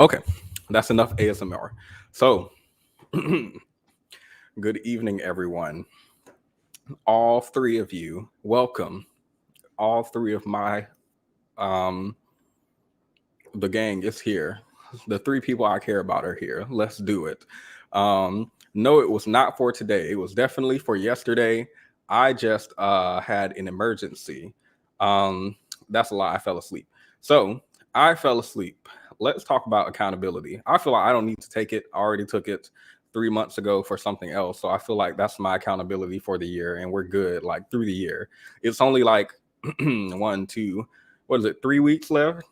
Okay, that's enough ASMR. So, good evening, everyone. All three of you, welcome. All three of um, the gang is here. The three people I care about are here. Let's do it. No, it was not for today. It was definitely for yesterday. I just had an emergency. Um, that's a lie. I fell asleep. So I fell asleep. Let's talk about accountability. I feel like I don't need to take it. I already took it 3 months ago for something else. So I feel like that's my accountability for the year, and we're good like through the year. It's only like one, two, what is it, 3 weeks left?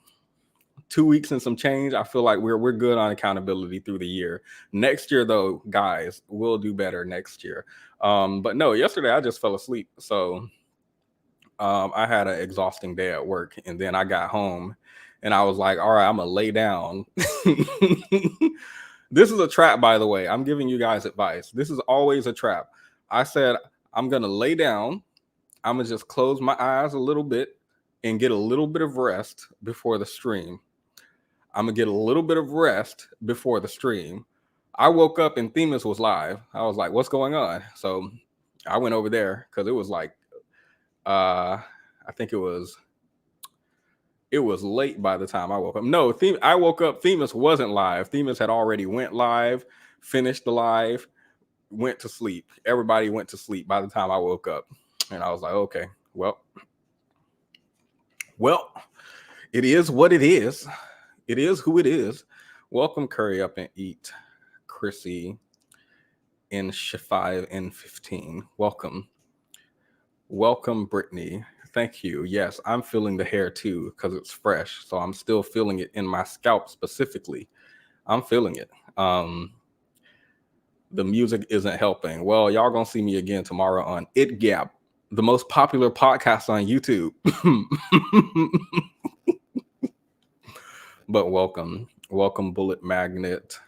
2 weeks and some change. I feel like we're good on accountability through the year. Next year, though, guys, we'll do better next year. But no, yesterday I just fell asleep. So I had an exhausting day at work, and then I got home and I was like, all right, I'm gonna lay down. This is a trap, by the way. I'm giving you guys advice. This is always a trap. I said, I'm gonna lay down. I'm gonna just close my eyes a little bit and get a little bit of rest before the stream. I'm gonna get a little bit of rest before the stream. I woke up and Themis was live. I was like, what's going on? So I went over there because it was like I think it was late by the time I woke up. No, I woke up, Themis wasn't live. Themis had already went live, finished the live, went to sleep. Everybody went to sleep by the time I woke up. And I was like, okay, well, it is what it is. It is who it is. Welcome, Curry Up and Eat, Chrissy, in 5 and 15. Welcome. Welcome, Brittany. Thank you. Yes, I'm feeling the hair too because it's fresh. So I'm still feeling it in my scalp specifically. I'm feeling it. The music isn't helping. Well, y'all gonna see me again tomorrow on It Gap, the most popular podcast on YouTube. But welcome, Bullet Magnet.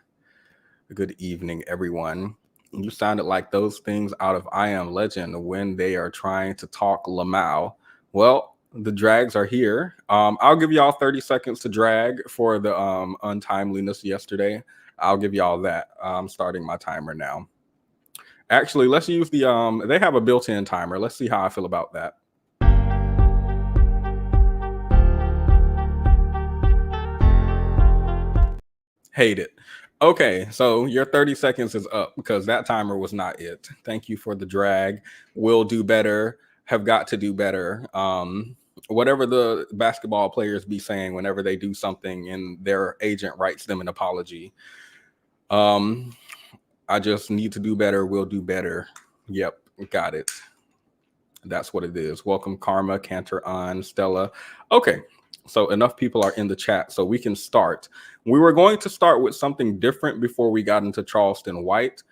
Good evening, everyone. You sounded like those things out of I Am Legend when they are trying to talk Lamau. Well, the drags are here. I'll give y'all 30 seconds to drag for the untimeliness yesterday. I'll give y'all that. I'm starting my timer now. Actually, let's use the they have a built-in timer. Let's see how I feel about that. Hate it. Okay, so your 30 seconds is up because that timer was not it. Thank you for the drag. Will do better, have got to do better. Whatever the basketball players be saying whenever they do something and their agent writes them an apology. I just need to do better, will do better. Yep, got it. That's what it is. Welcome, Karma, Cantor on, Stella. Okay, so enough people are in the chat, so we can start. We were going to start with something different before we got into Charleston White,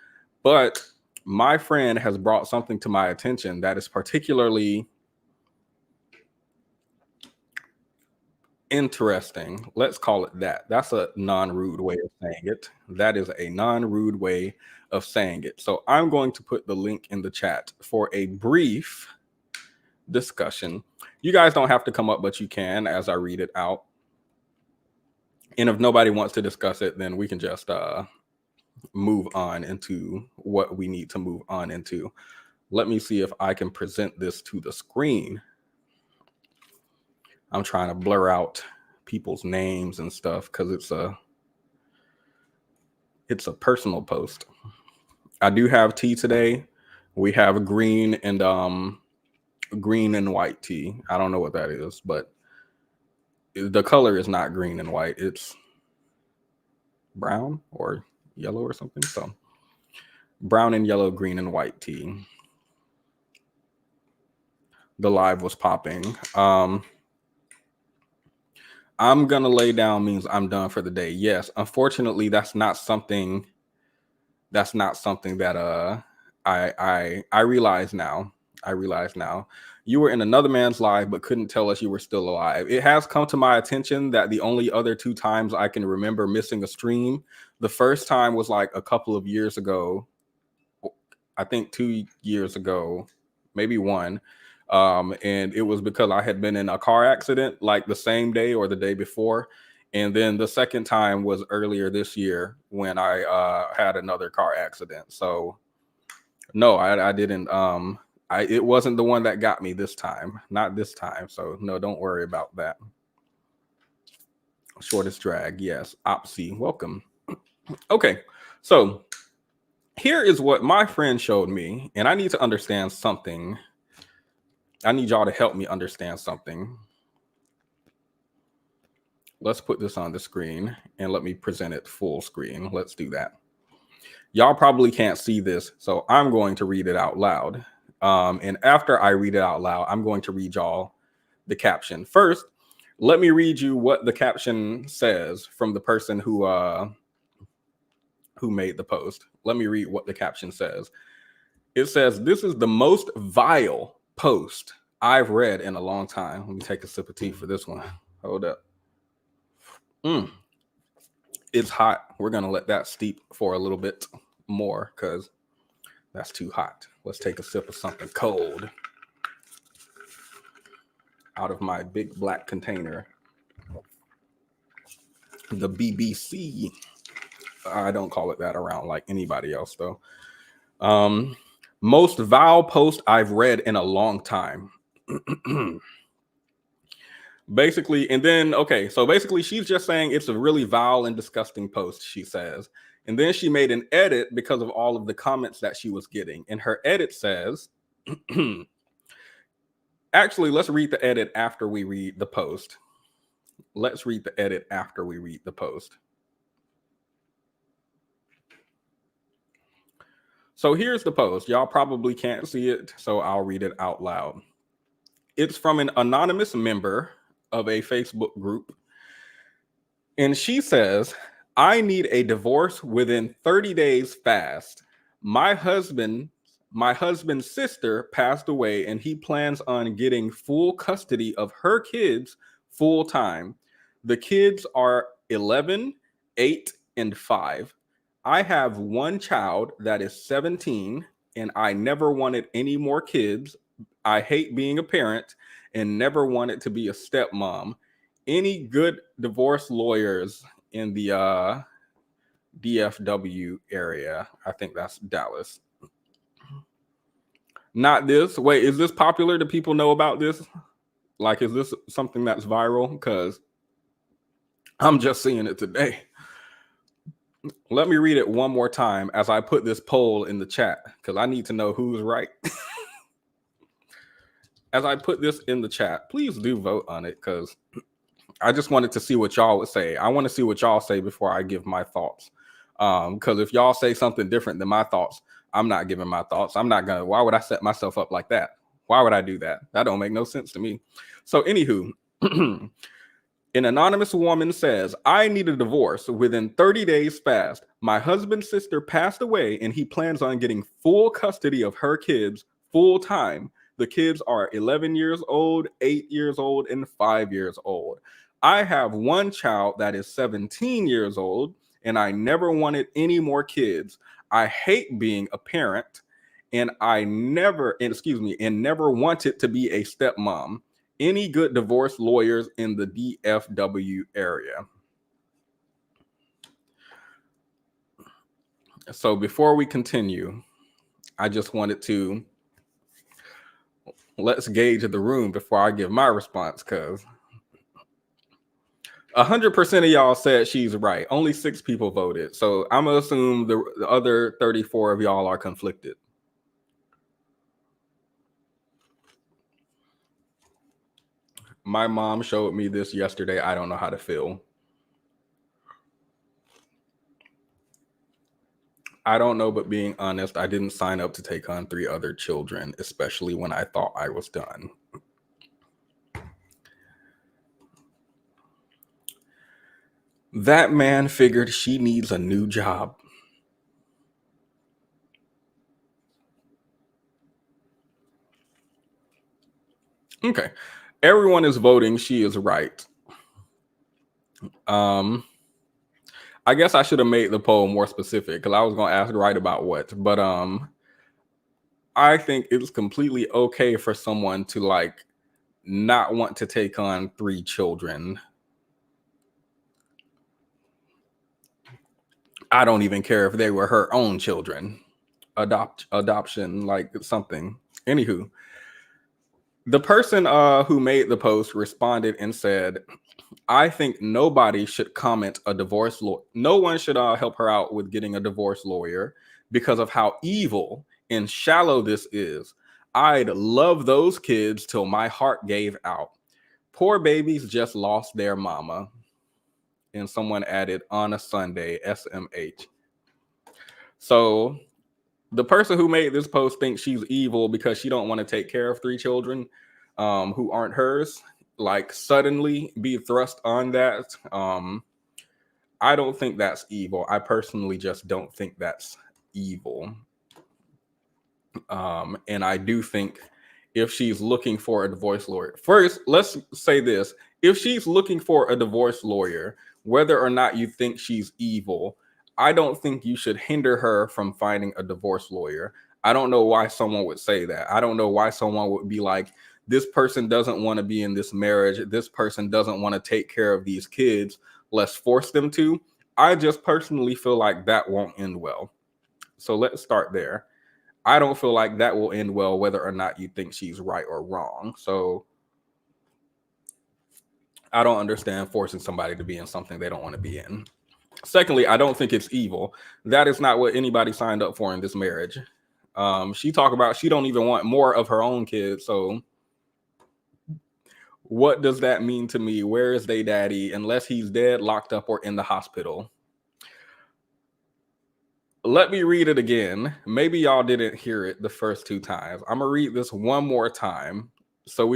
but my friend has brought something to my attention that is particularly interesting. Let's call it that. That's a non-rude way of saying it. That is a non-rude way of saying it. So I'm going to put the link in the chat for a brief discussion. You guys don't have to come up, but you can as I read it out. And if nobody wants to discuss it, then we can just move on into what we need to move on into. Let me see if I can present this to the screen. I'm trying to blur out people's names and stuff because it's a personal post. I do have tea today. We have green and white tea. I don't know what that is, but the color is not green and white. It's brown or yellow or something. So brown and yellow, green and white tea. The live was popping. I'm gonna lay down means I'm done for the day. Yes, unfortunately, that's not something that I realize now. I realize now. You were in another man's live but couldn't tell us you were still alive. It has come to my attention that the only other 2 times I can remember missing a stream, the first time was like a couple of years ago. I think 2 years ago, maybe 1. And it was because I had been in a car accident like the same day or the day before. And then the second time was earlier this year when I had another car accident. So no, I didn't. It wasn't the one that got me this time. Not this time. So no, don't worry about that. Shortest drag, yes. Opsy, welcome. Okay, so here is what my friend showed me, and I need to understand something. I need y'all to help me understand something. Let's put this on the screen and let me present it full screen. Let's do that. Y'all probably can't see this, so I'm going to read it out loud. And after I read it out loud, I'm going to read y'all the caption. First, let me read you what the caption says from the person who made the post. Let me read what the caption says. It says, "This is the most vile post I've read in a long time." Let me take a sip of tea for this one. Hold up. It's hot. We're going to let that steep for a little bit more because that's too hot. Let's take a sip of something cold out of my big black container. The BBC. I don't call it that around like anybody else, though. Most vile post I've read in a long time. Basically, and then, okay, so basically she's just saying it's a really vile and disgusting post, she says. And then she made an edit because of all of the comments that she was getting. And her edit says, actually, let's read the edit after we read the post. Let's read the edit after we read the post. So here's the post. Y'all probably can't see it, so I'll read it out loud. It's from an anonymous member of a Facebook group. And she says, "I need a divorce within 30 days fast. My husband's sister passed away and he plans on getting full custody of her kids full time. The kids are 11, 8, and 5. I have one child that is 17 and I never wanted any more kids. I hate being a parent and never wanted to be a stepmom. Any good divorce lawyers in the DFW area?" I think that's Dallas. Not this. Wait, is this popular? Do people know about this? Like, is this something that's viral? Because I'm just seeing it today. Let me read it one more time as I put this poll in the chat because I need to know who's right. As I put this in the chat, please do vote on it because I just wanted to see what y'all would say. I want to see what y'all say before I give my thoughts. Because if y'all say something different than my thoughts, I'm not giving my thoughts. I'm not gonna. Why would I set myself up like that? Why would I do that? That don't make no sense to me. So, anywho, an anonymous woman says, "I need a divorce within 30 days fast. My husband's sister passed away and he plans on getting full custody of her kids full time. The kids are 11 years old, 8 years old, and 5 years old. I have one child that is 17 years old and I never wanted any more kids. I hate being a parent and never wanted to be a stepmom. Any good divorce lawyers in the DFW area?" So before we continue, I just wanted to let's gauge the room before I give my response, because 100% of y'all said she's right. Only 6 people voted. So I'm gonna assume the other 34 of y'all are conflicted. My mom showed me this yesterday. I don't know how to feel. I don't know, but being honest, I didn't sign up to take on 3 other children, especially when I thought I was done. That man figured she needs a new job. Okay. Everyone is voting. She is right. I guess I should have made the poll more specific because I was going to ask right about what, but I think it's completely okay for someone to like not want to take on 3 children. I don't even care if they were her own children. Adoption, like something. Anywho, the person who made the post responded and said, I think nobody should comment a divorce lawyer. No one should help her out with getting a divorce lawyer because of how evil and shallow this is. I'd love those kids till my heart gave out. Poor babies just lost their mama. And someone added on a Sunday, SMH. So the person who made this post thinks she's evil because she don't want to take care of 3 children who aren't hers. Like suddenly be thrust on that. I don't think that's evil. I personally just don't think that's evil. And I do think if she's looking for a divorce lawyer, first, let's say this. If she's looking for a divorce lawyer, whether or not you think she's evil, I don't think you should hinder her from finding a divorce lawyer. I don't know why someone would say that. I don't know why someone would be like, this person doesn't want to be in this marriage. This person doesn't want to take care of these kids. Let's force them to. I just personally feel like that won't end well. So let's start there. I don't feel like that will end well, whether or not you think she's right or wrong. So I don't understand forcing somebody to be in something they don't want to be in. Secondly, I don't think it's evil. That is not what anybody signed up for in this marriage. She talked about she don't even want more of her own kids. So what does that mean to me? Where is they daddy? Unless he's dead, locked up, or in the hospital. Let me read it again. Maybe y'all didn't hear it the first 2 times. I'm gonna read this one more time so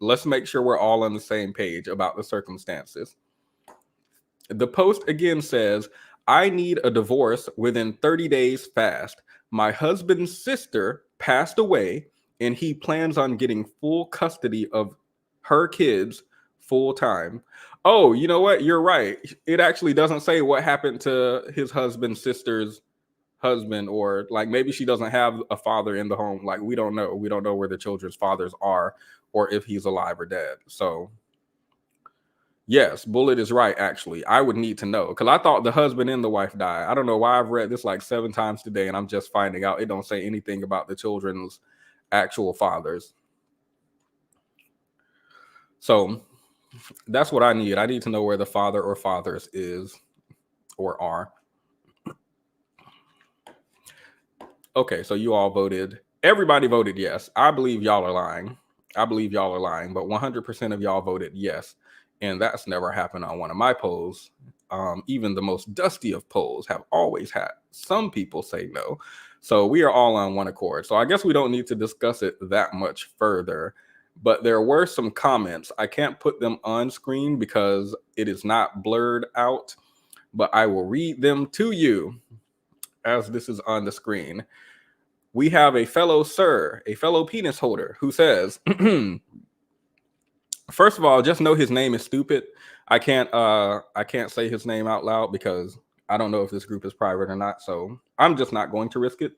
let's make sure we're all on the same page about the circumstances. The post again says, I need a divorce within 30 days fast. My husband's sister passed away and he plans on getting full custody of her kids full time. Oh, you know what? You're right. It actually doesn't say what happened to his husband's sister's husband, or like maybe she doesn't have a father in the home. Like we don't know. We don't know where the children's fathers are or if he's alive or dead. So yes, Bullet is right, actually. I would need to know because I thought the husband and the wife died. I don't know why I've read this like 7 times today and I'm just finding out it don't say anything about the children's actual fathers. So that's what I need. I need to know where the father or fathers is or are. Okay, so you all voted. Everybody voted yes. I believe y'all are lying. But 100% of y'all voted yes. And that's never happened on one of my polls. Even the most dusty of polls have always had some people say no. So we are all on one accord. So I guess we don't need to discuss it that much further. But there were some comments. I can't put them on screen because it is not blurred out. But I will read them to you as this is on the screen. We have a fellow penis holder who says, first of all, just know his name is stupid. I can't say his name out loud because I don't know if this group is private or not. So I'm just not going to risk it.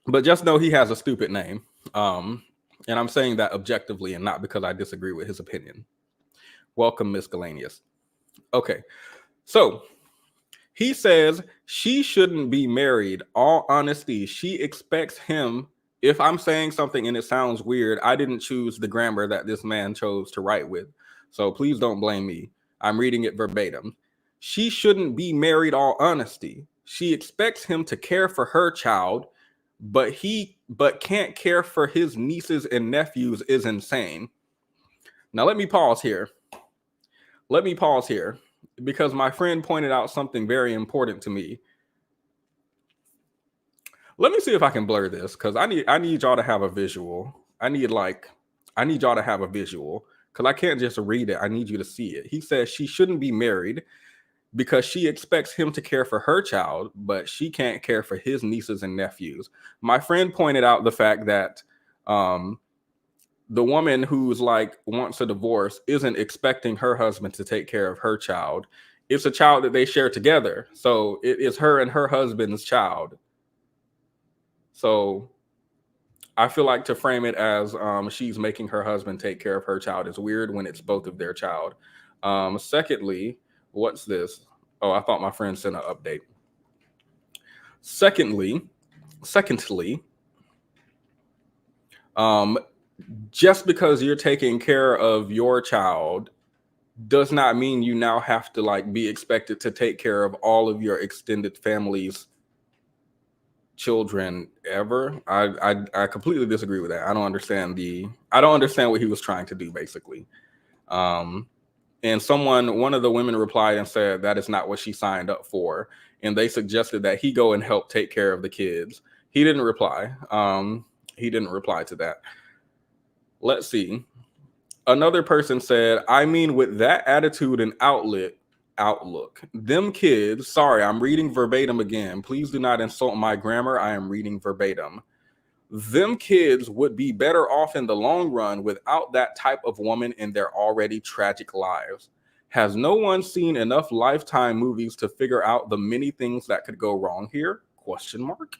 But just know he has a stupid name. And I'm saying that objectively and not because I disagree with his opinion. Welcome, Miscellaneous. Okay, so he says she shouldn't be married. All honesty, she expects him. If I'm saying something and it sounds weird, I didn't choose the grammar that this man chose to write with. So please don't blame me. I'm reading it verbatim. She shouldn't be married, all honesty. She expects him to care for her child, but can't care for his nieces and nephews is insane. Now let me pause here. Because my friend pointed out something very important to me. Let me see if I can blur this because I need y'all to have a visual. I need y'all to have a visual because I can't just read it. I need you to see it. He says she shouldn't be married because she expects him to care for her child, but she can't care for his nieces and nephews. My friend pointed out the fact that the woman who's like wants a divorce isn't expecting her husband to take care of her child. It's a child that they share together. So it is her and her husband's child. So I feel like to frame it as she's making her husband take care of her child is weird when it's both of their child. Secondly, what's this? Oh, I thought my friend sent an update. Secondly, just because you're taking care of your child does not mean you now have to like be expected to take care of all of your extended family's children ever. I completely disagree with that. I don't understand what he was trying to do basically. And one of the women replied and said that is not what she signed up for, and they suggested that he go and help take care of the kids. He didn't reply. He didn't reply to that. Let's see. Another person said, I mean, with that attitude and outlook, them kids, sorry, I'm reading verbatim again. Please do not insult my grammar. I am reading verbatim. Them kids would be better off in the long run without that type of woman in their already tragic lives. Has no one seen enough Lifetime movies to figure out the many things that could go wrong here? Question mark.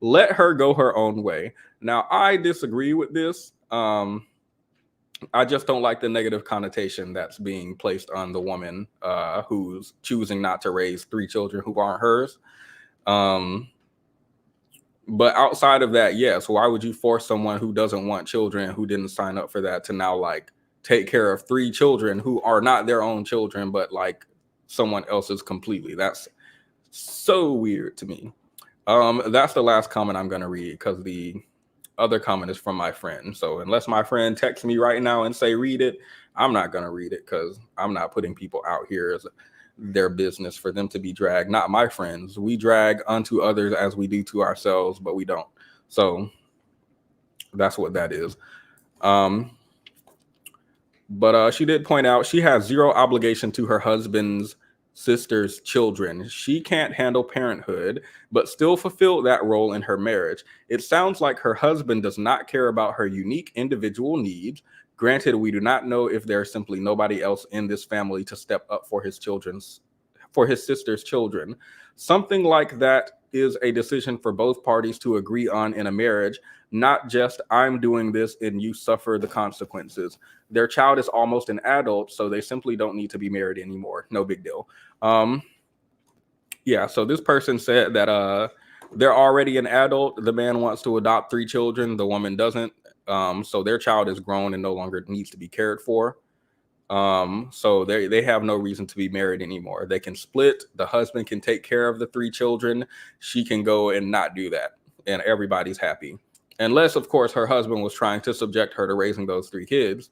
Let her go her own way. Now, I disagree with this. I just don't like the negative connotation that's being placed on the woman who's choosing not to raise 3 children who aren't hers. But outside of that, yes, why would you force someone who doesn't want children, who didn't sign up for that, to now like take care of 3 children who are not their own children, but like someone else's completely? That's so weird to me. That's the last comment I'm going to read because the other comment is from my friend. So unless my friend texts me right now and say read it, I'm not going to read it because I'm not putting people out here as their business for them to be dragged. Not my friends. We drag unto others as we do to ourselves, but we don't. So that's what that is. But she did point out she has zero obligation to her husband's sister's children. She can't handle parenthood, but still fulfill that role in her marriage. It sounds like her husband does not care about her unique individual needs. Granted, we do not know if there's simply nobody else in this family to step up for his sister's children. Something like that is a decision for both parties to agree on in a marriage, not just I'm doing this and you suffer the consequences. Their child is almost an adult, so they simply don't need to be married anymore. No big deal. Yeah, so this person said that they're already an adult. The man wants to adopt 3 children. The woman doesn't. So their child is grown and no longer needs to be cared for. So they have no reason to be married anymore. They can split. The husband can take care of the 3 children. She can go and not do that, and everybody's happy. Unless, of course, her husband was trying to subject her to raising those 3 kids,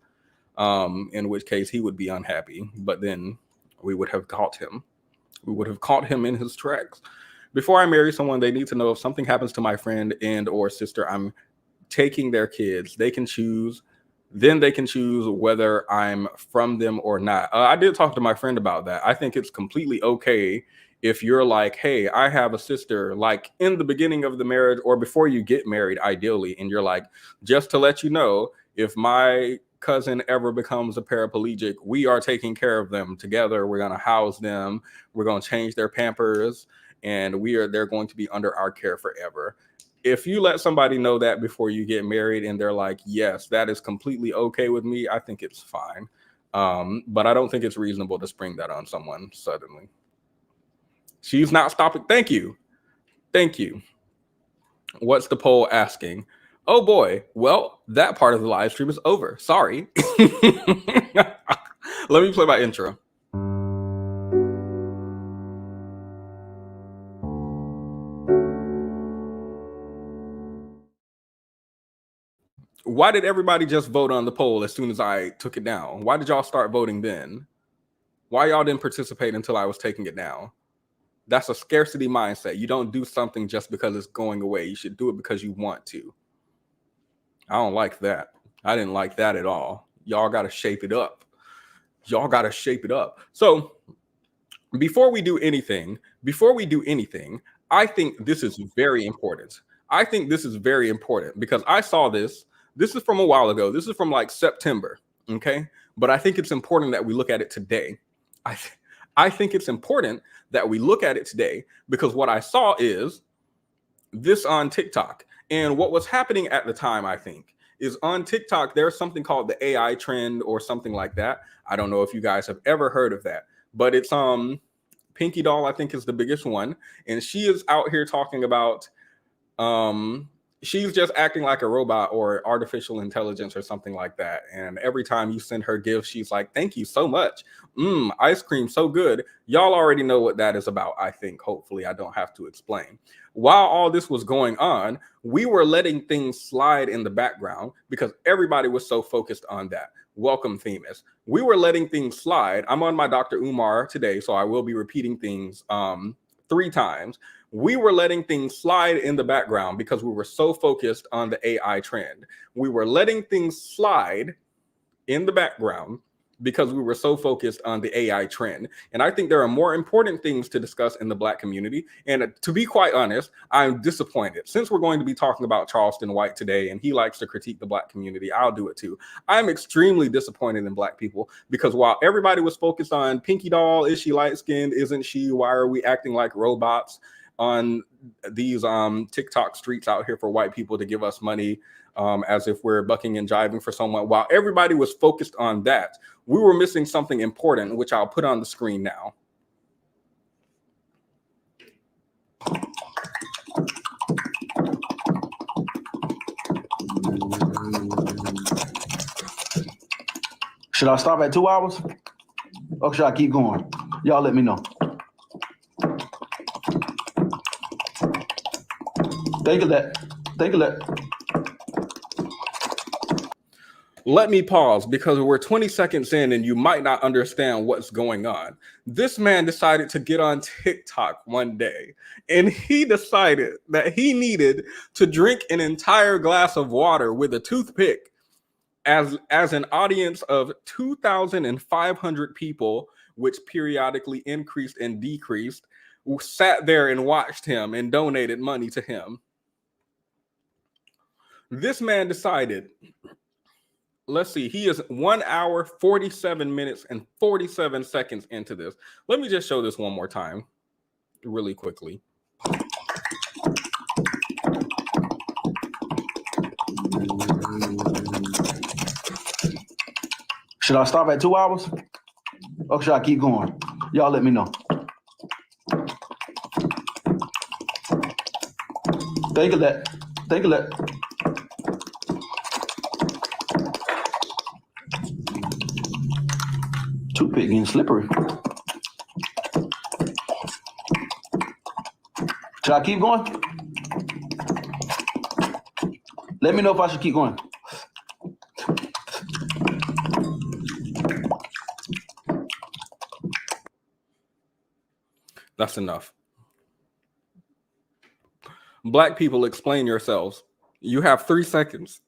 in which case he would be unhappy. But then we would have caught him. We would have caught him in his tracks. Before I marry someone, they need to know if something happens to my friend and or sister, I'm taking their kids. They can choose. Then they can choose whether I'm from them or not. I did talk to my friend about that. I think it's completely okay if you're like, hey, I have a sister, like in the beginning of the marriage or before you get married, ideally, and you're like, just to let you know, if my cousin ever becomes a paraplegic, we are taking care of them together. We're going to house them. We're going to change their Pampers, and they're going to be under our care forever. If you let somebody know that before you get married and they're like, yes, that is completely okay with me, I think it's fine. But I don't think it's reasonable to spring that on someone suddenly. She's not stopping. Thank you. Thank you. What's the poll asking? Oh boy. Well, that part of the live stream is over. Sorry. Let me play my intro. Why did everybody just vote on the poll as soon as I took it down? Why did y'all start voting then? Why y'all didn't participate until I was taking it down? That's a scarcity mindset. You don't do something just because it's going away. You should do it because you want to. I don't like that. I didn't like that at all. Y'all got to shape it up. Y'all got to shape it up. So before we do anything, I think this is very important. I think this is very important because I saw this. This is from a while ago. This is from like September. Okay. But I think it's important that we look at it today. I think it's important that we look at it today because what I saw is this on TikTok. And what was happening at the time, I think, is on TikTok, there's something called the AI trend or something like that. I don't know if you guys have ever heard of that, but it's Pinky Doll, I think, is the biggest one. And she is out here talking about she's just acting like a robot or artificial intelligence or something like that. And every time you send her gifts, she's like, thank you so much. Ice cream, so good. Y'all already know what that is about, I think. Hopefully, I don't have to explain. While all this was going on, we were letting things slide in the background because everybody was so focused on that. Welcome, Themis. We were letting things slide. I'm on my Dr. Umar today, so I will be repeating things 3 times. We were letting things slide in the background because we were so focused on the AI trend. We were letting things slide in the background because we were so focused on the AI trend. And I think there are more important things to discuss in the Black community. And to be quite honest, I'm disappointed. Since we're going to be talking about Charleston White today, and he likes to critique the Black community, I'll do it too. I'm extremely disappointed in Black people because while everybody was focused on Pinky Doll, is she light-skinned, isn't she, why are we acting like robots on these TikTok streets out here for white people to give us money, as if we're bucking and jiving for someone. While everybody was focused on that, we were missing something important, which I'll put on the screen now. Should I stop at 2 hours? Or should I keep going? Y'all let me know. Think of that. Think of that. Let me pause because we're 20 seconds in and you might not understand what's going on. This man decided to get on TikTok one day and he decided that he needed to drink an entire glass of water with a toothpick as an audience of 2,500 people, which periodically increased and decreased, sat there and watched him and donated money to him. This man decided, let's see, he is 1 hour, 47 minutes, and 47 seconds into this. Let me just show this one more time really quickly. Should I stop at 2 hours? Or should I keep going? Y'all let me know. Think of that. Think of that. Toothpick getting slippery. Should I keep going? Let me know if I should keep going. That's enough. Black people, explain yourselves. You have 3 seconds.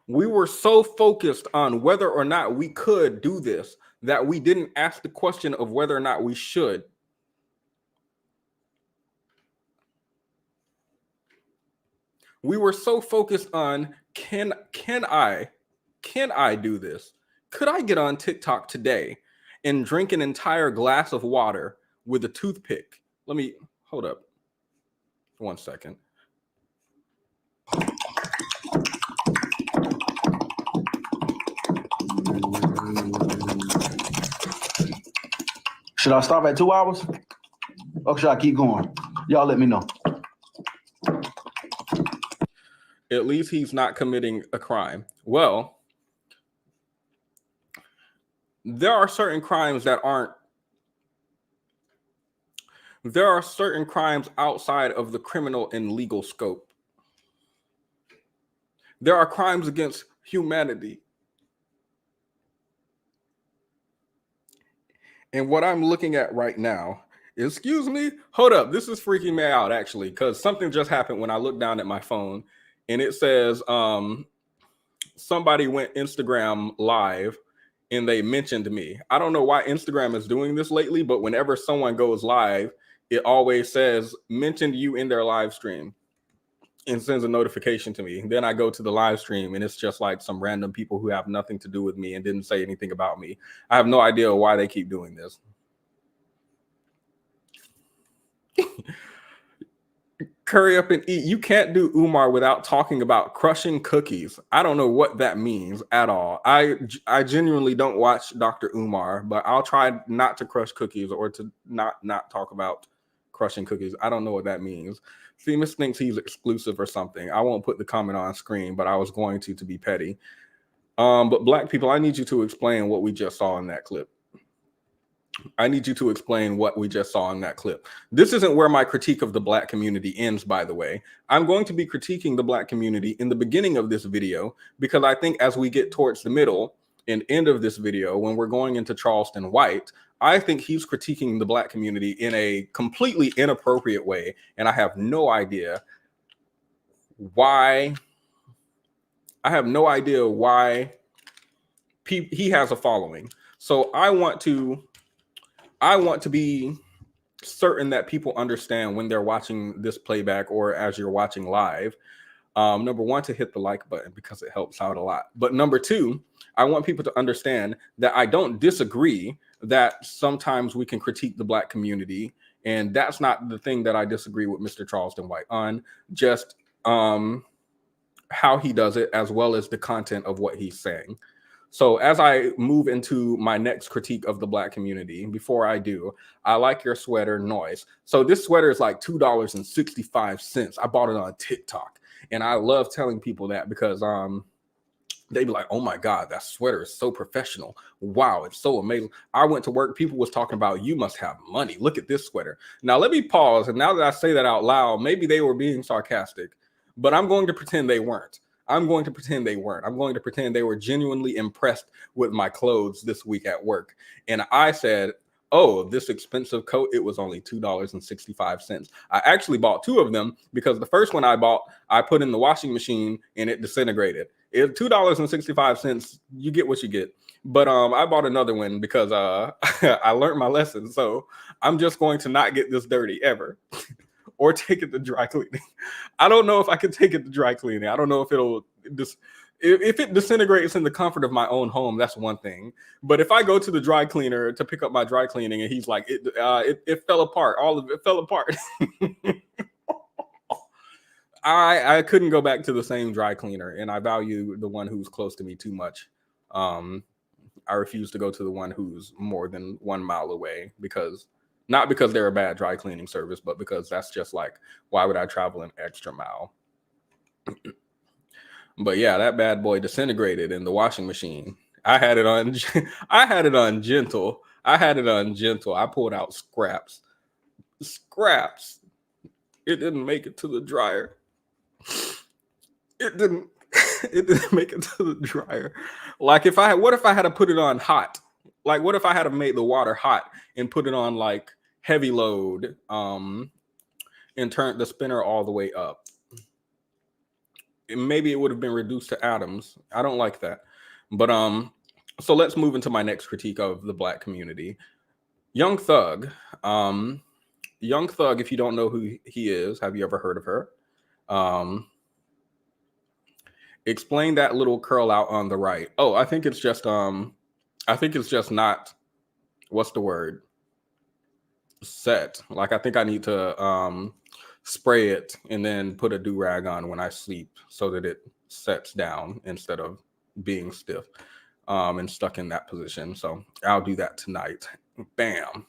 We were so focused on whether or not we could do this that we didn't ask the question of whether or not we should. We were so focused on can I do this? Could I get on TikTok today and drink an entire glass of water with a toothpick? Let me hold up 1 second. Should I stop at 2 hours? Or should I keep going? Y'all let me know. At least he's not committing a crime. Well, there are certain crimes that aren't. There are certain crimes outside of the criminal and legal scope. There are crimes against humanity. And what I'm looking at right now, excuse me, hold up. This is freaking me out actually, because something just happened when I looked down at my phone and it says somebody went Instagram live and they mentioned me. I don't know why Instagram is doing this lately, but whenever someone goes live, it always says mentioned you in their live stream and sends a notification to me. Then I go to the live stream and it's just like some random people who have nothing to do with me and didn't say anything about me. I have no idea why they keep doing this. Curry up and eat. You can't do Umar without talking about crushing cookies. I don't know what that means at all. I genuinely don't watch Dr. Umar, but I'll try not to crush cookies or to not talk about crushing cookies. I don't know what that means. Themis thinks he's exclusive or something. I won't put the comment on screen, but I was going to be petty. But black people, I need you to explain what we just saw in that clip. I need you to explain what we just saw in that clip. This isn't where my critique of the black community ends, by the way. I'm going to be critiquing the black community in the beginning of this video, because I think as we get towards the middle and end of this video, when we're going into Charleston White, I think he's critiquing the black community in a completely inappropriate way. And I have no idea why. I have no idea why he has a following. So I want to be certain that people understand when they're watching this playback or as you're watching live. Number one, to hit the like button because it helps out a lot. But number two, I want people to understand that I don't disagree that sometimes we can critique the black community. And that's not the thing that I disagree with Mr. Charleston White on, just how he does it, as well as the content of what he's saying. So as I move into my next critique of the black community, before I do, I like your sweater noise. So this sweater is like $2.65. I bought it on TikTok. And I love telling people that because they be like, oh my God, that sweater is so professional. Wow, it's so amazing. I went to work, people was talking about, you must have money. Look at this sweater. Now let me pause. And now that I say that out loud, maybe they were being sarcastic, but I'm going to pretend they weren't. I'm going to pretend they weren't. I'm going to pretend they were genuinely impressed with my clothes this week at work. And I said, oh, this expensive coat, it was only $2.65. I actually bought two of them because the first one I bought, I put in the washing machine and it disintegrated. It's $2.65. You get what you get. But I bought another one because I learned my lesson. So I'm just going to not get this dirty ever. Or take it to dry cleaning. I don't know if I can take it to dry cleaning. I don't know if it'll just, if it disintegrates in the comfort of my own home, that's one thing. But if I go to the dry cleaner to pick up my dry cleaning and he's like, it fell apart, all of it fell apart. I couldn't go back to the same dry cleaner, and I value the one who's close to me too much. I refuse to go to the one who's more than 1 mile away not because they're a bad dry cleaning service, but because that's just like, why would I travel an extra mile? But yeah, that bad boy disintegrated in the washing machine. I had it on gentle. I pulled out scraps. It didn't make it to the dryer. It didn't make it to the dryer. Like what if I had to put it on hot? Like what if I had to make the water hot and put it on like heavy load and turn the spinner all the way up? Maybe it would have been reduced to atoms. I don't like that. But so let's move into my next critique of the black community. Young Thug, if you don't know who he is, have you ever heard of her? Explain that little curl out on the right. Oh, I think it's just not, what's the word? Set. Like I think I need to spray it and then put a do-rag on when I sleep so that it sets down instead of being stiff and stuck in that position. So I'll do that tonight. Bam.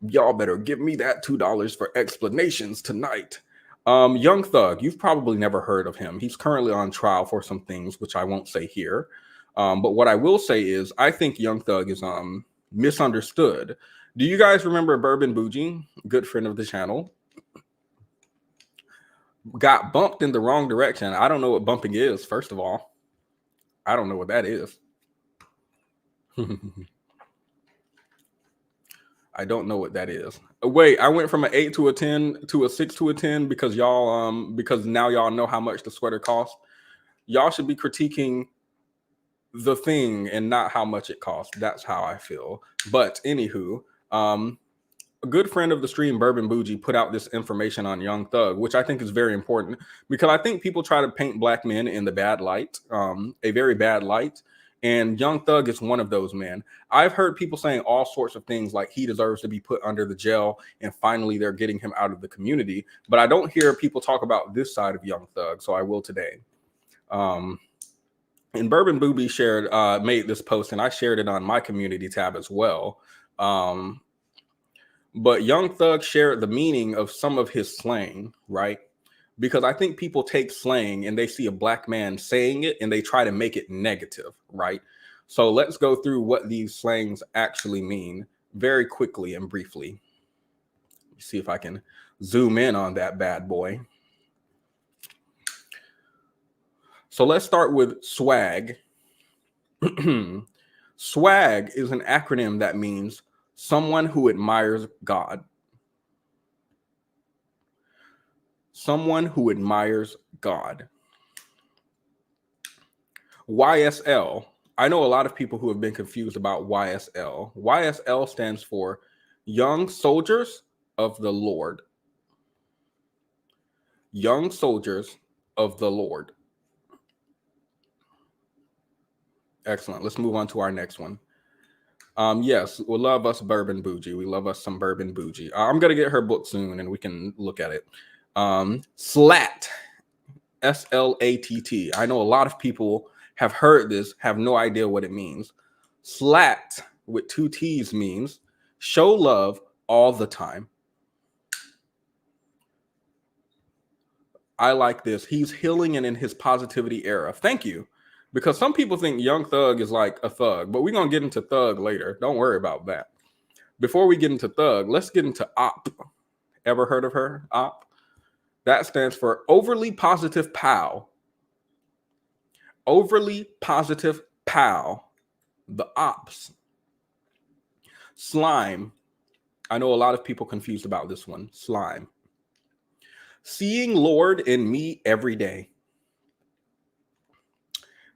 Y'all better give me that $2 for explanations tonight. Young Thug, you've probably never heard of him. He's currently on trial for some things, which I won't say here. But what I will say is I think Young Thug is misunderstood. Do you guys remember Bourbon Bougie, good friend of the channel? Got bumped in the wrong direction. I don't know what bumping is, first of all. I don't know what that is. I don't know what that is. Wait, I went from an 8 to a 10 to a 6 to a 10 because because now y'all know how much the sweater costs. Y'all should be critiquing the thing and not how much it costs. That's how I feel. But anywho, a good friend of the stream, Bourbon Bougie, put out this information on Young Thug, which I think is very important because I think people try to paint black men in the bad light, a very bad light. And Young Thug is one of those, man. I've heard people saying all sorts of things like he deserves to be put under the jail and finally they're getting him out of the community. But I don't hear people talk about this side of Young Thug, so I will today. And Bourbon Booby made this post, and I shared it on my community tab as well. But Young Thug shared the meaning of some of his slang, right? Because I think people take slang and they see a black man saying it and they try to make it negative, right? So let's go through what these slangs actually mean very quickly and briefly. See if I can zoom in on that bad boy. So let's start with swag. Swag is an acronym that means someone who admires God. Someone who admires God. YSL. I know a lot of people who have been confused about YSL. YSL stands for Young Soldiers of the Lord. Young Soldiers of the Lord. Excellent. Let's move on to our next one. Yes, we love us Bourbon Bougie. We love us some Bourbon Bougie. I'm going to get her book soon and we can look at it. Slat. SLATT. I know a lot of people have heard this, have no idea what it means. Slat with 2 T's means show love all the time. I like this. He's healing and in his positivity era. Thank you. Because some people think Young Thug is like a thug, but we're going to get into thug later. Don't worry about that. Before we get into thug, let's get into op. Ever heard of her? Op? That stands for overly positive pal. Overly positive pal. The ops. Slime. I know a lot of people confused about this one. Slime. Seeing Lord in me every day.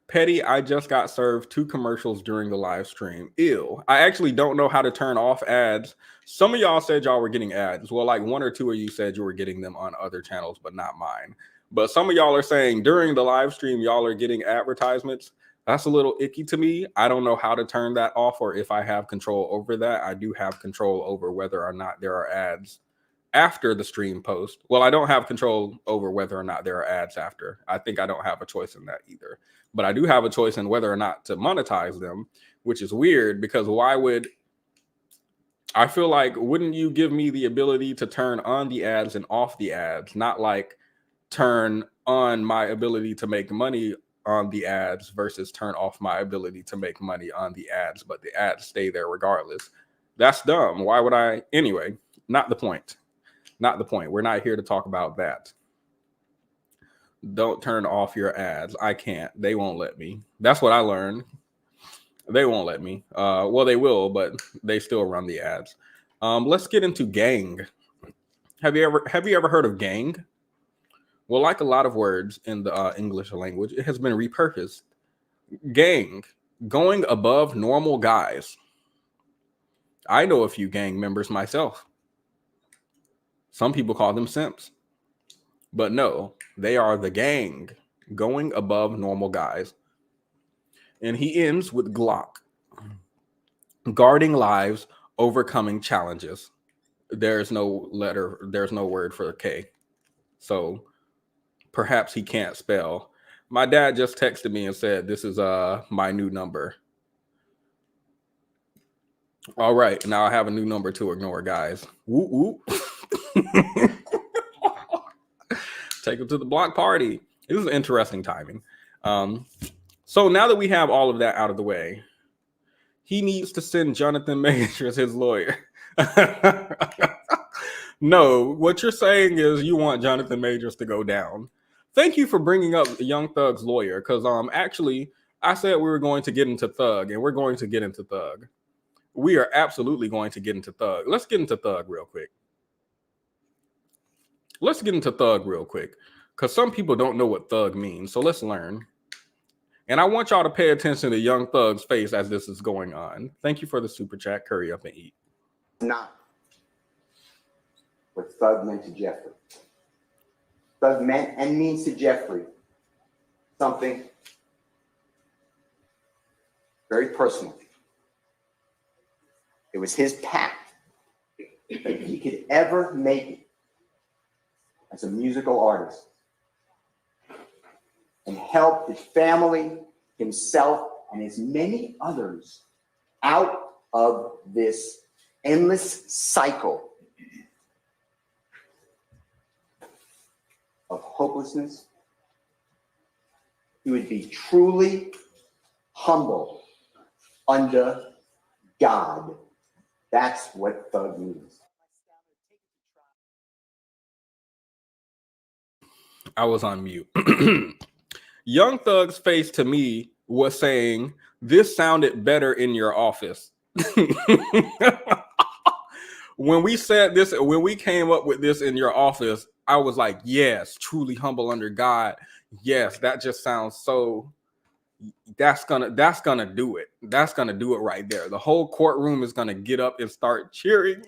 Petty, I just got served 2 commercials during the live stream. Ew. I actually don't know how to turn off ads. Some of y'all said y'all were getting ads. Well, like 1 or 2 of you said you were getting them on other channels, but not mine. But some of y'all are saying during the live stream, y'all are getting advertisements. That's a little icky to me. I don't know how to turn that off or if I have control over that. I do have control over whether or not there are ads after the stream post. Well, I don't have control over whether or not there are ads after. I think I don't have a choice in that either. But I do have a choice in whether or not to monetize them, which is weird because why would I feel like wouldn't you give me the ability to turn on the ads and off the ads, not like turn on my ability to make money on the ads versus turn off my ability to make money on the ads, but the ads stay there regardless. That's dumb. Why would I? Anyway, not the point. Not the point. We're not here to talk about that. Don't turn off your ads. I can't. They won't let me. That's what I learned. They won't let me. Well, they will, but they still run the ads. Let's get into gang. Have you ever heard of gang? Well, like a lot of words in the English language, it has been repurposed. Gang, going above normal guys. I know a few gang members myself. Some people call them simps. But no, they are the gang, going above normal guys. And he ends with Glock. Guarding lives, overcoming challenges. There's no word for K. So perhaps he can't spell. My dad just texted me and said, this is my new number. All right, now I have a new number to ignore, guys. Woo woo. Take him to the block party. It was interesting timing. So now that we have all of that out of the way, he needs to send Jonathan Majors his lawyer. No, what you're saying is you want Jonathan Majors to go down. Thank you for bringing up Young Thug's lawyer, because actually I said we were going to get into Thug, and we're going to get into Thug. We are absolutely going to get into Thug. Let's get into Thug real quick. Let's get into Thug real quick, because some people don't know what Thug means. So let's learn. And I want y'all to pay attention to Young Thug's face as this is going on. Thank you for the super chat. Hurry up and eat. Not what Thug meant to Jeffrey. Thug meant and means to Jeffrey something very personally. It was his path that if he could ever make it as a musical artist and help his family, himself, and as many others out of this endless cycle of hopelessness, he would be truly humble under God. That's what thug means. I was on mute. Young Thug's face to me was saying, this sounded better in your office. When we said this, when we came up with this in your office, I was like, yes, truly humble under God. Yes, that just sounds so, that's gonna do it. That's gonna do it right there. The whole courtroom is gonna get up and start cheering.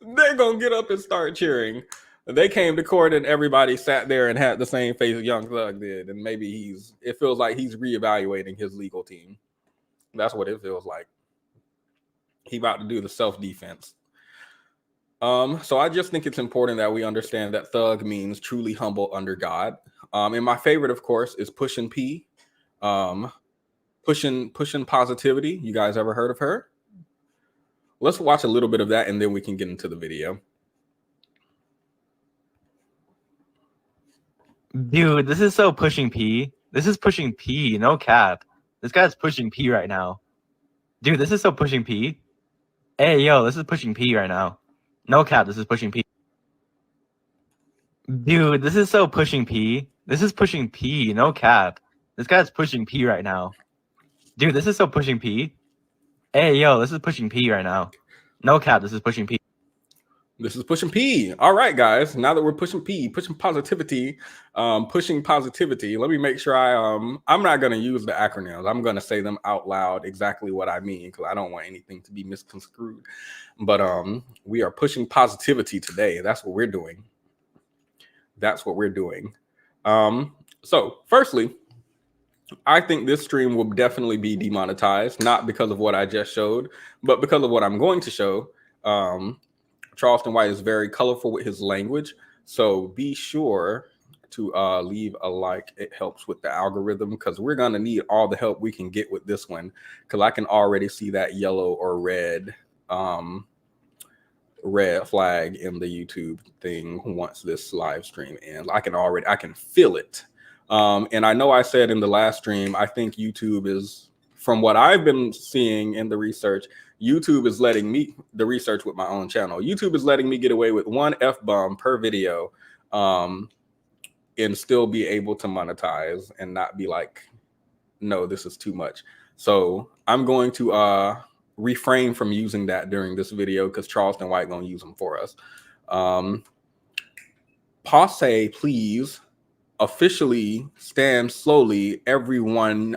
They're gonna get up and start cheering. They came to court and everybody sat there and had the same face Young Thug did. And maybe it feels like he's reevaluating his legal team. That's what it feels like. He about to do the self-defense. So I just think it's important that we understand that thug means truly humble under God. And my favorite, of course, is Pushin P. Pushin Positivity. You guys ever heard of her? Let's watch a little bit of that and then we can get into the video. Dude, this is so pushing P. This is pushing P, no cap. This guy's pushing P right now. Dude, this is so pushing P. Hey, yo, this is pushing P right now. No cap, this is pushing P. Dude, this is so pushing P. This is pushing P, no cap. This guy's pushing P right now. Dude, this is so pushing P. Hey, yo, this is pushing P right now. No cap, this is pushing P. This is Pushing P. All right, guys. Now that we're pushing P, pushing positivity, let me make sure I'm not going to use the acronyms. I'm going to say them out loud exactly what I mean because I don't want anything to be misconstrued. But we are pushing positivity today. That's what we're doing. That's what we're doing. So firstly, I think this stream will definitely be demonetized, not because of what I just showed, but because of what I'm going to show. Charleston White is very colorful with his language, so be sure to leave a like. It helps with the algorithm because we're going to need all the help we can get with this one because I can already see that yellow or red flag in the YouTube thing once this live stream ends. I can feel it. And I know I said in the last stream, I think YouTube is, from what I've been seeing in the research, YouTube is letting me, the research with my own channel, YouTube is letting me get away with one F-bomb per video and still be able to monetize and not be like, no, this is too much. So I'm going to refrain from using that during this video because Charleston White gonna use them for us. Posse, please officially stand slowly, everyone.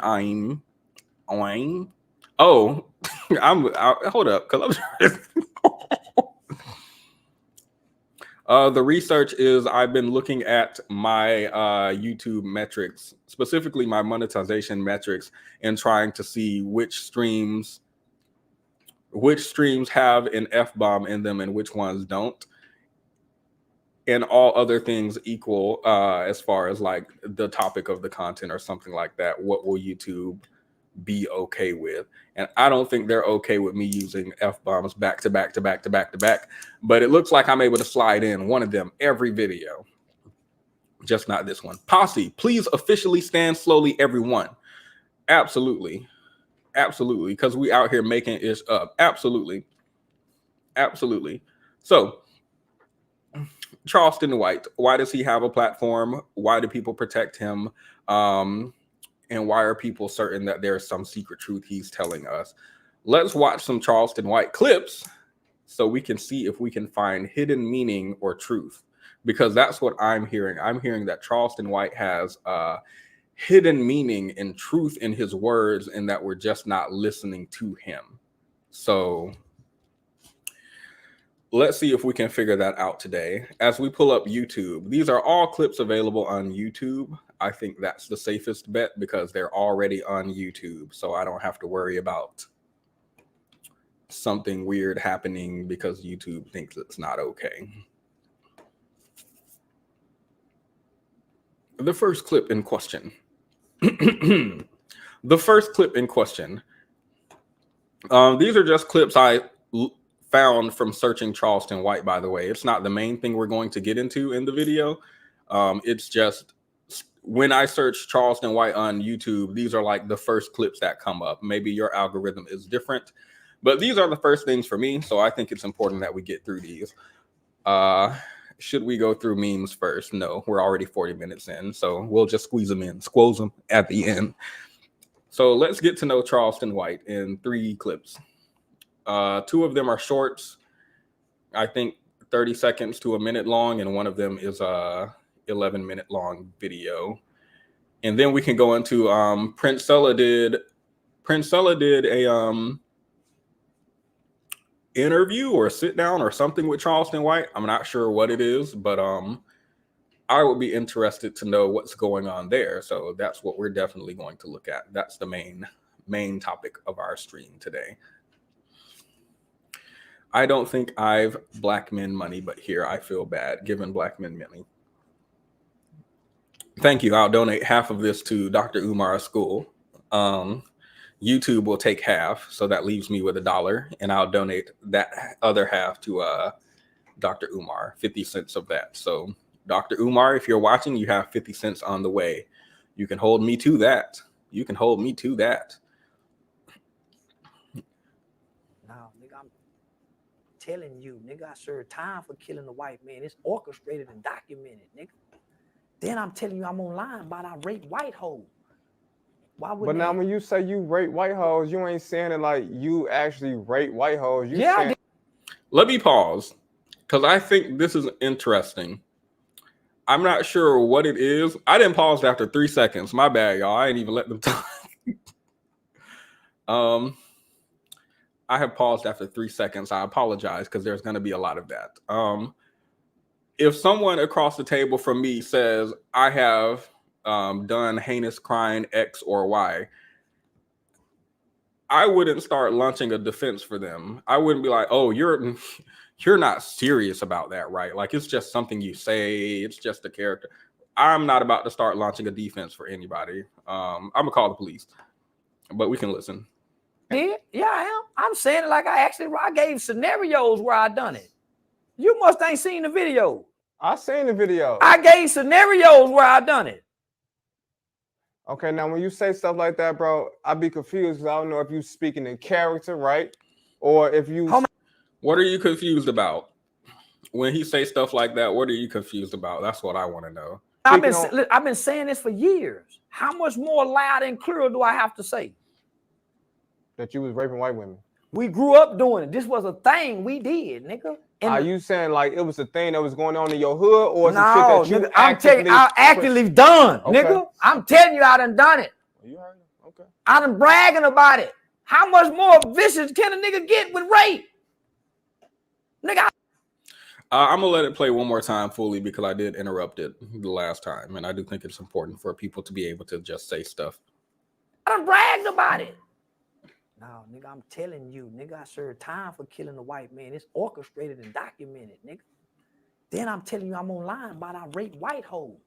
Oh, hold up, because the research is I've been looking at my YouTube metrics, specifically my monetization metrics, and trying to see which streams have an F-bomb in them and which ones don't. And all other things equal as far as like the topic of the content or something like that. What will YouTube be okay with? And I don't think they're okay with me using F-bombs back to back. But it looks like I'm able to slide in one of them every video. Just not this one. Posse, please officially stand slowly, everyone. Absolutely. Absolutely. Because we out here making ish up. Absolutely. Absolutely. So Charleston White, why does he have a platform? Why do people protect him? And why are people certain that there's some secret truth he's telling us? Let's watch some Charleston White clips so we can see if we can find hidden meaning or truth, because that's what I'm hearing. I'm hearing that Charleston White has hidden meaning and truth in his words and that we're just not listening to him. So let's see if we can figure that out today as we pull up YouTube. These are all clips available on YouTube. I think that's the safest bet because they're already on YouTube. So I don't have to worry about something weird happening because YouTube thinks it's not okay. The first clip in question. The first clip in question. These are just clips I found from searching Charleston White, by the way. It's not the main thing we're going to get into in the video. It's just when I search Charleston White on YouTube, these are like the first clips that come up. Maybe your algorithm is different, but these are the first things for me. So I think it's important that we get through these. Should we go through memes first? No, we're already 40 minutes in, so we'll just squeeze them at the end. So let's get to know Charleston White in 3 clips. 2 of them are shorts, I think 30 seconds to a minute long, and one of them is a 11-minute long video. And then we can go into Princella did a interview or sit down or something with Charleston White. I'm not sure what it is, but I would be interested to know what's going on there. So that's what we're definitely going to look at. That's the main topic of our stream today. I don't think I've black men money, but here I feel bad giving black men money. Thank you. I'll donate half of this to Dr. Umar's school. YouTube will take half, so that leaves me with $1, and I'll donate that other half to Dr. Umar, 50 cents of that. So Dr. Umar, if you're watching, you have 50 cents on the way. You can hold me to that. You can hold me to that. Now, nigga, I'm telling you, nigga, I served time for killing the white man. It's orchestrated and documented, nigga. Then I'm telling you I'm online about I rape white hoes. Why would But now when you say you rape white hoes, you ain't saying it like you actually rape white hoes. You yeah, saying... Let me pause, because I think this is interesting. I'm not sure what it is. I didn't pause after 3 seconds. My bad, y'all. I ain't even let them talk. I have paused after 3 seconds. I apologize because there's going to be a lot of that. If someone across the table from me says I have done heinous crime X or Y, I wouldn't start launching a defense for them. I wouldn't be like, oh, you're not serious about that, right? Like, it's just something you say. It's just a character. I'm not about to start launching a defense for anybody. I'm gonna call the police, but we can listen. Yeah, I am. I'm saying it like I gave scenarios where I done it. You must ain't seen the video. I seen the video. I gave scenarios where I done it. Okay, now when you say stuff like that, bro, I'd be confused because I don't know if you speaking in character, right? Or if you... What are you confused about? When he say stuff like that, what are you confused about? That's what I want to know. I've been saying this for years. How much more loud and clear do I have to say? That you was raping white women. We grew up doing it. This was a thing we did, nigga. Are you saying like it was a thing that was going on in your hood, or no, shit that you nigga, I'm telling you, I actively done, okay. Nigga. I'm telling you, I done it. You heard it? Okay. I done bragging about it. How much more vicious can a nigga get with rape? Nigga. I'm gonna let it play one more time fully because I did interrupt it the last time, and I do think it's important for people to be able to just say stuff. I done bragged about it. No, nigga, I'm telling you, nigga, I served time for killing the white man. It's orchestrated and documented, nigga. Then I'm telling you I'm online about I rape white hoes.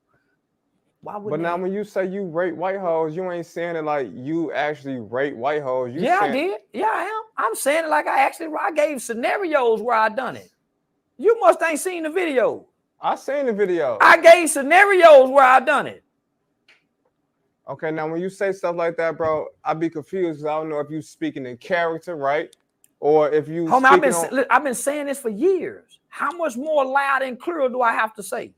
Why would? But now when you say you rape white hoes, you ain't saying it like you actually rape white hoes. You I did. Yeah, I am. I'm saying it like I gave scenarios where I done it. You must ain't seen the video. I seen the video. I gave scenarios where I done it. Okay, now when you say stuff like that, bro, I'd be confused because I don't know if you speaking in character, right? Or if you... Homie, I've been saying this for years. How much more loud and clear do I have to say?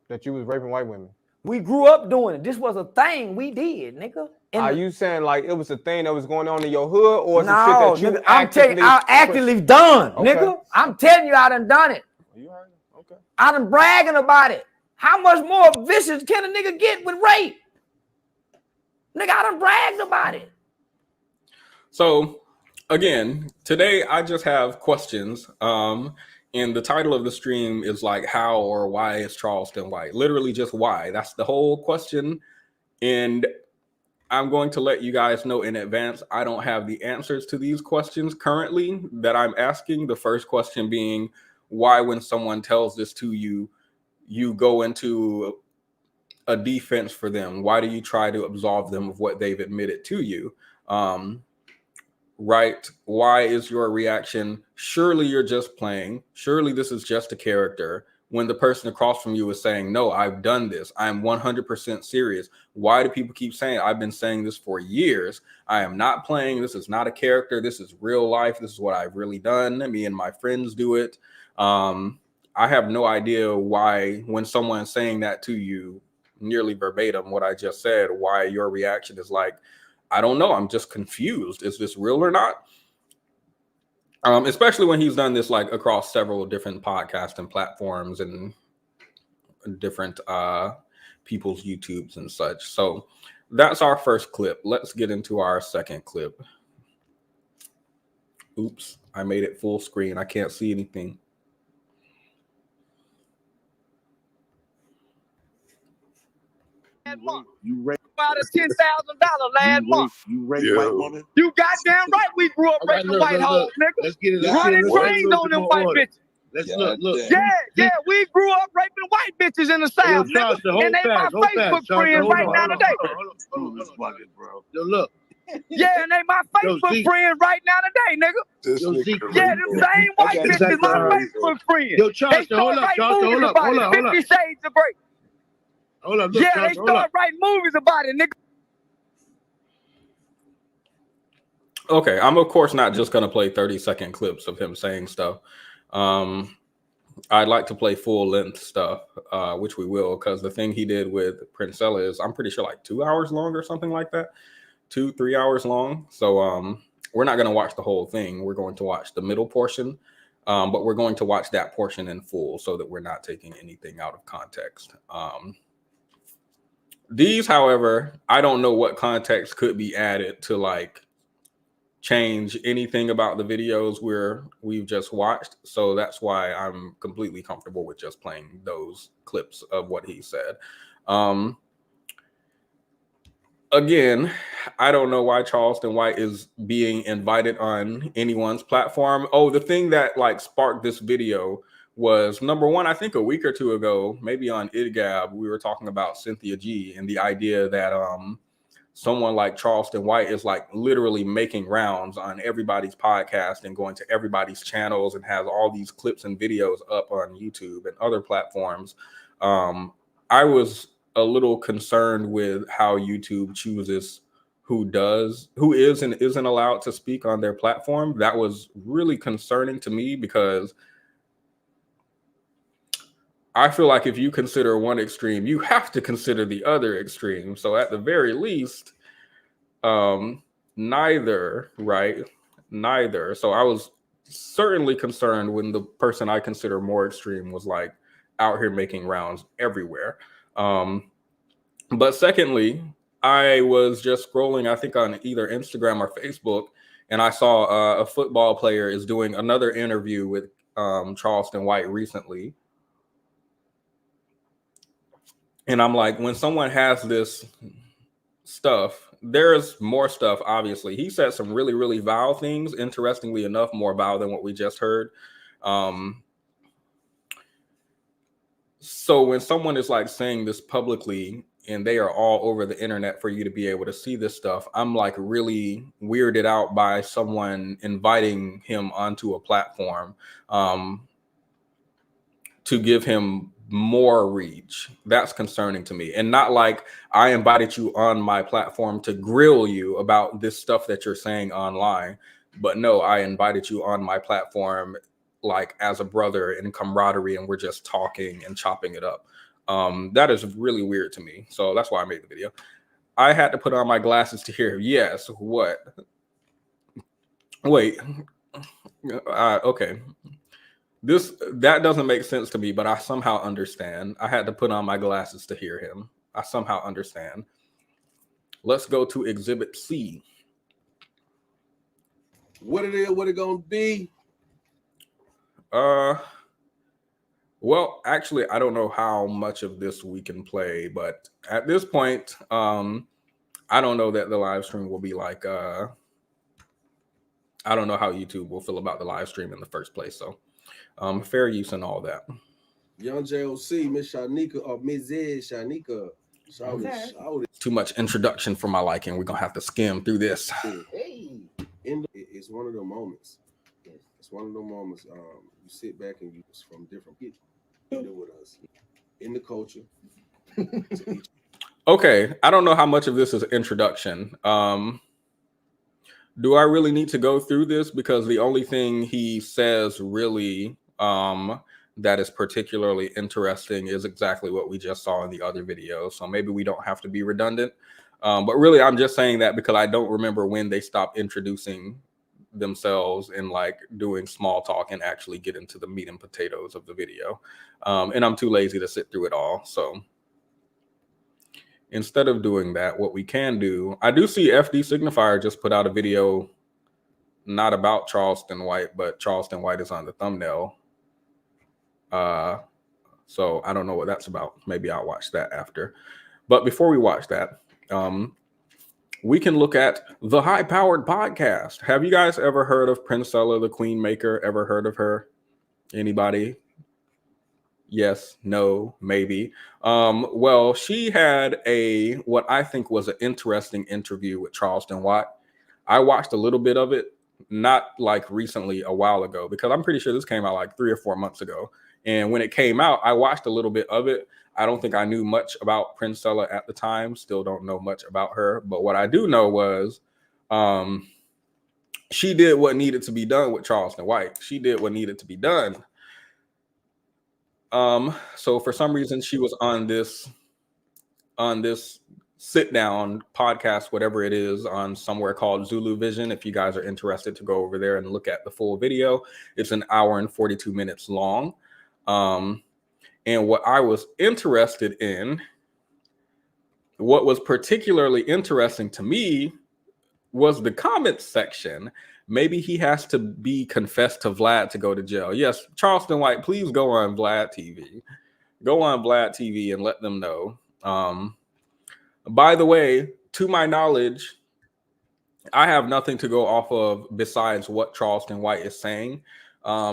That you was raping white women. We grew up doing it. This was a thing we did, nigga. Are you saying like it was a thing that was going on in your hood, or no, shit that you nigga, I'm telling you, I actively done, okay. Nigga. I'm telling you, I done it. You heard it? Okay. I done bragging about it. How much more vicious can a nigga get with rape? Nigga, I done bragged about it. So, again, today I just have questions. And the title of the stream is like, how or why is Charleston white? Literally just why. That's the whole question. And I'm going to let you guys know in advance, I don't have the answers to these questions currently that I'm asking. The first question being, why when someone tells this to you, you go into a defense for them? Why do you try to absolve them of what they've admitted to you? Right? Why is your reaction, surely you're just playing, surely this is just a character, when the person across from you is saying, no, I've done this, I'm 100% serious? Why do people keep saying, I've been saying this for years, I am not playing, this is not a character, this is real life, this is what I've really done, me and my friends do it? I have no idea why, when someone's saying that to you, nearly verbatim what I just said, why your reaction is like, I don't know, I'm just confused. Is this real or not? Especially when he's done this like across several different podcasting platforms and different people's YouTubes and such. So that's our first clip. Let's get into our second clip. Oops, I made it full screen. I can't see anything. You raped About a $10,000 last month. you raped white woman. You goddamn right we grew up Okay, raping look, white look, hoes, look. nigga. Let's get it. Running let's trains get on them white bitches. Let's look. Yeah, we grew up raping white bitches in the South, nigga. And they my Facebook friends right now today. Hold on, bro. Yo, look. Yeah, and they my Facebook friends right now today, nigga. Yeah, them same white bitches my Facebook friends. Yo, They Charleston, start hold up, writing Charleston, movies hold up, about hold it. up, hold up. 50 Shades of Grey. Hold up, look, Yeah, Charleston, they hold up. start writing movies about it, nigga. Okay, I'm of course not just going to play 30-second clips of him saying stuff. I'd like to play full-length stuff, which we will, because the thing he did with Princella is, I'm pretty sure, like 2 hours long or something like that. 2-3 hours long. So we're not going to watch the whole thing. We're going to watch the middle portion, but we're going to watch that portion in full so that we're not taking anything out of context. These, however, I don't know what context could be added to like change anything about the videos we've just watched. So that's why I'm completely comfortable with just playing those clips of what he said. Again, I don't know why Charleston White is being invited on anyone's platform. Oh, the thing that like sparked this video was, number one, I think a week or two ago, maybe on IdGab, we were talking about Cynthia G and the idea that someone like Charleston White is like literally making rounds on everybody's podcast and going to everybody's channels and has all these clips and videos up on YouTube and other platforms. I was a little concerned with how YouTube chooses who is and isn't allowed to speak on their platform. That was really concerning to me, because I feel like if you consider one extreme, you have to consider the other extreme. So at the very least, neither, right? Neither. So I was certainly concerned when the person I consider more extreme was like out here making rounds everywhere. But secondly, I was just scrolling, I think on either Instagram or Facebook, and I saw a football player is doing another interview with Charleston White recently. And I'm like, when someone has this stuff, there's more stuff, obviously. He said some really, really vile things, interestingly enough, more vile than what we just heard. So when someone is like saying this publicly and they are all over the internet for you to be able to see this stuff, I'm like really weirded out by someone inviting him onto a platform to give him more reach. That's concerning to me. And not like, I invited you on my platform to grill you about this stuff that you're saying online, but no, I invited you on my platform like as a brother in camaraderie, and we're just talking and chopping it up. That is really weird to me. So that's why I made the video. I had to put on my glasses to hear. Yes, what? Wait. Okay. That doesn't make sense to me, but I somehow understand. I had to put on my glasses to hear him. I somehow understand. Let's go to Exhibit C. What it is, what it gonna be? Well, actually, I don't know how much of this we can play, but at this point, I don't know that the live stream will be like. I don't know how YouTube will feel about the live stream in the first place. So, fair use and all that. Young JOC, Miss Shanika, or Ms. Shanika. Too much introduction for my liking. We're gonna have to skim through this. Hey, it's one of the moments. It's one of the moments. You sit back and you from different people with us in the culture. Okay, I don't know how much of this is introduction. Do I really need to go through this? Because the only thing he says really that is particularly interesting is exactly what we just saw in the other video. So maybe we don't have to be redundant. But really, I'm just saying that because I don't remember when they stopped introducing themselves and like doing small talk and actually get into the meat and potatoes of the video. And I'm too lazy to sit through it all. So instead of doing that, what we can do, I do see FD Signifier just put out a video, not about Charleston White, but Charleston White is on the thumbnail. So I don't know what that's about. Maybe I'll watch that after. But before we watch that, we can look at the High Powered Podcast. Have you guys ever heard of Princella, the Queen Maker? Ever heard of her? Anybody? Yes, no, maybe. Well, she had what I think was an interesting interview with Charleston White. I watched a little bit of it, not like recently, a while ago, because I'm pretty sure this came out like 3 or 4 months ago. And when it came out, I watched a little bit of it. I don't think I knew much about Princella at the time. Still don't know much about her. But what I do know was she did what needed to be done with Charleston White. She did what needed to be done. So for some reason, she was on this sit down podcast, whatever it is, on somewhere called Zulu Vision. If you guys are interested to go over there and look at the full video, it's an hour and 42 minutes long. And what I was interested in, what was particularly interesting to me, was the comments section. Maybe he has to be confessed to Vlad to go to jail. Yes, Charleston White, please go on Vlad TV. Go on Vlad TV and let them know. By the way, to my knowledge, I have nothing to go off of besides what Charleston White is saying.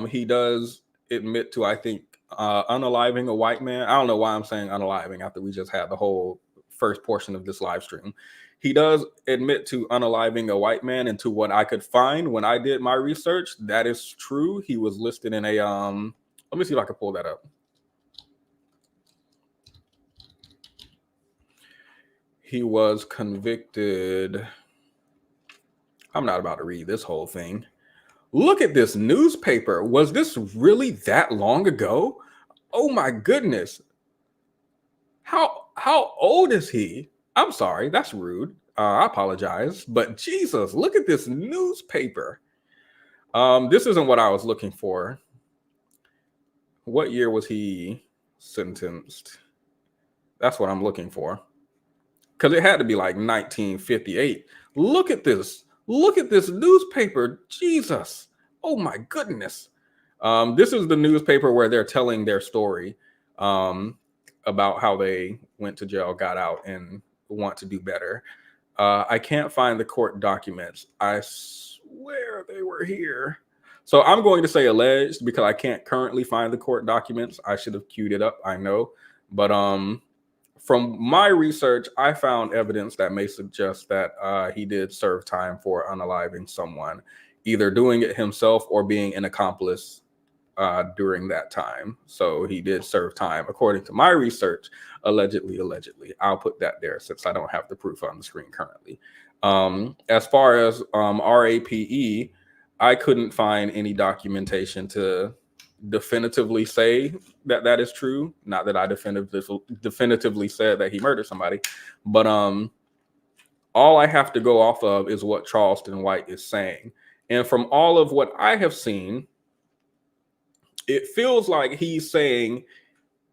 He does admit to, I think, unaliving a white man. I don't know why I'm saying unaliving after we just had the whole first portion of this live stream. He does admit to unaliving a white man, and to what I could find when I did my research, that is true. He was listed in a let me see if I can pull that up. He was convicted. I'm not about to read this whole thing. Look at this newspaper. Was this really that long ago? Oh my goodness. How old is he? I'm sorry, that's rude. I apologize. But Jesus, look at this newspaper. This isn't what I was looking for. What year was he sentenced? That's what I'm looking for. Because it had to be like 1958. Look at this. Look at this newspaper. Jesus. Oh my goodness. This is the newspaper where they're telling their story about how they went to jail, got out, and want to do better. I can't find the court documents. I swear they were here. So I'm going to say alleged because I can't currently find the court documents. I should have queued it up, I know. But from my research, I found evidence that may suggest that he did serve time for unaliving someone, either doing it himself or being an accomplice during that time. So he did serve time, according to my research, allegedly. I'll put that there since I don't have the proof on the screen currently. As far as RAPE, I couldn't find any documentation to definitively say that that is true. Not that I definitively said that he murdered somebody, but all I have to go off of is what Charleston White is saying. And from all of what I have seen, it feels like he's saying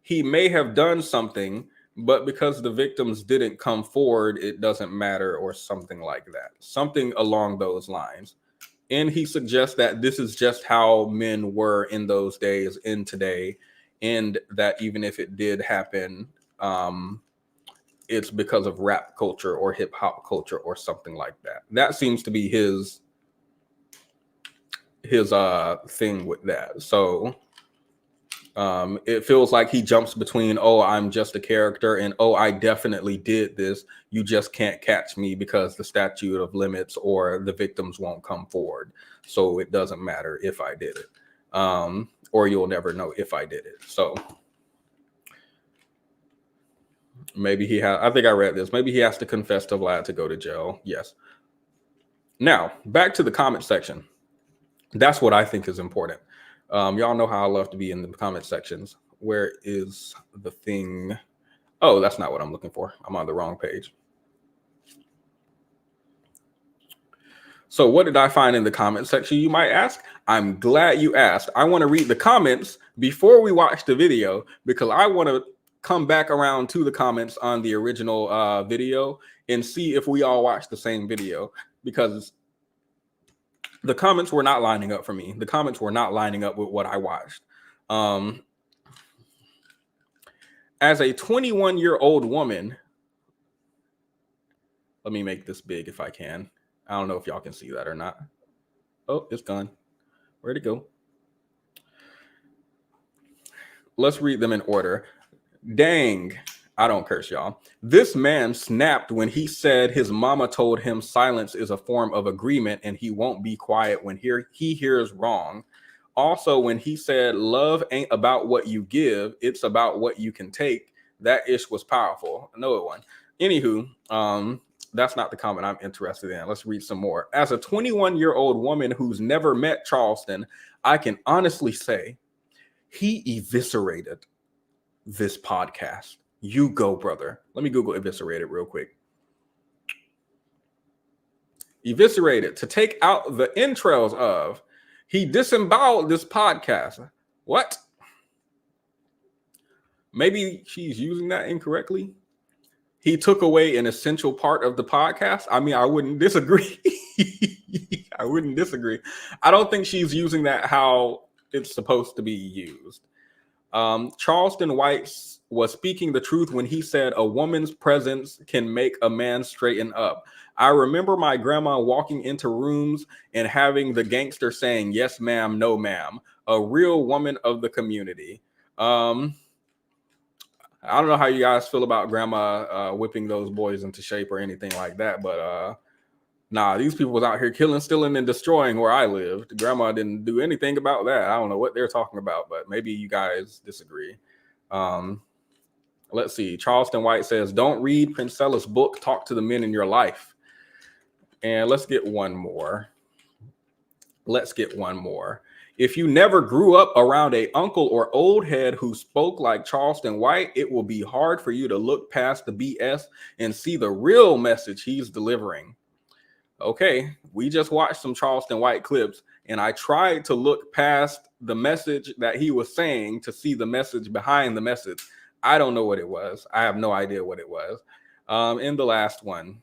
he may have done something, but because the victims didn't come forward, it doesn't matter, or something like that. Something along those lines. And he suggests that this is just how men were in those days and today. and that even if it did happen, it's because of rap culture or hip hop culture or something like that. That seems to be his thing with that. So it feels like he jumps between, oh, I'm just a character, and oh, I definitely did this. You just can't catch me because the statute of limits or the victims won't come forward. So it doesn't matter if I did it. Or you'll never know if I did it. So maybe he has, I think I read this. Maybe he has to confess to Vlad to go to jail. Yes. Now, back to the comment section. That's what I think is important. Y'all know how I love to be in the comment sections. Where is the thing? Oh, that's not what I'm looking for. I'm on the wrong page. So what did I find in the comment section, you might ask? I'm glad you asked. I want to read the comments before we watch the video because I want to come back around to the comments on the original video and see if we all watched the same video, because the comments were not lining up for me. The comments were not lining up with what I watched. As a 21-year-old woman, let me make this big if I can. I don't know if y'all can see that or not. Oh, it's gone. Where'd it go? Let's read them in order. Dang, I don't curse, y'all. This man snapped when he said his mama told him silence is a form of agreement and he won't be quiet when he hears wrong. Also, when he said love ain't about what you give, it's about what you can take. That ish was powerful. I know it wasn't. Anywho, that's not the comment I'm interested in. Let's read some more. As a 21-year-old woman who's never met Charleston, I can honestly say he eviscerated this podcast. You go, brother. Let me Google eviscerated real quick. Eviscerated, to take out the entrails of. He disemboweled this podcast. What? Maybe she's using that incorrectly. He took away an essential part of the podcast. I mean, I wouldn't disagree. I wouldn't disagree. I don't think she's using that how it's supposed to be used. Charleston White was speaking the truth when he said a woman's presence can make a man straighten up. I remember my grandma walking into rooms and having the gangster saying, yes, ma'am, no, ma'am. A real woman of the community. I don't know how you guys feel about grandma whipping those boys into shape or anything like that, but nah, these people was out here killing, stealing, and destroying where I lived. Grandma didn't do anything about that. I don't know what they're talking about, but maybe you guys disagree. Let's see. Charleston White says, don't read Princella's book, talk to the men in your life. And let's get one more. If you never grew up around an uncle or old head who spoke like Charleston White, it will be hard for you to look past the BS and see the real message he's delivering. Okay, we just watched some Charleston White clips, and I tried to look past the message that he was saying to see the message behind the message. I don't know what it was. I have no idea what it was. In the last one,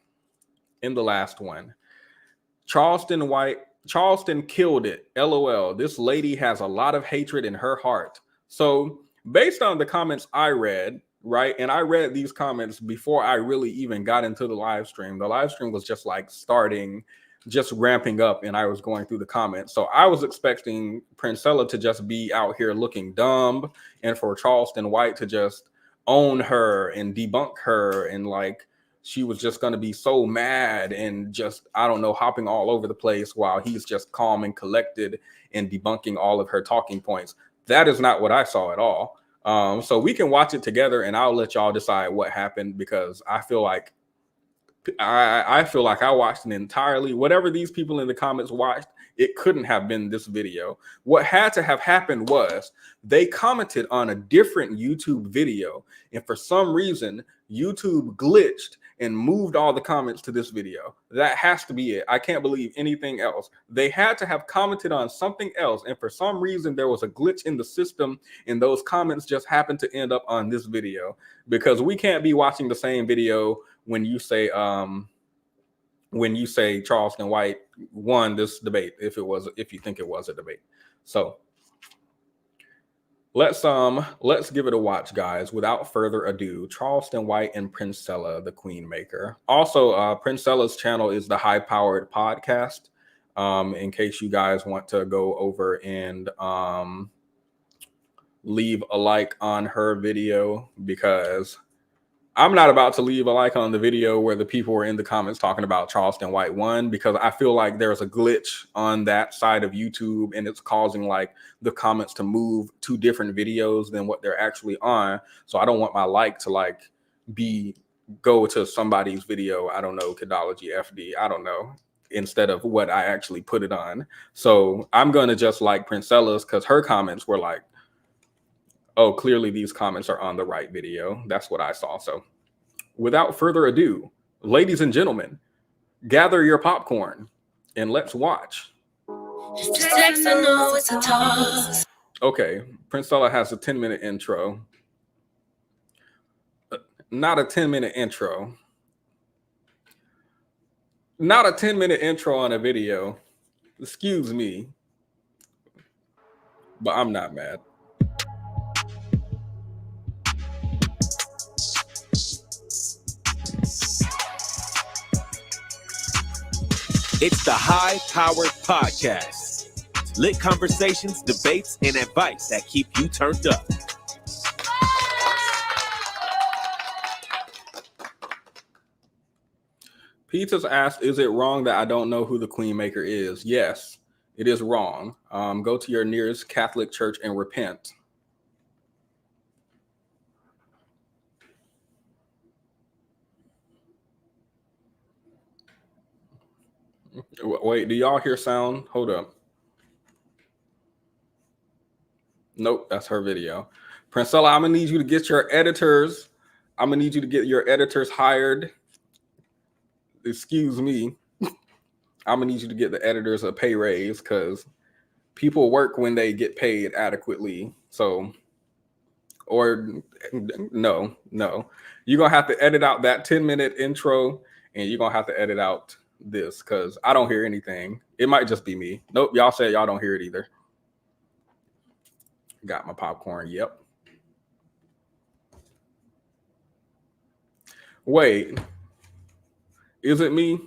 Charleston killed it. LOL. This lady has a lot of hatred in her heart. So based on the comments I read, right? And I read these comments before I really even got into the live stream. The live stream was just like starting, just ramping up, and I was going through the comments. So I was expecting Princella to just be out here looking dumb and for Charleston White to just own her and debunk her, and like she was just going to be so mad and just, I don't know, hopping all over the place while he's just calm and collected and debunking all of her talking points. That is not what I saw at all. So we can watch it together and I'll let y'all decide what happened, because I feel like I watched an entirely, whatever these people in the comments watched, it couldn't have been this video. What had to have happened was they commented on a different YouTube video, and for some reason YouTube glitched and moved all the comments to this video. That has to be it. I can't believe anything else. They had to have commented on something else, and for some reason there was a glitch in the system, and those comments just happened to end up on this video, because we can't be watching the same video when you say Charleston White won this debate, if you think it was a debate. So Let's give it a watch, guys. Without further ado, Charleston White and Princella, the Queen Maker. Also, Princella's channel is the High Powered Podcast. In case you guys want to go over and leave a like on her video, because I'm not about to leave a like on the video where the people were in the comments talking about Charleston White 1, because I feel like there's a glitch on that side of YouTube and it's causing like the comments to move to different videos than what they're actually on. So I don't want my like to like go to somebody's video, I don't know, Kadology FD, I don't know, instead of what I actually put it on. So I'm going to just like Princella's, because her comments were like, oh, clearly these comments are on the right video. That's what I saw. So without further ado, ladies and gentlemen, gather your popcorn and let's watch. Okay, Princella has a 10-minute intro. Not a 10-minute intro. Not a 10-minute intro on a video. Excuse me. But I'm not mad. It's the High Powered Podcast. Lit conversations, debates, and advice that keep you turned up. Peter's asked, is it wrong that I don't know who the Queen Maker is? Yes, it is wrong. Go to your nearest Catholic church and repent. Wait, do y'all hear sound? Hold up. Nope, that's her video. Princella, I'm gonna need you to get your editors. I'm gonna need you to get your editors hired. Excuse me. I'm gonna need you to get the editors a pay raise, because people work when they get paid adequately. So, or no. You're gonna have to edit out that 10-minute intro, and you're gonna have to edit out this, because I don't hear anything. It might just be me. Nope, y'all said y'all don't hear it either. Got my popcorn. Yep. Wait, is it me?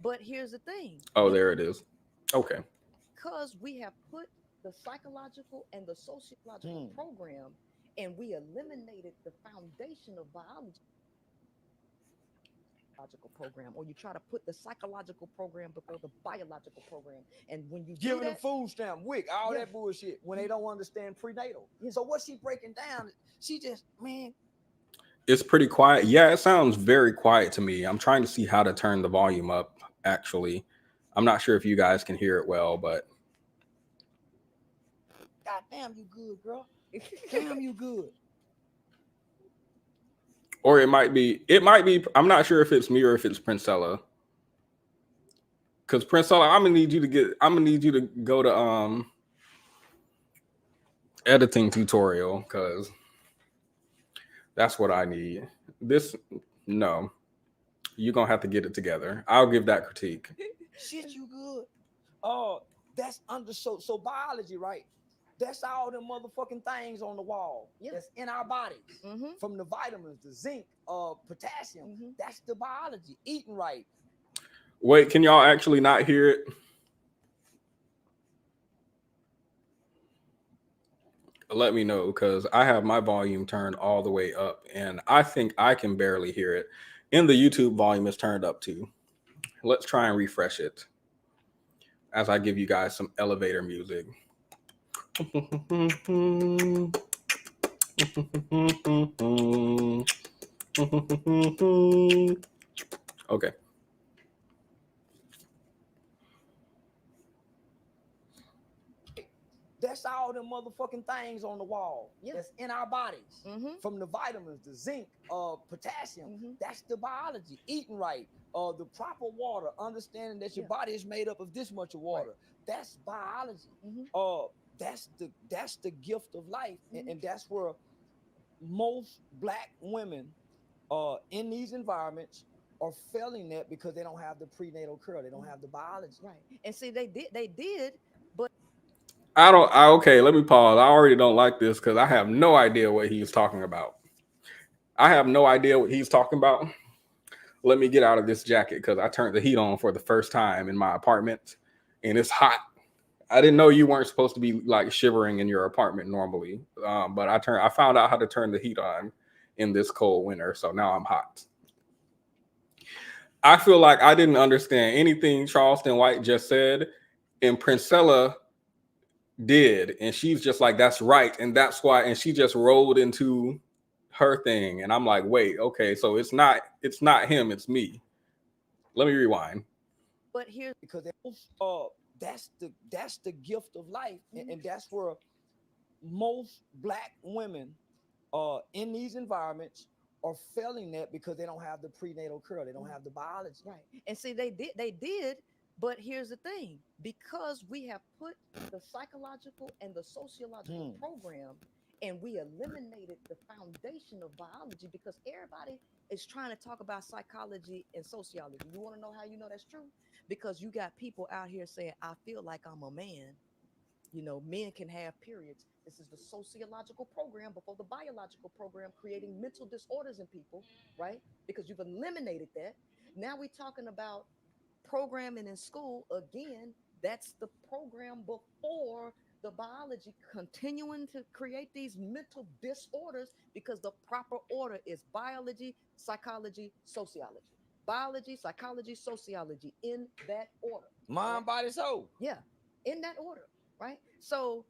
But here's the thing. Oh, there it is. Okay. Because we have put the psychological and the sociological program, and we eliminated the foundation of biology program, or you try to put the psychological program before the biological program, and when you Giving them food stamp, WIC, all that bullshit, when they don't understand prenatal. So what she breaking down, she just, man. It's pretty quiet. Yeah, it sounds very quiet to me. I'm trying to see how to turn the volume up, actually. I'm not sure if you guys can hear it well, but. God damn, you good, girl. Damn, you good. Or it might be, I'm not sure if it's me or if it's Princella. Because Princella, I'm gonna need you to go to editing tutorial, because that's what I need. No. You're gonna have to get it together. I'll give that critique. Shit, you good. That's so biology, right? That's all them motherfucking things on the wall that's in our bodies. From the vitamins, the zinc, potassium. That's the biology. Eating right. Wait, can y'all actually not hear it? Let me know, because I have my volume turned all the way up, and I think I can barely hear it. And the YouTube volume is turned up too. Let's try and refresh it as I give you guys some elevator music. Okay. That's all them motherfucking things on the wall that's in our bodies. From the vitamins, the zinc, potassium. That's the biology. Eating right, the proper water, understanding that your body is made up of this much of water. That's biology. That's the gift of life, and that's where most Black women in these environments are failing that because they don't have the prenatal care. They don't have the biology. Right. And see, they did, but Okay, let me pause. I already don't like this because I have no idea what he's talking about. I have no idea what he's talking about. Let me get out of this jacket because I turned the heat on for the first time in my apartment and it's hot. I didn't know you weren't supposed to be like shivering in your apartment normally, but I found out how to turn the heat on in this cold winter, so now I'm hot. I feel like I didn't understand anything Charleston White just said, and Princella did, and she's just like, that's right, and that's why, and she just rolled into her thing, and I'm like, wait, okay, so it's not him, it's me. Let me rewind. But here, because that's the gift of life, and that's where most Black women in these environments are failing that because they don't have the prenatal care. They don't have the biology. right. And see, they did, but here's the thing: because we have put the psychological and the sociological program, and we eliminated the foundation of biology, because everybody is trying to talk about psychology and sociology. You want to know how you know that's true? Because you got people out here saying, I feel like I'm a man. You know, men can have periods. This is the sociological program before the biological program, creating mental disorders in people, right? Because you've eliminated that. Now we're talking about programming in school again. That's the program before the biology, continuing to create these mental disorders, because the proper order is biology, psychology, sociology. Biology, psychology, sociology, in that order. Mind, right? body, soul. Yeah, in that order, right? So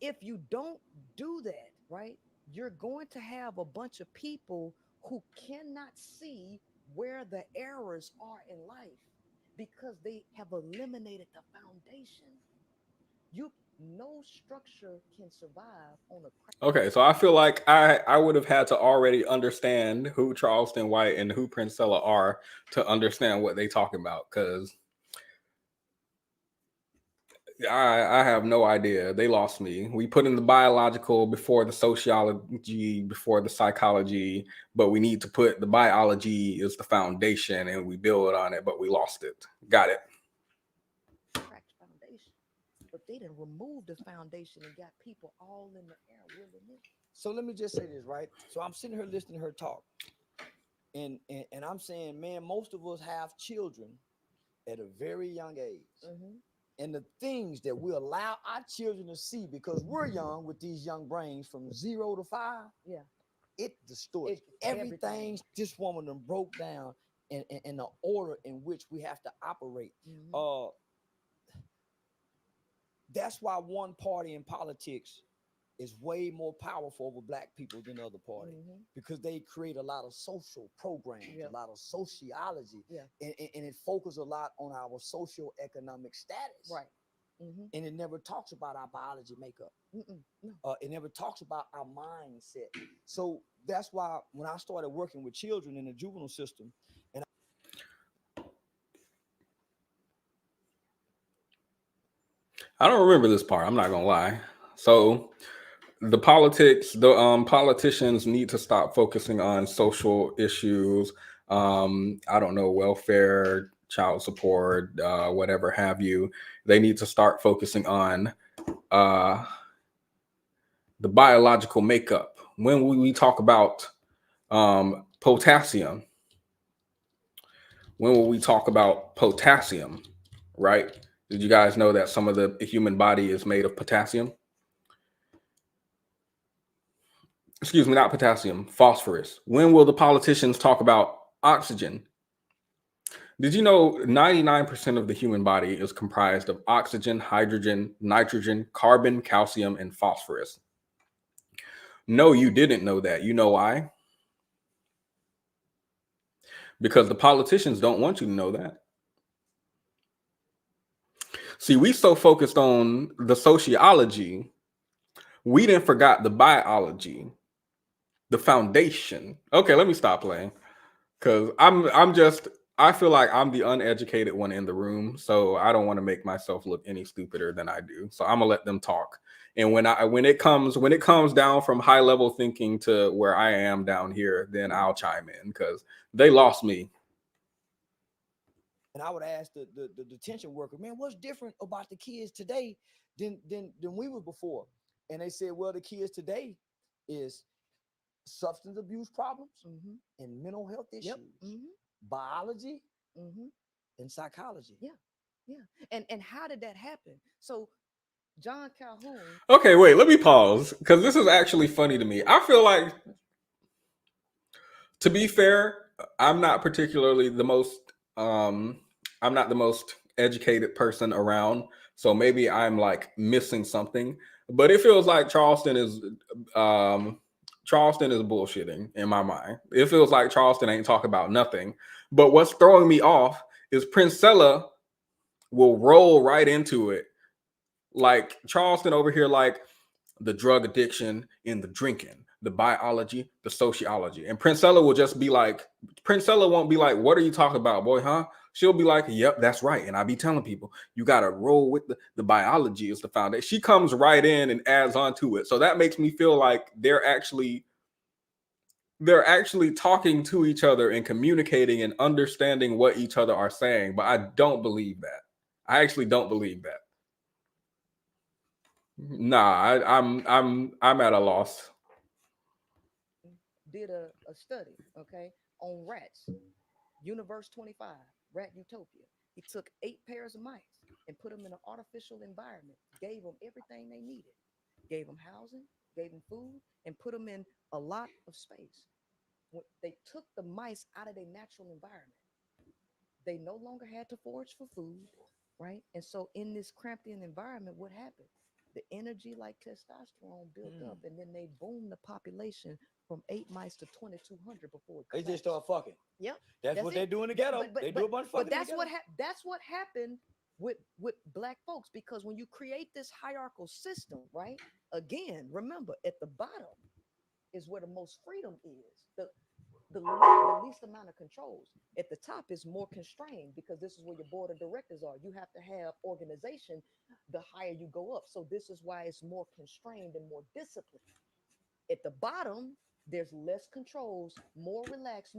if you don't do that, right, you're going to have a bunch of people who cannot see where the errors are in life because they have eliminated the foundation. No structure can survive on a Okay, so I feel like I would have had to already understand who Charleston White and who Princella are to understand what they talking about, because I have no idea. They lost me. We put in the biological before the sociology, before the psychology, but we need to put the biology is the foundation and we build on it, but we lost it. Got it. cracked foundation. But they didn't remove the foundation and got people all in the air willing. So let me just say this, right? So I'm sitting here listening to her talk, and I'm saying, man, most of us have children at a very young age. And the things that we allow our children to see, because we're young with these young brains from 0 to 5, it distorts everything. This woman done broke down in the order in which we have to operate. That's why one party in politics is way more powerful over Black people than the other party, because they create a lot of social programs, a lot of sociology, and it focuses a lot on our socioeconomic status. Right. And it never talks about our biology makeup. No. It never talks about our mindset. So that's why when I started working with children in the juvenile system, and I don't remember this part. I'm not gonna lie. So the politicians need to stop focusing on social issues. I don't know, welfare, child support, whatever have you. They need to start focusing on the biological makeup. When we talk about potassium, when will we talk about potassium, right? Did you guys know that some of the human body is made of potassium? Excuse me, not potassium, phosphorus. When will the politicians talk about oxygen? Did you know 99% of the human body is comprised of oxygen, hydrogen, nitrogen, carbon, calcium, and phosphorus? No, you didn't know that. You know why? Because the politicians don't want you to know that. See, we so focused on the sociology, we didn't forgot the biology, the foundation. Okay, let me stop playing, because I feel like I'm the uneducated one in the room, so I don't want to make myself look any stupider than I do. So I'm gonna let them talk. And when it comes down from high level thinking to where I am down here, then I'll chime in, because they lost me. And I would ask the detention worker, man, what's different about the kids today than we were before? And they said, well, the kids today is substance abuse problems and mental health issues, biology and psychology. Yeah. And how did that happen? So John Calhoun. Okay, wait, let me pause because this is actually funny to me. I feel like, to be fair, I'm not particularly the most I'm not the most educated person around, so maybe I'm like missing something. But it feels like Charleston is bullshitting in my mind. It feels like Charleston ain't talking about nothing. But what's throwing me off is Princella will roll right into it. Like Charleston over here, like the drug addiction and the drinking, the biology, the sociology. And Princella will just be like, Princella won't be like, what are you talking about, boy, huh? She'll be like, yep, that's right. And I be telling people, you got to roll with the biology is the foundation. She comes right in and adds on to it. So that makes me feel like they're actually talking to each other and communicating and understanding what each other are saying. But I don't believe that. I actually don't believe that. Nah, I'm at a loss. Did a study, okay, on rats. Universe 25, Rat Utopia. He took 8 pairs of mice and put them in an artificial environment, gave them everything they needed, gave them housing, gave them food, and put them in a lot of space. When they took the mice out of their natural environment, they no longer had to forage for food, right? And so in this cramped in environment, what happened? The energy like testosterone built up, and then they boomed the population from 8 mice to 2,200 before it They collapsed. just start fucking. Yep. That's what they do in the ghetto. They do a bunch of fucking. But that's what happened with black folks, because when you create this hierarchical system, right? Again, remember, at the bottom is where the most freedom is. The least amount of controls. At the top is more constrained, because this is where your board of directors are. You have to have organization the higher you go up. So this is why it's more constrained and more disciplined. At the bottom, there's less controls, more relaxed.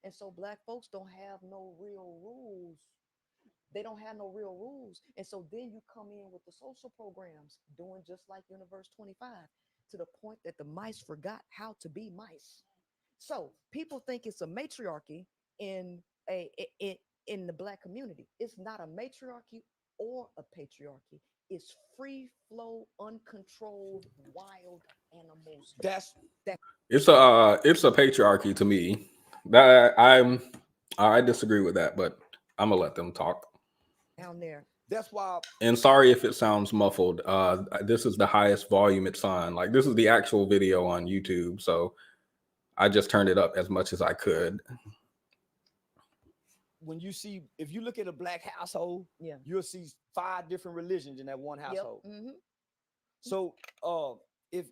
And so black folks don't have no real rules. They don't have no real rules. And so then you come in with the social programs doing just like Universe 25, to the point that the mice forgot how to be mice. So people think it's a matriarchy in in the black community. It's not a matriarchy or a patriarchy. It's free flow, uncontrolled, wild animals. It's a patriarchy to me. That I disagree with that, but I'm gonna let them talk. Down there. That's why. And sorry if it sounds muffled. This is the highest volume it's on. Like, this is the actual video on YouTube, so I just turned it up as much as I could. When you see, if you look at a black household, you'll see 5 different religions in that one household. Yep. So, if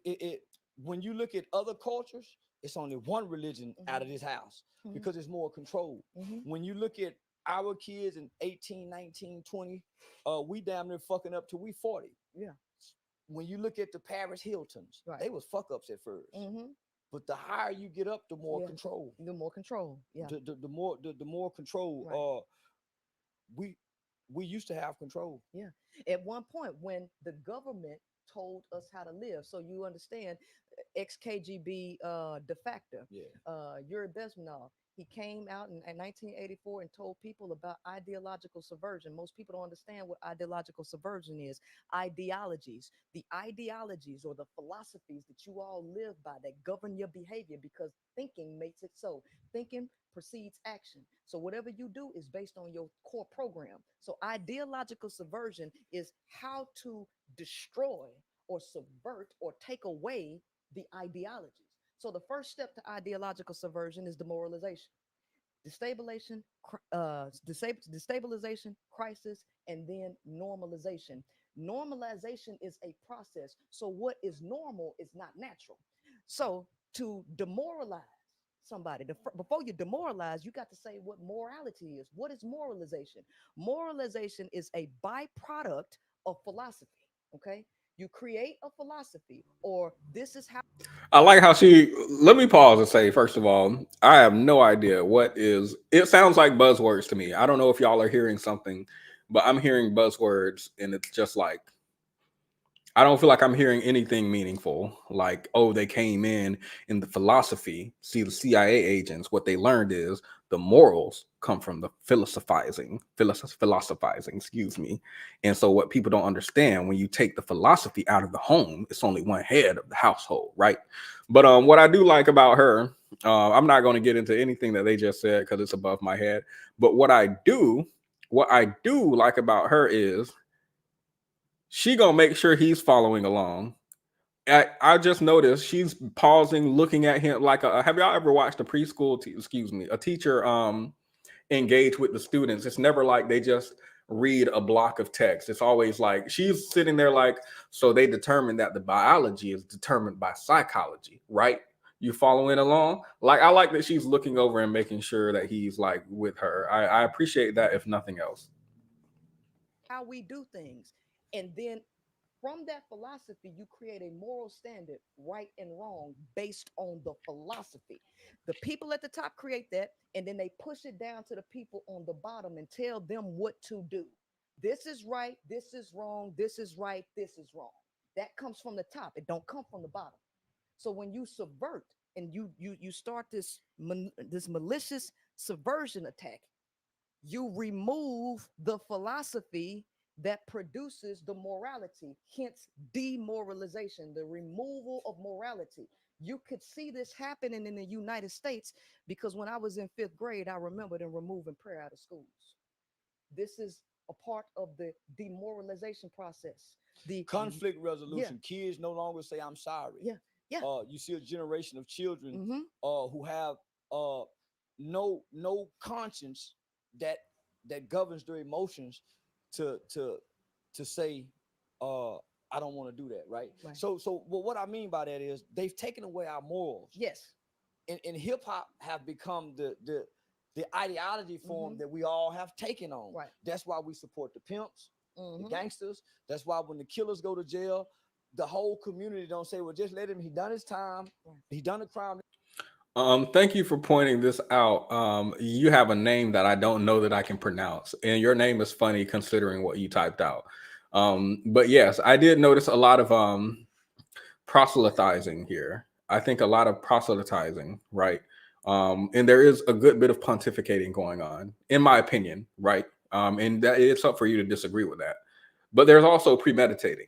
when you look at other cultures, it's only one religion out of this house, because it's more control. When you look at our kids in 18, 19, 20, we damn near fucking up till we 40. Yeah. When you look at the Paris Hiltons, right, they was fuck ups at first. But the higher you get up, the more control. The more control. Yeah. The more control. Right. We used to have control. Yeah. At one point, when the government told us how to live, so you understand, ex-KGB de facto, Yuri Bezmenov, he came out in 1984 and told people about ideological subversion. Most people don't understand what ideological subversion is. Ideologies, the ideologies or the philosophies that you all live by that govern your behavior, because thinking makes it so. Thinking precedes action. So whatever you do is based on your core program. So ideological subversion is how to destroy or subvert or take away the ideologies. So the first step to ideological subversion is demoralization, destabilization, crisis, and then normalization. Normalization is a process. So what is normal is not natural. So to demoralize somebody, before you demoralize, you got to say what morality is. What is moralization? Moralization is a byproduct of philosophy. Okay. You create a philosophy, or this is how. I like how let me pause and say, first of all, I have no idea it sounds like buzzwords to me. I don't know if y'all are hearing something, but I'm hearing buzzwords and it's just like, I don't feel like I'm hearing anything meaningful. Like, oh, they came in the philosophy. See, the CIA agents, what they learned is the morals come from the philosophizing, excuse me. And so what people don't understand, when you take the philosophy out of the home, it's only one head of the household, right? But what I do like about her, I'm not going to get into anything that they just said because it's above my head. But what I do like about her is she gonna make sure he's following along. I just noticed she's pausing, looking at him like have y'all ever watched a preschool, a teacher engage with the students? It's never like they just read a block of text. It's always like she's sitting there like, so they determined that the biology is determined by psychology, right? You following along? Like, I like that she's looking over and making sure that he's like with her. I appreciate that, if nothing else. How we do things. And then from that philosophy, you create a moral standard, right and wrong, based on the philosophy. The people at the top create that, and then they push it down to the people on the bottom and tell them what to do. This is right, this is wrong, this is right, this is wrong. That comes from the top. It don't come from the bottom. So when you subvert and you start this malicious subversion attack, you remove the philosophy that produces the morality, hence demoralization, the removal of morality. You could see this happening in the United States because when I was in 5th grade, I remember them removing prayer out of schools. This is a part of the demoralization process. The conflict resolution. Yeah. Kids no longer say I'm sorry. Yeah. Yeah. You see a generation of children who have no conscience that governs their emotions to say I don't want to do that, right? So what I mean by that is they've taken away our morals. Yes. And hip hop have become the ideology form that we all have taken on. Right. That's why we support the pimps, the gangsters. That's why when the killers go to jail, the whole community don't say, well, just let him, he done his time, he done a crime. Thank you for pointing this out. You have a name that I don't know that I can pronounce, and your name is funny considering what you typed out. But yes, I did notice a lot of proselytizing here. I think a lot of proselytizing, right? And there is a good bit of pontificating going on, in my opinion, right? And that it's up for you to disagree with that. But there's also premeditating.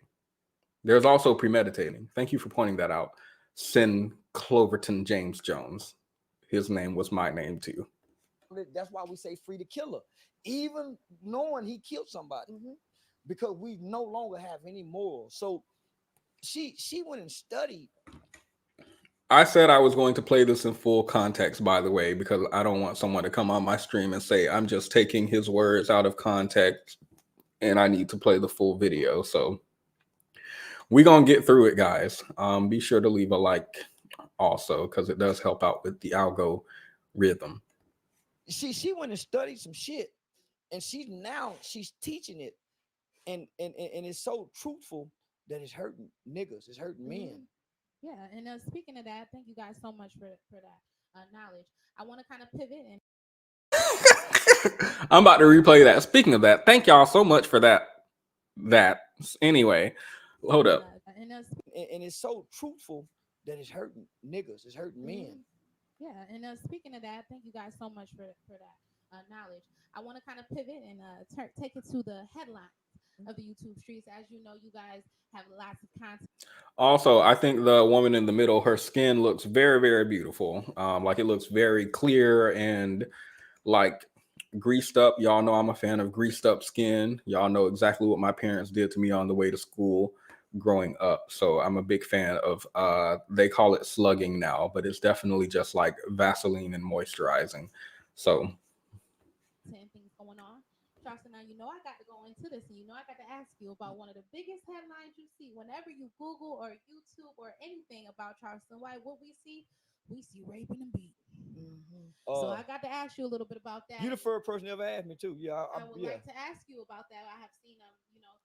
Thank you for pointing that out. Sin Cloverton James Jones. His name was my name too. That's why we say free the killer, even knowing he killed somebody, because we no longer have any morals. So she went and studied. I said I was going to play this in full context, by the way, because I don't want someone to come on my stream and say I'm just taking his words out of context and I need to play the full video. So we're going to get through it, guys. Be sure to leave a like also, because it does help out with the algorithm. She went and studied some shit, and she's teaching it, and it's so truthful that it's hurting niggas, it's hurting men. Yeah, and speaking of that, thank you guys so much for that knowledge. I want to kind of pivot and I'm about to replay that. Speaking of that, thank y'all so much for that. Anyway, hold up. And it's so truthful that it's hurting niggas, it's hurting men. Yeah, and speaking of that, thank you guys so much for that knowledge. I want to kind of pivot and take it to the headlines of the YouTube streets. As you know, you guys have lots of content. Also, I think the woman in the middle, her skin looks very, very beautiful. Like it looks very clear and like greased up. Y'all know I'm a fan of greased up skin. Y'all know exactly what my parents did to me on the way to school growing up. So I'm a big fan of, they call it slugging now, but it's definitely just like Vaseline and moisturizing. So. 10 things going on. Charleston, now you know I got to go into this, and you know I got to ask you about one of the biggest headlines you see whenever you Google or YouTube or anything about Charleston White. What we see raping and beating. So I got to ask you a little bit about that. You're the first person ever asked me too. Yeah, I would like to ask you about that. I have seen a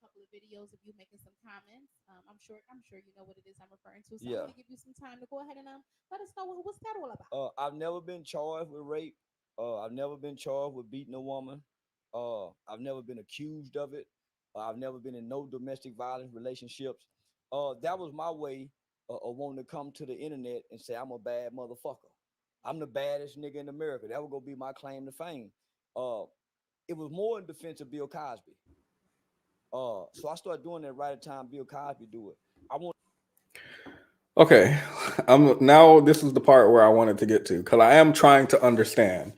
couple couple of videos of you making some comments. I'm sure you know what it is I'm referring to. So Yeah. I'm gonna give you some time to go ahead and let us know what's that all about. I've never been charged with rape. I've never been charged with beating a woman. I've never been accused of it. I've never been in no domestic violence relationships. That was my way of wanting to come to the internet and say I'm a bad motherfucker. I'm the baddest nigga in America. That was gonna be my claim to fame. It was more in defense of Bill Cosby. So I started doing that right at the time Bill Cosby do it. I want. Okay, now this is the part where I wanted to get to, because I am trying to understand.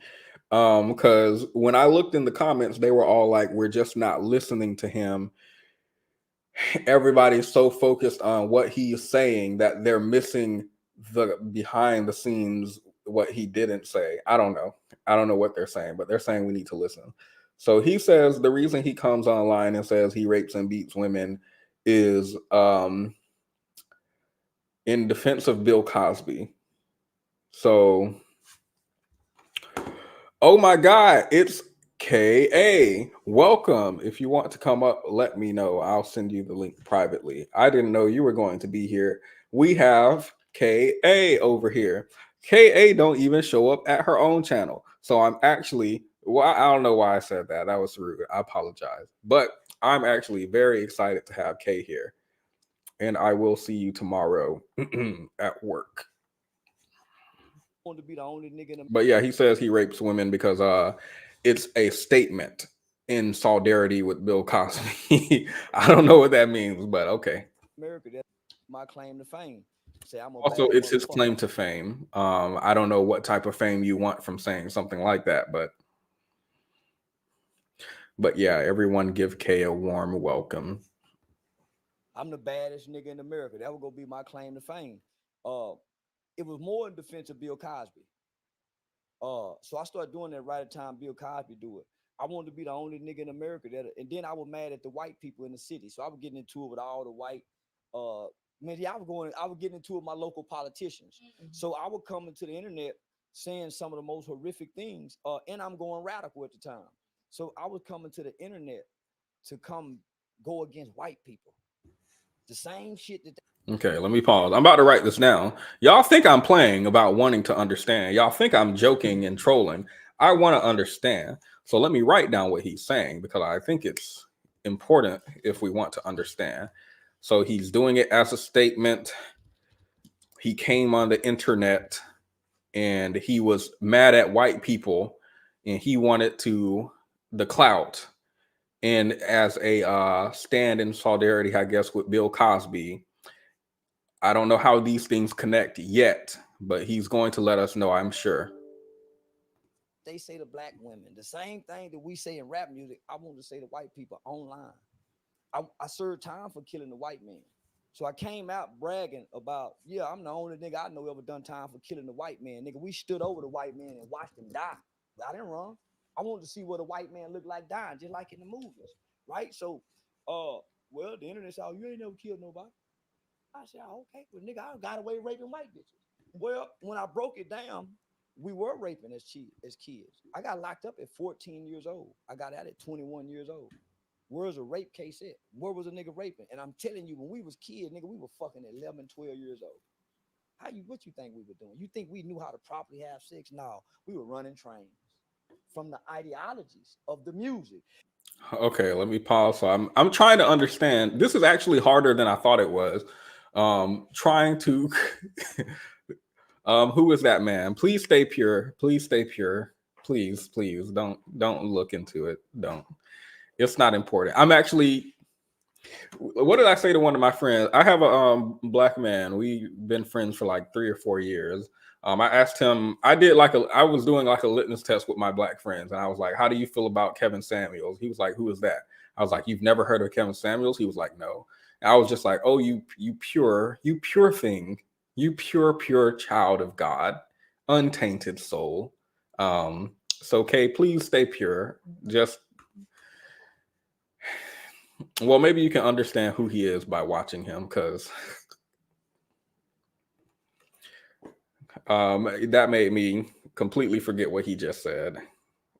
Because when I looked in the comments, they were all like, "We're just not listening to him." Everybody's so focused on what he's saying that they're missing the behind the scenes, what he didn't say. I don't know what they're saying, but they're saying we need to listen. So he says the reason he comes online and says he rapes and beats women is in defense of Bill Cosby. So, oh my God, it's KA. Welcome. If you want to come up, let me know. I'll send you the link privately. I didn't know you were going to be here. We have KA over here. KA don't even show up at her own channel. So I'm actually, well, I don't know why I said that. That was rude. I apologize. But I'm actually very excited to have K here. And I will see you tomorrow at work. To be the only nigga in But yeah, he says he rapes women because it's a statement in solidarity with Bill Cosby. I don't know what that means, but okay. America, that's my claim to fame. Say I'm a Also, bad it's his motherfucker. claim to fame. I don't know what type of fame you want from saying something like that, but yeah, everyone give Kay a warm welcome. I'm the baddest nigga in America. That was gonna be my claim to fame. It was more in defense of Bill Cosby. So I started doing that right at the time Bill Cosby do it. I wanted to be the only nigga in America and then I was mad at the white people in the city. So I was getting into it with all the white I was getting into it with my local politicians. Mm-hmm. So I would come into the internet saying some of the most horrific things, and I'm going radical at the time. So I was coming to the internet to come go against white people. The same shit that Okay, let me pause. I'm about to write this down. Y'all think I'm playing about wanting to understand. Y'all think I'm joking and trolling. I want to understand. So let me write down what he's saying because I think it's important if we want to understand. So he's doing it as a statement. He came on the internet and he was mad at white people and he wanted the clout. And as a stand in solidarity, I guess, with Bill Cosby, I don't know how these things connect yet, but he's going to let us know, I'm sure. They say to black women, the same thing that we say in rap music, I want to say to white people online. I served time for killing the white man. So I came out bragging about, yeah, I'm the only nigga I know ever done time for killing the white man. Nigga, we stood over the white man and watched him die. I didn't run. I wanted to see what a white man looked like dying, just like in the movies, right? So, well, the internet said, oh, you ain't never killed nobody. I said, oh, okay, well, nigga, I got away raping white bitches. Well, when I broke it down, we were raping as kids. I got locked up at 14 years old. I got out at 21 years old. Where's a rape case at? Where was a nigga raping? And I'm telling you, when we was kids, nigga, we were fucking at 11, 12 years old. What you think we were doing? You think we knew how to properly have sex? No, we were running trains from the ideologies of the music. Okay, let me pause. So I'm trying to understand. This is actually harder than I thought it was. Trying to who is that man? Please stay pure. Please stay pure. Please don't look into it. Don't. It's not important. I'm actually, what did I say to one of my friends? I have a black man. We've been friends for like 3 or 4 years. I asked him, I was doing like a litmus test with my black friends. And I was like, how do you feel about Kevin Samuels? He was like, who is that? I was like, you've never heard of Kevin Samuels? He was like, no. And I was just like, oh, you pure thing. You pure child of God, untainted soul. So Kay, please stay pure. Well, maybe you can understand who he is by watching him, because that made me completely forget what he just said.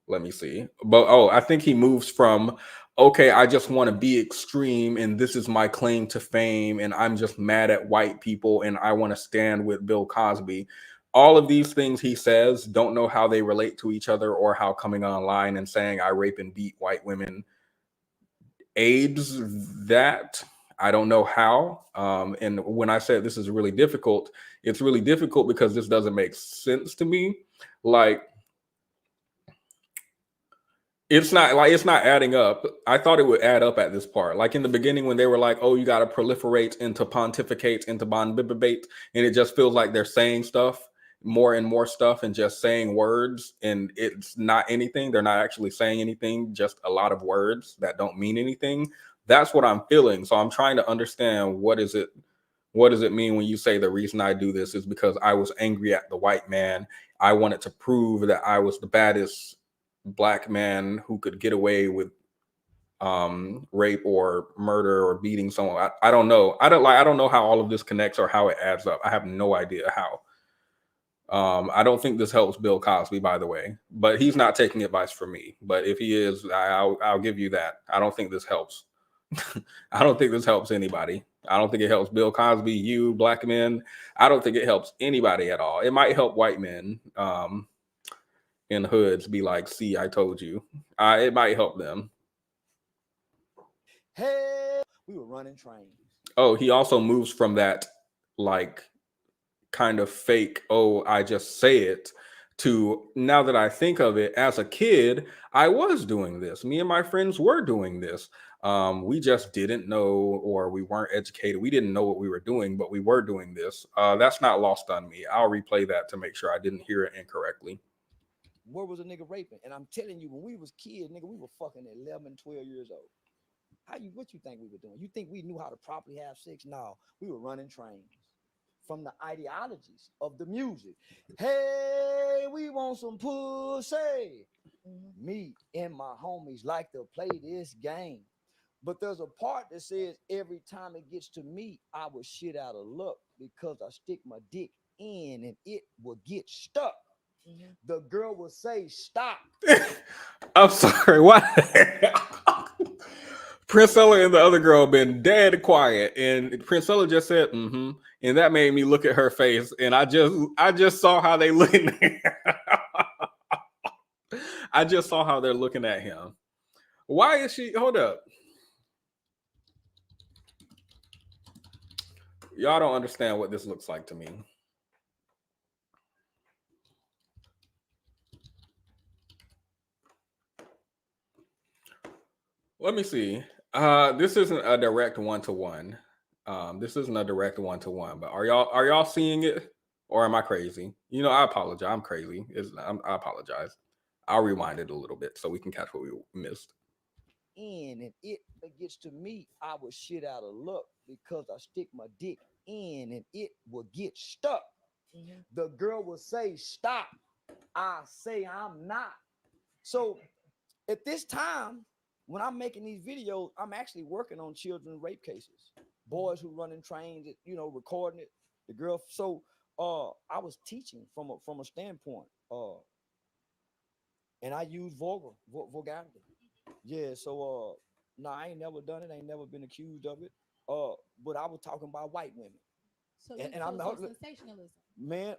Let me see. But I think he moves from, okay, I just want to be extreme and this is my claim to fame and I'm just mad at white people and I want to stand with Bill Cosby. All of these things he says, don't know how they relate to each other or how coming online and saying I rape and beat white women aids that. I don't know how. And when I said this is really difficult, it's really difficult because this doesn't make sense to me. Like, it's not adding up. I thought it would add up at this part. Like in the beginning when they were like, oh, you got to proliferate into pontificate, into bondibibate, and it just feels like they're saying stuff, more and more stuff, and just saying words, and it's not anything. They're not actually saying anything, just a lot of words that don't mean anything. That's what I'm feeling. So I'm trying to understand what does it mean when you say the reason I do this is because I was angry at the white man. I wanted to prove that I was the baddest Black man who could get away with rape or murder or beating someone. I don't know. I don't know how all of this connects or how it adds up. I have no idea how. I don't think this helps Bill Cosby, by the way, but he's not taking advice from me. But if he is, I'll give you that. I don't think this helps. I don't think this helps anybody. I don't think it helps Bill Cosby, you, Black men. I don't think it helps anybody at all. It might help white men in hoods be like, see, I told you. It might help them. Hey, we were running trains. Oh, he also moves from that like kind of fake, oh, I just say it, to now that I think of it, as a kid, I was doing this. Me and my friends were doing this. We just didn't know, or we weren't educated. We didn't know what we were doing, but we were doing this. That's not lost on me. I'll replay that to make sure I didn't hear it incorrectly. Where was a nigga raping? And I'm telling you, when we was kids, nigga, we were fucking 11, 12 years old. What you think we were doing? You think we knew how to properly have sex? No, we were running trains from the ideologies of the music. Hey, we want some pussy. Me and my homies like to play this game. But there's a part that says every time it gets to me, I will shit out of luck because I stick my dick in and it will get stuck. The girl will say, stop. I'm sorry, what? Princella and the other girl been dead quiet, and Princella just said, mm-hmm. And that made me look at her face, and I just saw how they looking at him. I just saw how they're looking at him. Why is she? Hold up. Y'all don't understand what this looks like to me. Let me see. This isn't a direct one-to-one. This isn't a direct one-to-one, but are y'all seeing it, or am I crazy? You know, I apologize. I'm crazy. I apologize. I'll rewind it a little bit so we can catch what we missed. And it gets to me, I will shit out of luck because I stick my dick in and it will get stuck. The girl will say, stop. I say, I'm not. So at this time, when I'm making these videos, I'm actually working on children rape cases, boys who running trains, recording it. The girl. So I was teaching from a standpoint, and I use vulgarity. Yeah. So no, I ain't never done it. I ain't never been accused of it. But I was talking about white women. So I'm not sensationalism. Man.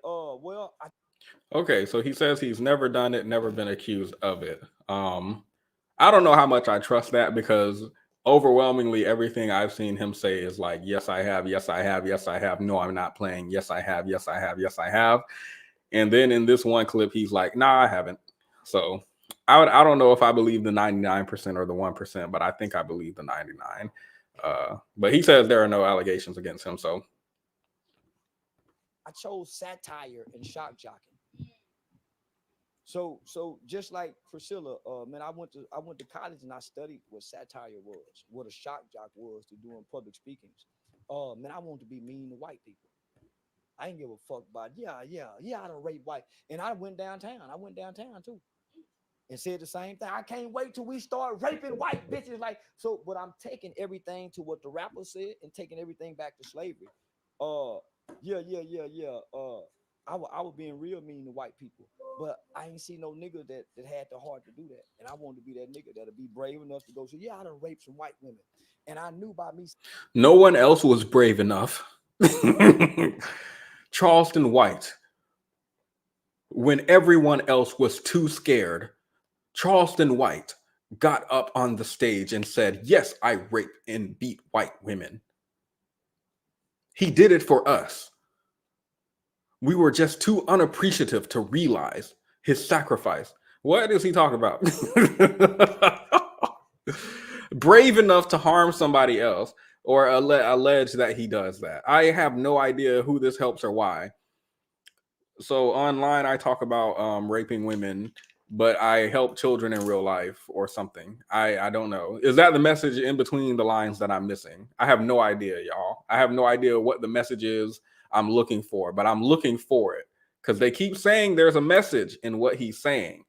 Okay, so he says he's never done it, never been accused of it. I don't know how much I trust that, because overwhelmingly everything I've seen him say is like, yes, I have, yes, I have, yes, I have. No, I'm not playing. Yes, I have, yes, I have, yes, I have. And then in this one clip, he's like, nah, I haven't. So I don't know if I believe the 99% or the 1%, but I think I believe the 99. But he says there are no allegations against him. So I chose satire and shock jocking. So just like Priscilla, man, I went to college and I studied what satire was, what a shock jock was to doing public speakings. Man, I wanted to be mean to white people. I didn't give a fuck about, yeah, I done rape white. And I went downtown. I went downtown too. And said the same thing. I can't wait till we start raping white bitches. But I'm taking everything to what the rapper said and taking everything back to slavery. I was being real mean to white people, but I ain't seen no nigga that had the heart to do that. And I wanted to be that nigga that'll be brave enough to go say, yeah, I done raped some white women. And I knew by me. No one else was brave enough. Charleston White, when everyone else was too scared, Charleston White got up on the stage and said, yes, I rape and beat white women. He did it for us. We were just too unappreciative to realize his sacrifice. What is he talking about? Brave enough to harm somebody else or allege that he does that. I have no idea who this helps or why. So online, I talk about raping women, but I help children in real life or something. I don't know. Is that the message in between the lines that I'm missing? I have no idea, y'all. I have no idea what the message is I'm looking for, but I'm looking for it because they keep saying there's a message in what he's saying.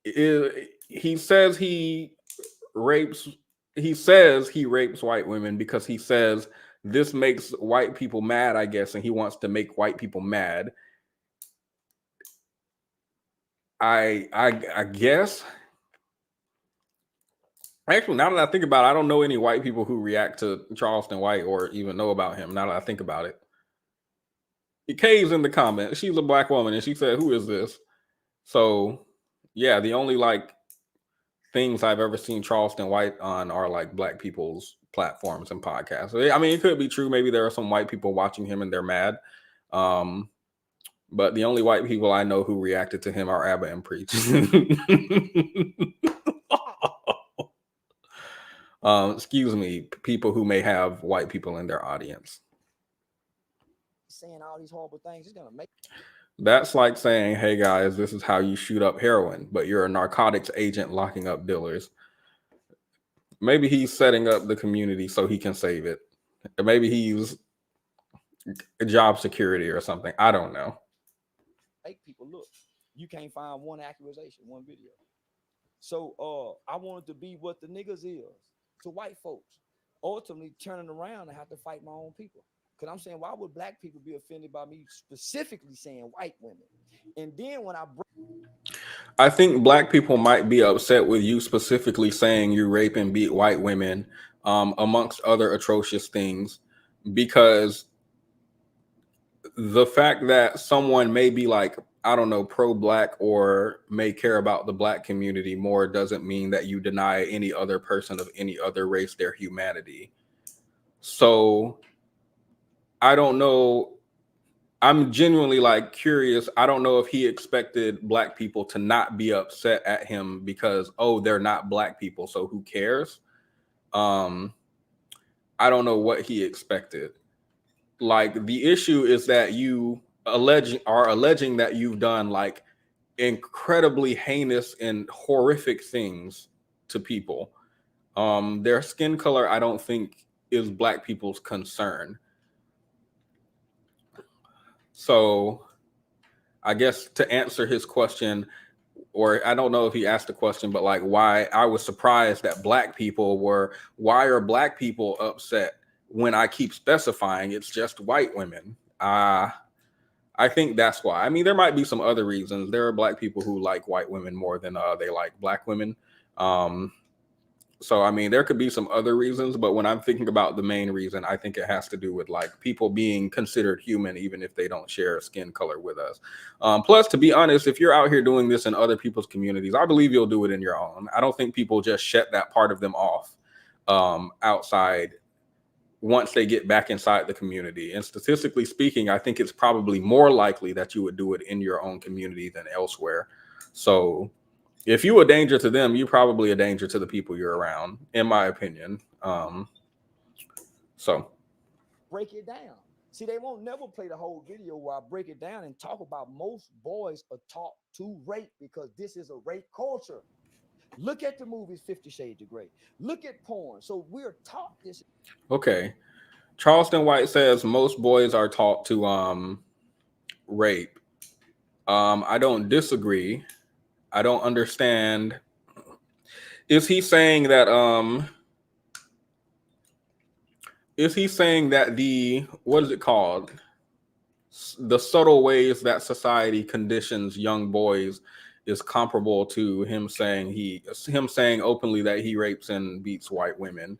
He says he rapes white women because he says this makes white people mad, I guess, and he wants to make white people mad. I guess. Actually, now that I think about it, I don't know any white people who react to Charleston White or even know about him. Now that I think about it, Kay's in the comments. She's a black woman, and she said, "Who is this?" So, yeah, the only like things I've ever seen Charleston White on are like black people's platforms and podcasts. So, I mean, it could be true. Maybe there are some white people watching him and they're mad. But the only white people I know who reacted to him are Abba and Preach. Excuse me, people who may have white people in their audience. Saying all these horrible things, it's gonna make. That's like saying, hey guys, this is how you shoot up heroin, but you're a narcotics agent locking up dealers. Maybe he's setting up the community so he can save it. Maybe he's job security or something. I don't know. Make people look. You can't find one accusation, one video. So I wanted to be what the niggas is to white folks. Ultimately turning around and have to fight my own people. Because I'm saying, why would black people be offended by me specifically saying white women? And then when I think black people might be upset with you specifically saying you rape and beat white women, amongst other atrocious things, because the fact that someone may be like, I don't know, pro-black or may care about the black community more doesn't mean that you deny any other person of any other race their humanity. So I don't know. I'm genuinely like curious. I don't know if he expected black people to not be upset at him because, oh, they're not black people, so who cares? I don't know what he expected. Like the issue is that you are alleging that you've done like incredibly heinous and horrific things to people. Their skin color, I don't think, is black people's concern. So I guess to answer his question, or I don't know if he asked the question, but like why I was surprised that why are black people upset when I keep specifying it's just white women? I think that's why. I mean, there might be some other reasons. There are black people who like white women more than they like black women. So, I mean, there could be some other reasons, but when I'm thinking about the main reason, I think it has to do with like people being considered human, even if they don't share skin color with us. Plus, to be honest, if you're out here doing this in other people's communities, I believe you'll do it in your own. I don't think people just shut that part of them off outside once they get back inside the community. And statistically speaking, I think it's probably more likely that you would do it in your own community than elsewhere. So if you're a danger to them, you're probably a danger to the people you're around, in my opinion. So break it down. See, they won't never play the whole video where I break it down and talk about most boys are taught to rape because this is a rape culture. Look at the movies 50 Shades of Grey. Look at porn. So we're taught this. Okay. Charleston White says most boys are taught to rape. I don't disagree. I don't understand. Is he saying that the what is it called? the subtle ways that society conditions young boys is comparable to him saying openly that he rapes and beats white women.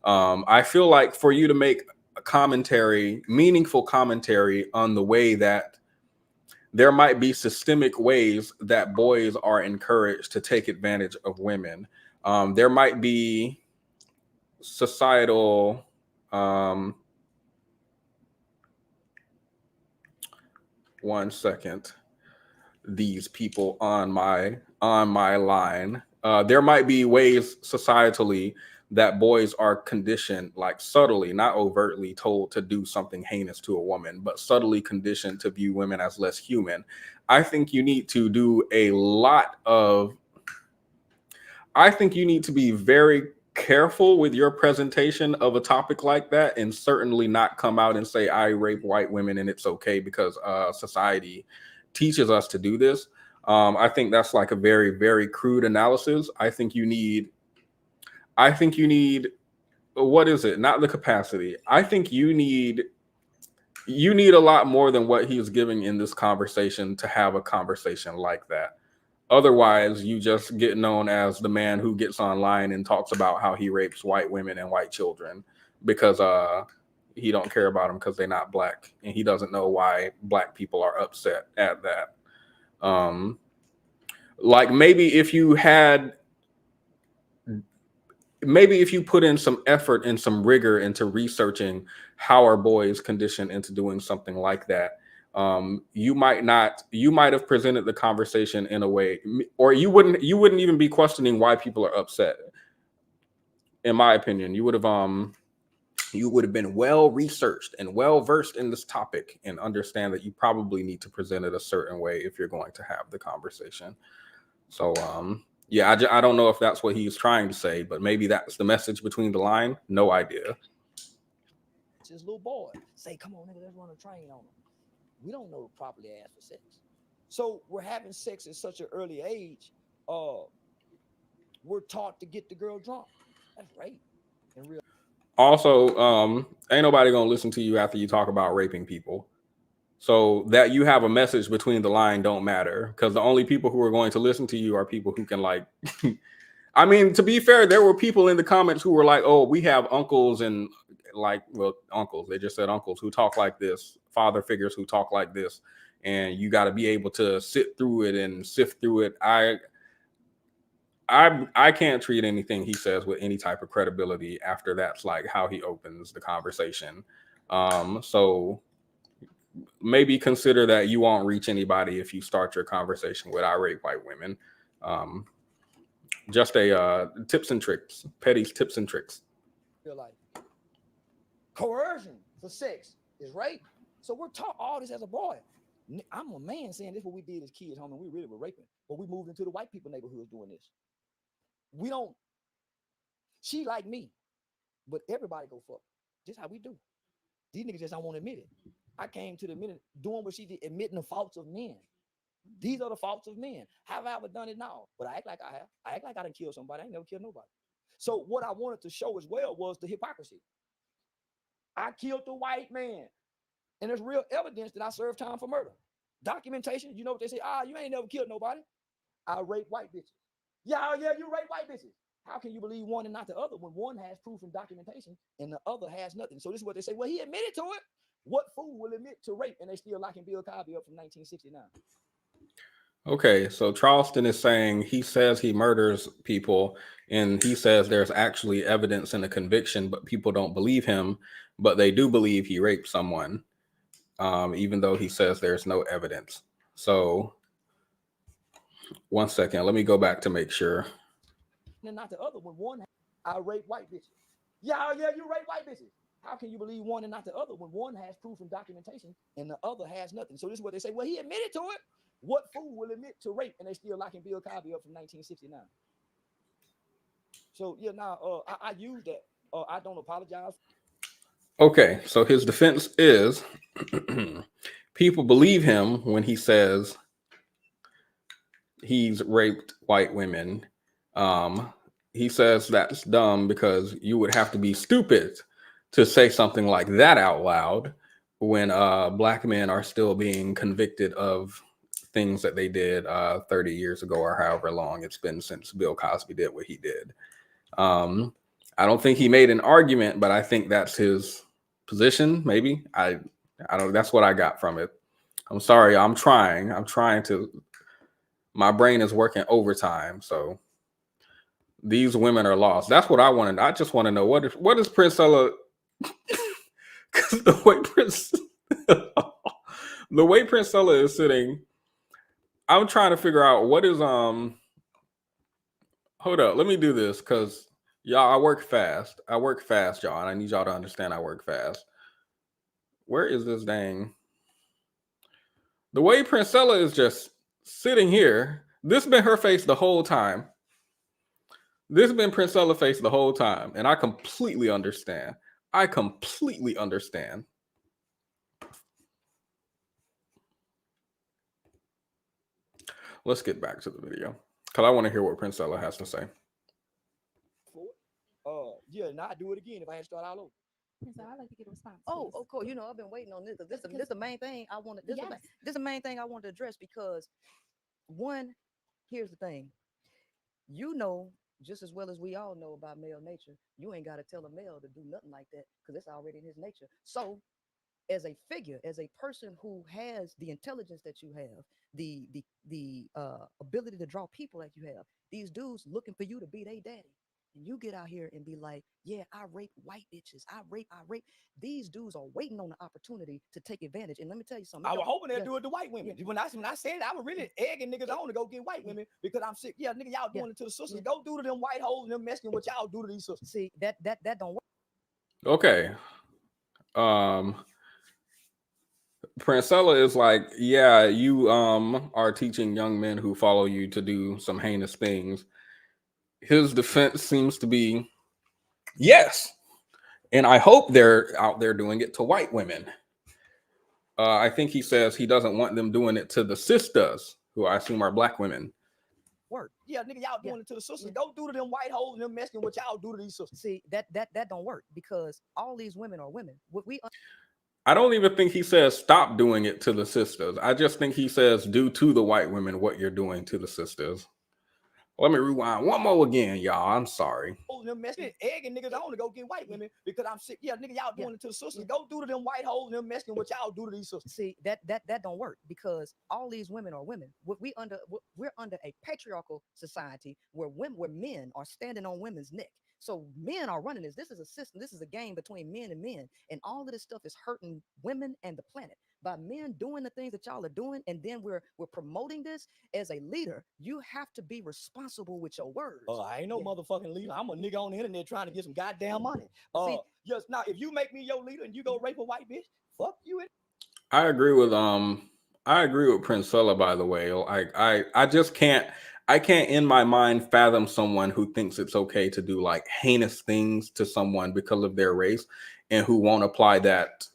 I feel like for you to make a commentary, meaningful commentary on the way that there might be systemic ways that boys are encouraged to take advantage of women. There might be societal one second. These people on my line. There might be ways societally that boys are conditioned, like subtly, not overtly told to do something heinous to a woman, but subtly conditioned to view women as less human. I think you need to do a lot of. I think you need to be very careful with your presentation of a topic like that, and certainly not come out and say I rape white women and it's okay because society teaches us to do this. I think that's like a very, very crude analysis. I think you need what is it? Not the capacity. I think you need a lot more than what he's giving in this conversation to have a conversation like that. Otherwise, you just get known as the man who gets online and talks about how he rapes white women and white children because he don't care about them because they're not black, and he doesn't know why black people are upset at that. Like maybe if you put in some effort and some rigor into researching how are boys conditioned into doing something like that, you might have presented the conversation in a way, or you wouldn't even be questioning why people are upset. In my opinion, you would have been well researched and well versed in this topic and understand that you probably need to present it a certain way if you're going to have the conversation. So yeah, I don't know if that's what he's trying to say, but maybe that's the message between the line. No idea. This little boy say, "Come on, nigga, let's run a train on him." We don't know to properly ask for sex, so we're having sex at such an early age. We're taught to get the girl drunk. That's rape. In real. Also, ain't nobody gonna listen to you after you talk about raping people. So that you have a message between the line don't matter, because the only people who are going to listen to you are people who can like. I mean, to be fair, there were people in the comments who were like, "Oh, we have uncles and uncles." They just said uncles who talk like this, father figures who talk like this, and you got to be able to sit through it and sift through it. I can't treat anything he says with any type of credibility after that's like how he opens the conversation. So maybe consider that you won't reach anybody if you start your conversation with "I rape white women." Just a tips and tricks, Petty's tips and tricks. Feel like coercion for sex is rape. So we're taught all this as a boy. I'm a man saying this is what we did as kids, homie. We really were raping, but we moved into the white people neighborhoods doing this. We don't. She like me, but everybody go fuck. Just how we do. These niggas just don't want to admit it. I came to the minute doing what she did, admitting the faults of men. These are the faults of men. Have I ever done it? No, but I act like I have. I act like I didn't kill somebody. I ain't never killed nobody. So what I wanted to show as well was the hypocrisy. I killed the white man, and there's real evidence that I served time for murder. Documentation. You know what they say? You ain't never killed nobody. I rape white bitches. Yeah, you rape white bitches. How can you believe one and not the other when one has proof and documentation and the other has nothing? So this is what they say. Well, he admitted to it. What fool will admit to rape and they still locking Bill Cosby up from 1969? Okay, so Charleston is saying he says he murders people and he says there's actually evidence and a conviction, but people don't believe him, but they do believe he raped someone, even though he says there's no evidence. So one second, let me go back to make sure. And not the other one. I rape white bitches. Yeah, you rape white bitches. How can you believe one and not the other when one has proof and documentation and the other has nothing? So this is what they say. Well, he admitted to it. What fool will admit to rape and they still locking Bill Cosby up from 1969? So yeah, now I use that. I don't apologize. Okay, so his defense is people believe him when he says he's raped white women. He says that's dumb because you would have to be stupid to say something like that out loud. when black men are still being convicted of things that they did 30 years ago or however long it's been since Bill Cosby did what he did. I don't think he made an argument, but I think that's his position. Maybe I don't. That's what I got from it. I'm sorry. I'm trying to. My brain is working overtime, so these women are lost. That's what I wanted. I just want to know what is Princella. Because the way Princella is sitting, I'm trying to figure out what is Hold up, let me do this because y'all, I work fast, y'all, and I need y'all to understand I work fast. Where is this dang? The way Princella is just sitting here, this has been her face the whole time. This has been Princella face the whole time, and I completely understand. Let's get back to the video because I want to hear what Princella has to say. Yeah, now I do it again if I had to start all over. Princella, I'd like to get a response. Oh, of course. You know, I've been waiting on this. This is the main thing I wanted. This is the main thing I wanted to address because, one, here's the thing. You know, just as well as we all know about male nature, you ain't got to tell a male to do nothing like that because it's already in his nature. So, as a figure, as a person who has the intelligence that you have, the ability to draw people like you have, these dudes looking for you to be their daddy. And you get out here and be like, yeah, I rape white bitches. I rape. These dudes are waiting on the opportunity to take advantage. And let me tell you something. I was hoping they'd do it to white women. When I said it, I was really egging niggas on to go get white women because I'm sick. Yeah, nigga, y'all doing it to the sisters. Go do to them white hoes and them messing what y'all do to these sisters. See, that don't work. Okay. Princella is like, yeah, you are teaching young men who follow you to do some heinous things. His defense seems to be, yes. And I hope they're out there doing it to white women. I think he says he doesn't want them doing it to the sisters, who I assume are black women. Work. Yeah, nigga, y'all doing it to the sisters. Go do to them white hoes and them messing what y'all do to these sisters. See, that don't work because all these women are women. I don't even think he says stop doing it to the sisters. I just think he says do to the white women what you're doing to the sisters. Let me rewind one more again, y'all. I'm sorry. Them messing, egging niggas on to go get white women because I'm sick. Yeah, nigga, y'all doing it to the sisters. Go do to them white hoes and them messing what y'all do to these sisters. See, that don't work because all these women are women. We're under a patriarchal society where men are standing on women's neck. So men are running this. This is a system. This is a game between men and men. And all of this stuff is hurting women and the planet. By men doing the things that y'all are doing, and then we're promoting this as a leader, you have to be responsible with your words. I ain't no motherfucking leader. I'm a nigga on the internet trying to get some goddamn money. Yes, now if you make me your leader and you go rape a white bitch, fuck you. I agree with Princella, by the way. I just can't in my mind fathom someone who thinks it's okay to do like heinous things to someone because of their race and who won't apply that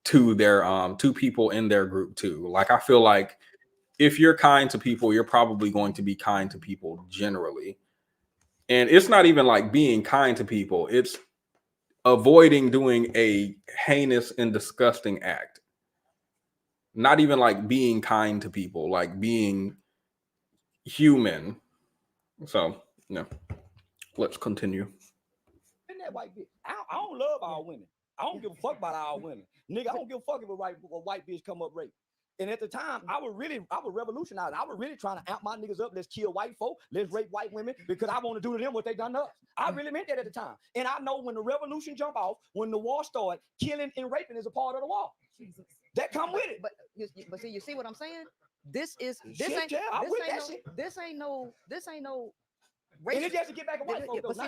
to their to people in their group too. Like I feel like if you're kind to people, you're probably going to be kind to people generally. And it's not even like being kind to people, it's avoiding doing a heinous and disgusting act. Not even like being kind to people, like being human. So, yeah. Let's continue. And that white bitch, I don't love all women. I don't give a fuck about all women. Nigga, I don't give a fuck if a white bitch come up rape. And at the time, I was revolutionized. I was really trying to amp my niggas up. Let's kill white folk. Let's rape white women because I want to do to them what they done to us. I really meant that at the time. And I know when the revolution jump off, when the war started, killing and raping is a part of the war. Jesus. That come with it. But see, you see what I'm saying? This ain't no race. And it's just to get back at white folks.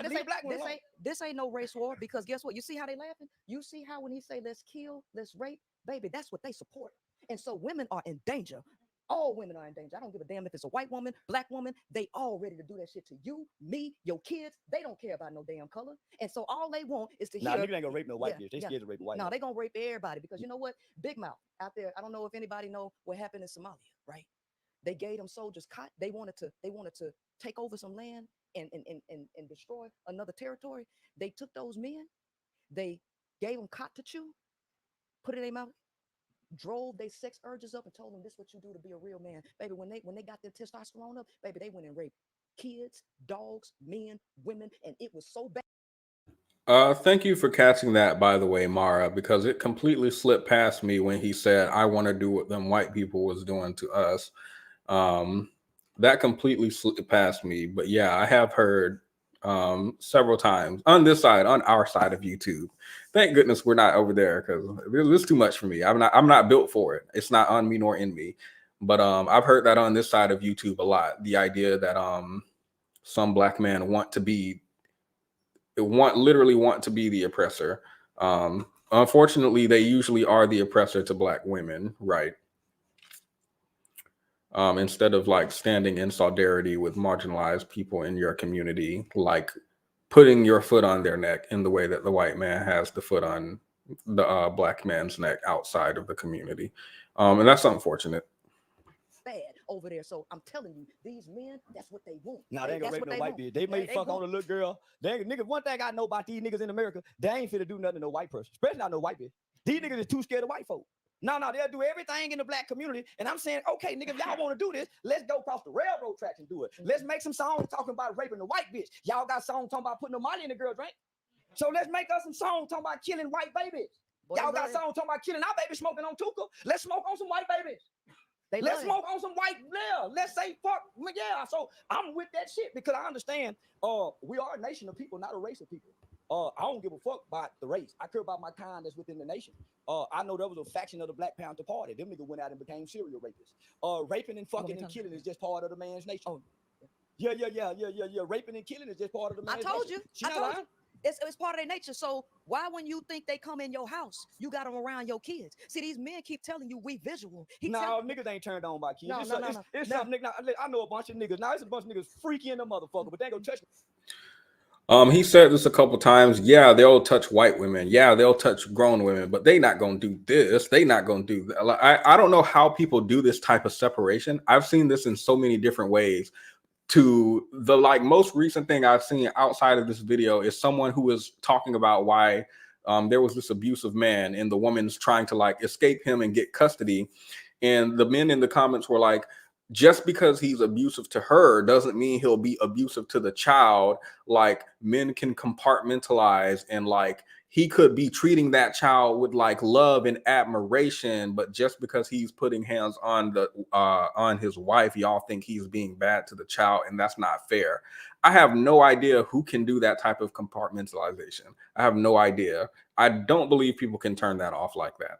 This ain't no race war because guess what? You see how they laughing? You see how when he say let's kill, let's rape, baby, that's what they support. And so women are in danger. All women are in danger. I don't give a damn if it's a white woman, black woman. They all ready to do that shit to you, me, your kids. They don't care about no damn color. And so all they want is to hear. Nah, niggas ain't gonna rape no white bitch. They scared to rape a white. No, they gonna rape everybody because you know what? Big Mouth out there. I don't know if anybody know what happened in Somalia, right? They gave them soldiers cot. They wanted to take over some land and destroy another territory. They took those men. They gave them cot to chew. Put it in their mouth. drove their sex urges up and told them this is what you do to be a real man. Baby, when they got their testosterone up, baby, they went and raped kids, dogs, men, women, and it was so bad. Thank you for catching that, by the way, Mara, because it completely slipped past me when he said, I want to do what them white people was doing to us. That completely slipped past me. But yeah, I have heard several times on this side, on our side of YouTube. Thank goodness we're not over there, because it's too much for me. I'm not built for it. It's not on me nor in me. But I've heard that on this side of YouTube a lot. The idea that some black men literally want to be the oppressor. Unfortunately, they usually are the oppressor to black women, right? Instead of like standing in solidarity with marginalized people in your community, like putting your foot on their neck in the way that the white man has the foot on the black man's neck outside of the community. And that's unfortunate. Bad over there. So I'm telling you, these men, that's what they want. Nah, they ain't gonna rape no white bitch. They may fuck on a little girl. Nigga, one thing I know about these niggas in America, they ain't finna do nothing to no white person, especially not no white bitch. These niggas is too scared of white folk. No, they'll do everything in the black community. And I'm saying, okay, nigga, if y'all want to do this, let's go across the railroad tracks and do it. Let's make some songs talking about raping the white bitch. Y'all got songs talking about putting the money in the girl drink. So let's make us some songs talking about killing white babies. Y'all got songs talking about killing our babies smoking on Tuka. Let's smoke on some white babies. Let's smoke on some white, yeah. Let's say fuck, yeah. So I'm with that shit because I understand we are a nation of people, not a race of people. I don't give a fuck about the race. I care about my kind that's within the nation. I know there was a faction of the Black Panther Party. Them niggas went out and became serial rapists. Raping and fucking and killing is just part of the man's nature. Oh. Yeah. Raping and killing is just part of the man's nature. I told you. It's part of their nature. So why, when you think they come in your house, you got them around your kids? See, these men keep telling you we visual. Niggas ain't turned on by kids. No. It's some nigga. I know a bunch of niggas. Now it's a bunch of niggas freaky in the motherfucker, but they ain't gonna touch me. He said this a couple times. Yeah, they'll touch white women. Yeah, they'll touch grown women, but they not gonna do this. They not gonna do that. I don't know how people do this type of separation. I've seen this in so many different ways. To the most recent thing I've seen outside of this video is someone who is talking about why there was this abusive man and the woman's trying to escape him and get custody. And the men in the comments were like, just because he's abusive to her doesn't mean he'll be abusive to the child. Like, men can compartmentalize, and he could be treating that child with love and admiration, but just because he's putting hands on his wife, y'all think he's being bad to the child, and that's not fair. I have no idea who can do that type of compartmentalization. I have no idea. I don't believe people can turn that off like that.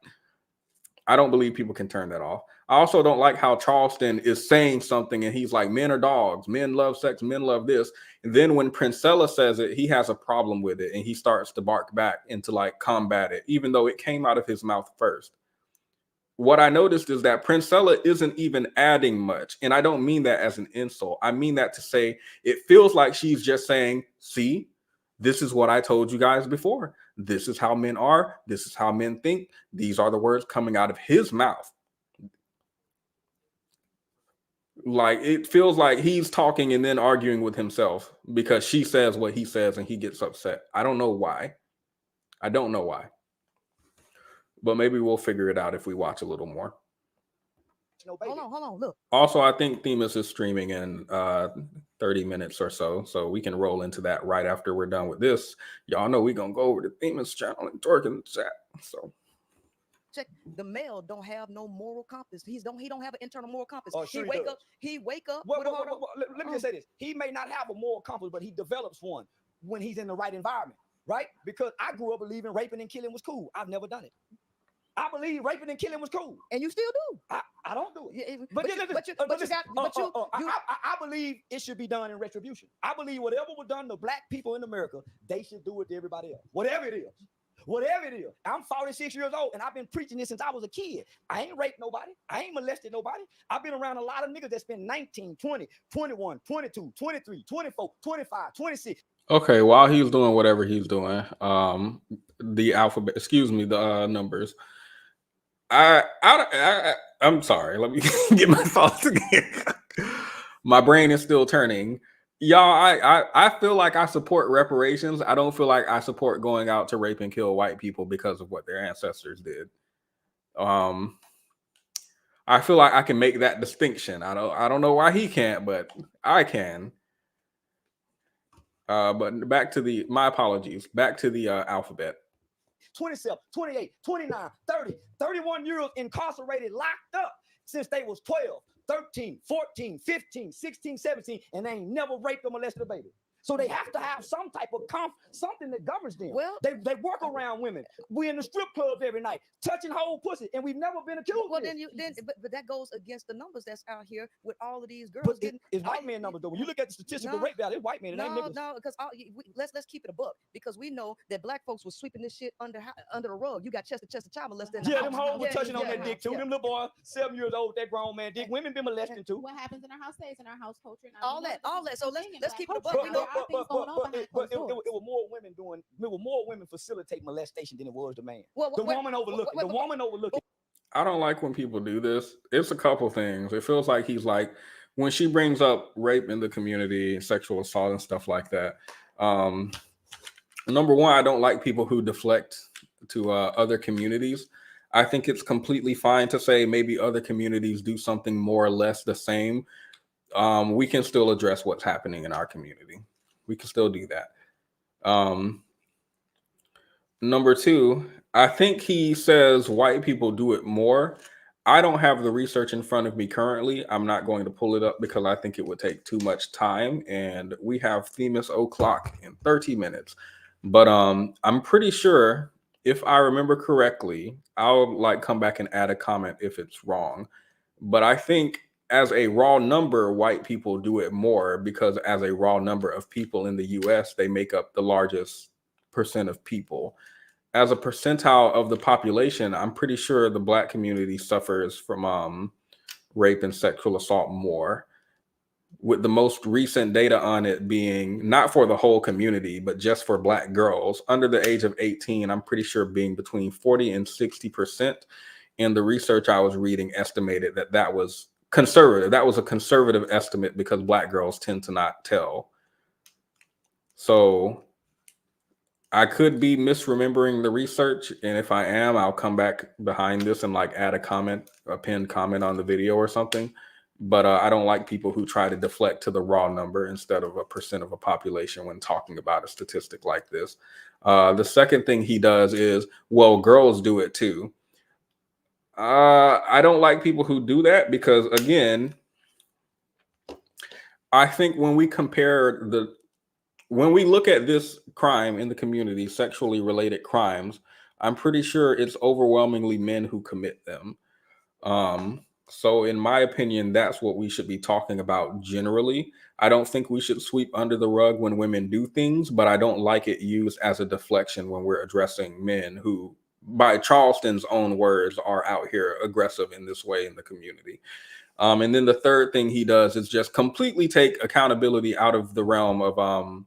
I don't believe people can turn that off. I also don't like how Charleston is saying something and he's like, men are dogs, men love sex, men love this. And then when Princella says it, he has a problem with it and he starts to bark back and to combat it, even though it came out of his mouth first. What I noticed is that Princella isn't even adding much. And I don't mean that as an insult. I mean that to say it feels like she's just saying, see, this is what I told you guys before. This is how men are. This is how men think. These are the words coming out of his mouth. It feels like he's talking and then arguing with himself because she says what he says and he gets upset. I don't know why. I don't know why. But maybe we'll figure it out if we watch a little more. Hold on, look. Also, I think Themis is streaming in 30 minutes or so we can roll into that right after we're done with this. Y'all know we're gonna go over to Themis channel and twerk in the chat. So check, the male don't have no moral compass. He don't have an internal moral compass. Sure he wake up. Let me just say this. He may not have a moral compass, but he develops one when he's in the right environment, right? Because I grew up believing raping and killing was cool. I've never done it. I believe raping and killing was cool, and you still do. I don't do it. I believe it should be done in retribution. I believe whatever was done to black people in America, they should do it to everybody else. Whatever it is. I'm 46 years old, and I've been preaching this since I was a kid. I ain't raped nobody. I ain't molested nobody. I've been around a lot of niggas that's been 19, 20, 21, 22, 23, 24, 25, 26. Okay, while he's doing whatever he's doing, the numbers. I'm sorry. Let me get my thoughts again. My brain is still turning. Y'all, I feel like I support reparations. I don't feel like I support going out to rape and kill white people because of what their ancestors did. I feel like I can make that distinction. I don't know why he can't, but I can. But back to my apologies. Back to the alphabet. 27, 28, 29, 30, 31 years incarcerated, locked up since they was 12, 13, 14, 15, 16, 17, and they ain't never raped or molested a baby. So they have to have some type of something that governs them. Well, they work around women. We in the strip club every night, touching whole pussy, and we've never been accused. Well, but that goes against the numbers that's out here with all of these girls. But it's white man numbers though. When you look at the statistical rape value, it's white men. It ain't niggas. No, because let's keep it a book, because we know that black folks was sweeping this shit under the rug. You got Chester child molested. Yeah, them hoes were touching on that dick too. Them little boys, 7 years old, that grown man dick. Women been molested too. What happens in our house stays in our house culture. All that. So let's keep it a buck. But it was more women doing. There were more women facilitate molestation than it was the man. The woman overlooking. The woman overlooking. I don't like when people do this. It's a couple things. It feels like he's like, when she brings up rape in the community, sexual assault and stuff like that. Number one, I don't like people who deflect to other communities. I think it's completely fine to say maybe other communities do something more or less the same. We can still address what's happening in our community. We can still do that. Number two, I think he says white people do it more. I don't have the research in front of me currently. I'm not going to pull it up because I think it would take too much time, and we have Themis o'clock in 30 minutes. But I'm pretty sure, if I remember correctly, I'll come back and add a comment if it's wrong. But I think as a raw number, white people do it more because as a raw number of people in the US, they make up the largest percent of people. As a percentile of the population, I'm pretty sure the black community suffers from rape and sexual assault more, with the most recent data on it being not for the whole community, but just for black girls under the age of 18, I'm pretty sure being between 40 and 60%. And the research I was reading estimated that was conservative. That was a conservative estimate because black girls tend to not tell. So I could be misremembering the research, and if I am, I'll come back behind this and add a pinned comment on the video or something. But I don't like people who try to deflect to the raw number instead of a percent of a population when talking about a statistic like this. The second thing he does is, well, girls do it too. I don't like people who do that because, again, I think when we look at this crime in the community, sexually related crimes, I'm pretty sure it's overwhelmingly men who commit them. So in my opinion, that's what we should be talking about generally. I don't think we should sweep under the rug when women do things, but I don't like it used as a deflection when we're addressing men who, by Charleston's own words, are out here aggressive in this way in the community. And then the third thing he does is just completely take accountability out of the realm of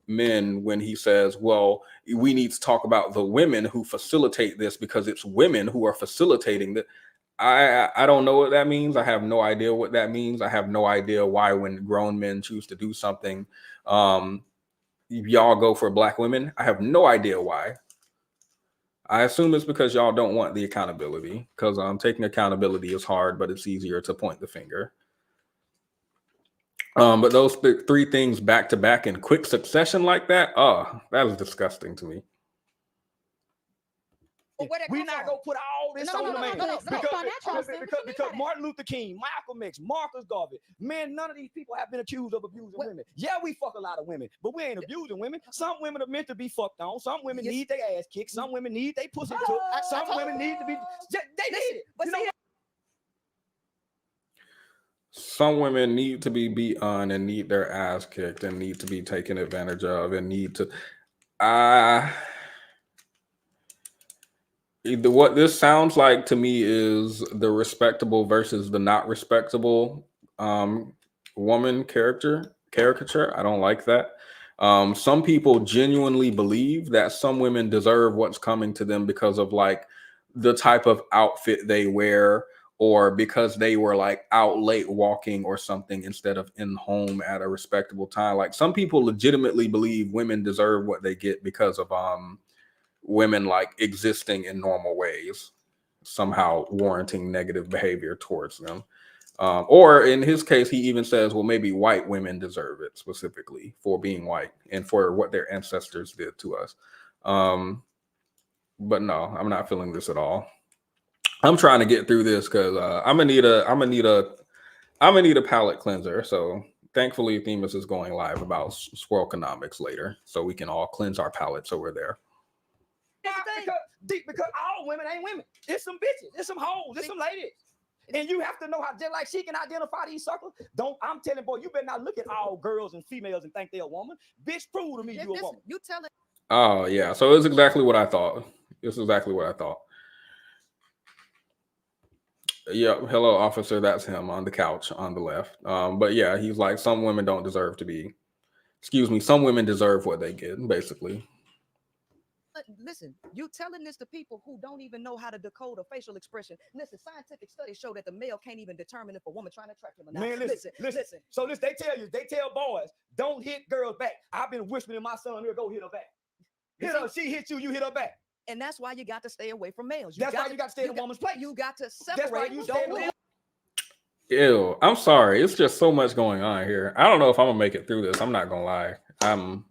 men when he says, well, we need to talk about the women who facilitate this because it's women who are facilitating that. I don't know what that means. I have no idea what that means. I have no idea why when grown men choose to do something, y'all go for black women. I have no idea why. I assume it's because y'all don't want the accountability, because taking accountability is hard, but it's easier to point the finger. But those three things back to back in quick succession like that, that is disgusting to me. We're not gonna put all this on the man because Martin Luther King, Malcolm X, Marcus Garvey, man, none of these people have been accused of abusing women. Yeah, we fuck a lot of women, but we ain't abusing women. Some women are meant to be fucked on. Some women need their ass kicked. Some women need their pussy took. Some women need to be. They need it. But some women need to be beat on and need their ass kicked and need to be taken advantage of and need to. What this sounds like to me is the respectable versus the not respectable woman caricature. I don't like that. Some people genuinely believe that some women deserve what's coming to them because of the type of outfit they wear, or because they were out late walking or something instead of in home at a respectable time. Some people legitimately believe women deserve what they get because of women existing in normal ways. somehow warranting negative behavior towards them. Or in his case, he even says, well, maybe white women deserve it specifically for being white and for what their ancestors did to us. But no, I'm not feeling this at all. I'm trying to get through this because I'm gonna need a palate cleanser. So thankfully, Themis is going live about Swirlconomics later, so we can all cleanse our palates over there. Because all women ain't women. It's some bitches. It's some hoes. It's some ladies. And you have to know how, just like she can identify these circles. I'm telling boy, you better not look at all girls and females and think they're a woman. Bitch, prove to me you a woman. You tell it. Oh yeah, so it's exactly what I thought. It's exactly what I thought. Yeah, hello, officer. That's him on the couch on the left. But yeah, he's like, some women don't deserve to be. Excuse me, some women deserve what they get, basically. Listen, you telling this to people who don't even know how to decode a facial expression. Listen, scientific studies show that the male can't even determine if a woman trying to attract him or not. Man, listen. So they tell boys, don't hit girls back. I've been whispering to my son here, go hit her back. Hit her, she hit you, you hit her back. And that's why you got to stay away from males. That's why you got to stay in a woman's place. You got to separate. Ew, I'm sorry. It's just so much going on here. I don't know if I'm gonna make it through this. I'm not gonna lie. I'm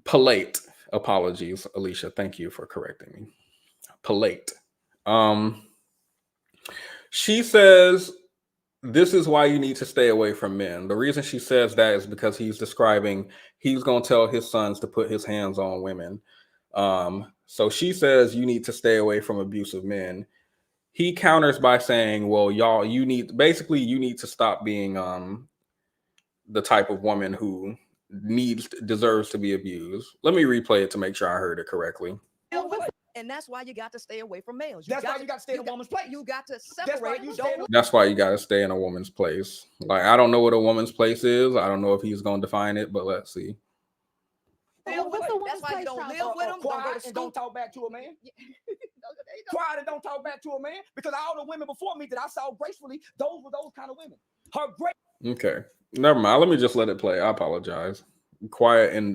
Palate. Apologies, Alicia. Thank you for correcting me. Palate. She says this is why you need to stay away from men. The reason she says that is because he's describing he's going to tell his sons to put his hands on women. So she says you need to stay away from abusive men. He counters by saying, well, y'all, you need to stop being the type of woman who deserves to be abused. Let me replay it to make sure I heard it correctly. And that's why you got to stay away from males. That's why you got to stay in a woman's place. You got to separate. That's why you got to stay in a woman's place. Like, I don't know what a woman's place is. I don't know if he's going to define it, but let's see. That's why you don't live with them. Quiet and don't talk back to a man. Quiet and don't talk back to a man. Because all the women before me that I saw gracefully, those were those kind of women. Her great. Okay, never mind. Let me just let it play. I apologize. Quiet and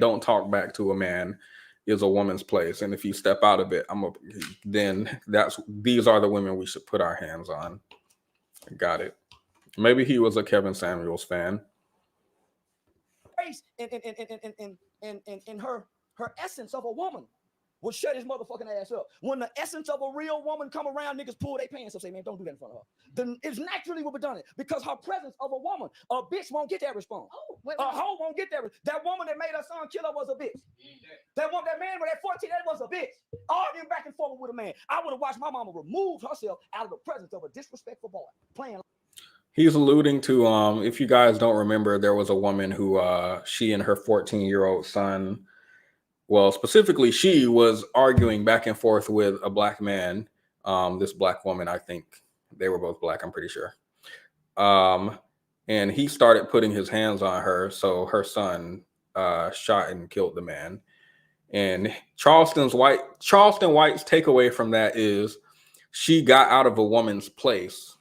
don't talk back to a man is a woman's place, and if you step out of it, these are the women we should put our hands on. Got it. Maybe he was a Kevin Samuels fan. And her essence of a woman will shut his motherfucking ass up. When the essence of a real woman come around, niggas pull their pants up, say, man, don't do that in front of her. Then it's naturally will be done it because her presence of a woman, a bitch won't get that response. A hoe won't get that. That woman that made her son kill her was a bitch. That man with that 14, that was a bitch. Arguing back and forth with a man. I would have watched my mama remove herself out of the presence of a disrespectful boy playing. He's alluding to, if you guys don't remember, there was a woman who she and her 14-year-old son, well, specifically, she was arguing back and forth with a black man. This black woman, I think they were both black, I'm pretty sure. And he started putting his hands on her. So her son shot and killed the man. And Charleston White's takeaway from that is she got out of a woman's place.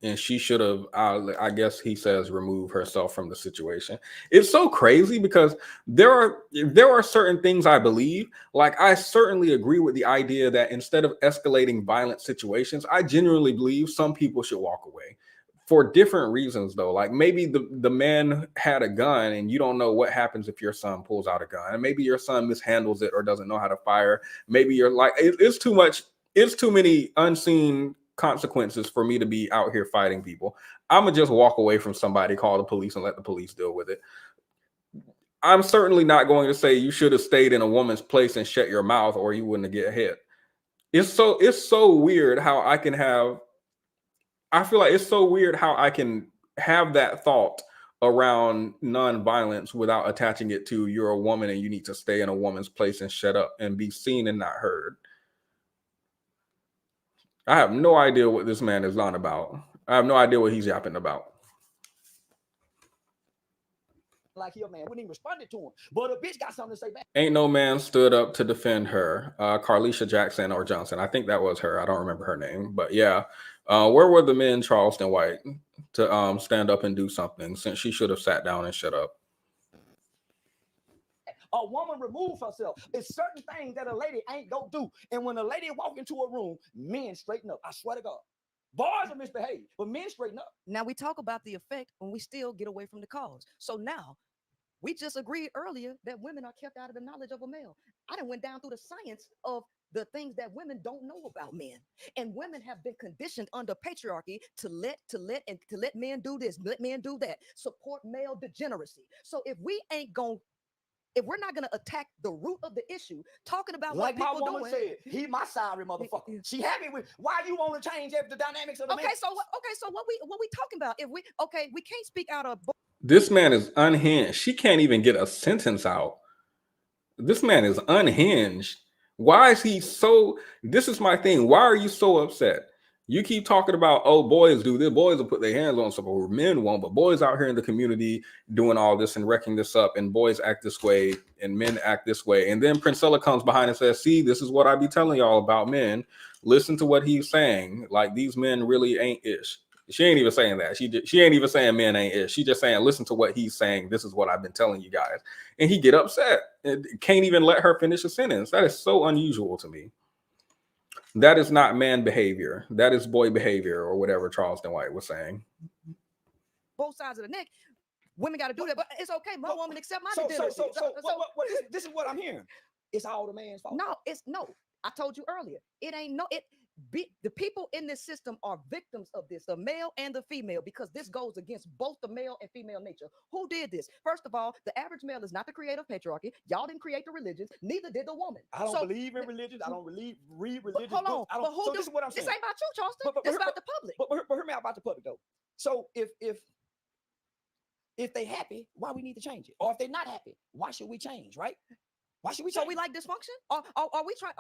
And she should have, I guess he says, remove herself from the situation. It's so crazy because there are certain things I believe. Like, I certainly agree with the idea that instead of escalating violent situations, I genuinely believe some people should walk away for different reasons, though. Like, maybe the man had a gun and you don't know what happens if your son pulls out a gun, and maybe your son mishandles it or doesn't know how to fire. Maybe you're like, it's too much. It's too many unseen consequences for me to be out here fighting people. I'm gonna just walk away from somebody, call the police, and let the police deal with it. I'm certainly not going to say you should have stayed in a woman's place and shut your mouth or you wouldn't get hit. It's so weird how I feel like it's so weird how I can have that thought around non-violence without attaching it to you're a woman and you need to stay in a woman's place and shut up and be seen and not heard. I have no idea what this man is on about. I have no idea what he's yapping about. Like he a man, wouldn't even responded to him. But a bitch got something to say back. Ain't no man stood up to defend her. Carlisha Jackson or Johnson. I think that was her. I don't remember her name. But yeah. Where were the men, Charleston White, to stand up and do something, since she should have sat down and shut up? A woman removes herself. It's certain things that a lady ain't gonna do. And when a lady walk into a room, men straighten up. I swear to God. Boys are misbehaved, but men straighten up. Now we talk about the effect when we still get away from the cause. So now we just agreed earlier that women are kept out of the knowledge of a male. I done went down through the science of the things that women don't know about men. And women have been conditioned under patriarchy to let men do this, let men do that, support male degeneracy. So if we're not gonna attack the root of the issue, talking about like what my people woman doing. said, he my sorry motherfucker. She happy with why you want to change the dynamics of the man. So what we talking about? If we can't speak out of This man is unhinged. She can't even get a sentence out. This man is unhinged. Why is he so? This is my thing. Why are you so upset? You keep talking about, oh, boys do this. Boys will put their hands on stuff, or men won't. But boys out here in the community doing all this and wrecking this up, and boys act this way, and men act this way. And then Princella comes behind and says, see, this is what I be telling y'all about men. Listen to what he's saying. Like, these men really ain't ish. She ain't even saying that. She ain't even saying men ain't ish. She just saying, listen to what he's saying. This is what I've been telling you guys. And he get upset and can't even let her finish a sentence. That is so unusual to me. That is not man behavior. That is boy behavior, or whatever Charleston White was saying. Both sides of the neck. Women got to do that, but it's okay. My woman accept my So degeneracy. this is what I'm hearing. It's all the man's fault. No. I told you earlier. It ain't no. The people in this system are victims of this, the male and the female, because this goes against both the male and female nature. Who did this? First of all, the average male is not the creator of patriarchy. Y'all didn't create the religions. Neither did the woman. I don't believe in religion. I don't read religious hold on. books. But who this is what I'm saying. This ain't about you, Charleston. It's about the public. But hear me out about the public though. So if they happy, why we need to change it? Or if they're not happy, why should we change? Right? Why should we change? So we like dysfunction? Are we trying?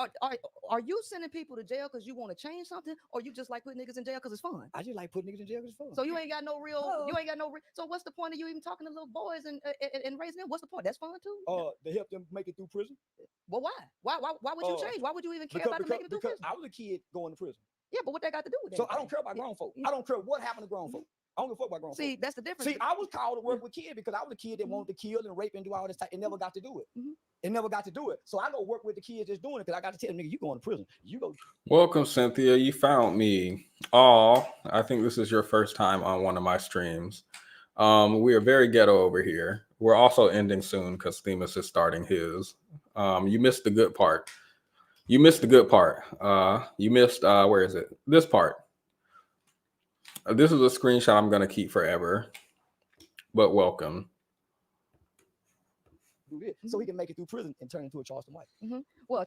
Are you sending people to jail because you want to change something, or you just like putting niggas in jail because it's fun? I just like putting niggas in jail because it's fun. So you ain't got no real. So what's the point of you even talking to little boys and raising them? What's the point? That's fun too. To help them make it through prison. Well, why? Why would you change? Why would you even care about them making it through prison? I was a kid going to prison. Yeah, but what that got to do with it? So I don't care about grown folk. I don't care what happened to grown folk. I don't give a fuck about grown folk. See, that's the difference. See, I was called to work with kids because I was a kid that wanted to kill and rape and do all this type and never got to do it. It never got to do it. So I go work with the kids that's doing it because I got to tell them, nigga, you going to prison. You go. Welcome, Cynthia. You found me. I think this is your first time on one of my streams. We are very ghetto over here. We're also ending soon because Themis is starting his. You missed the good part. You missed, where is it? This part. This is a screenshot I'm going to keep forever. But welcome. So he can make it through prison and turn into a Charleston White. Well,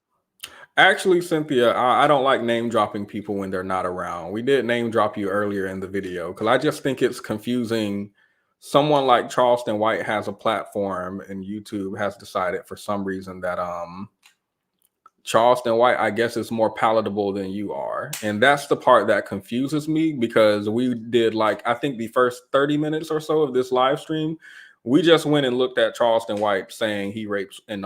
actually, Cynthia, I don't like name dropping people when they're not around. We did name drop you earlier in the video because I just think it's confusing. Someone like Charleston White has a platform, and YouTube has decided for some reason that Charleston White, I guess, is more palatable than you are. And that's the part that confuses me, because we did, like, I think the first 30 minutes or so of this live stream, we just went and looked at Charleston White saying he rapes and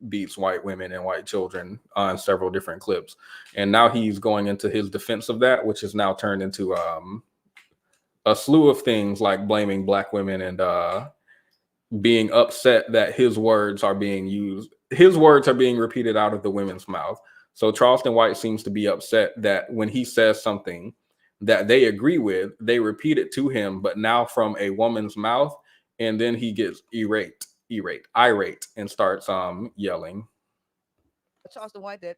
beats white women and white children on several different clips. And now he's going into his defense of that, which is now turned into a slew of things like blaming black women and being upset that his words are being used. His words are being repeated out of the women's mouth. So Charleston White seems to be upset that when he says something that they agree with, they repeat it to him, but now from a woman's mouth, and then he gets irate, and starts yelling. Charleston White that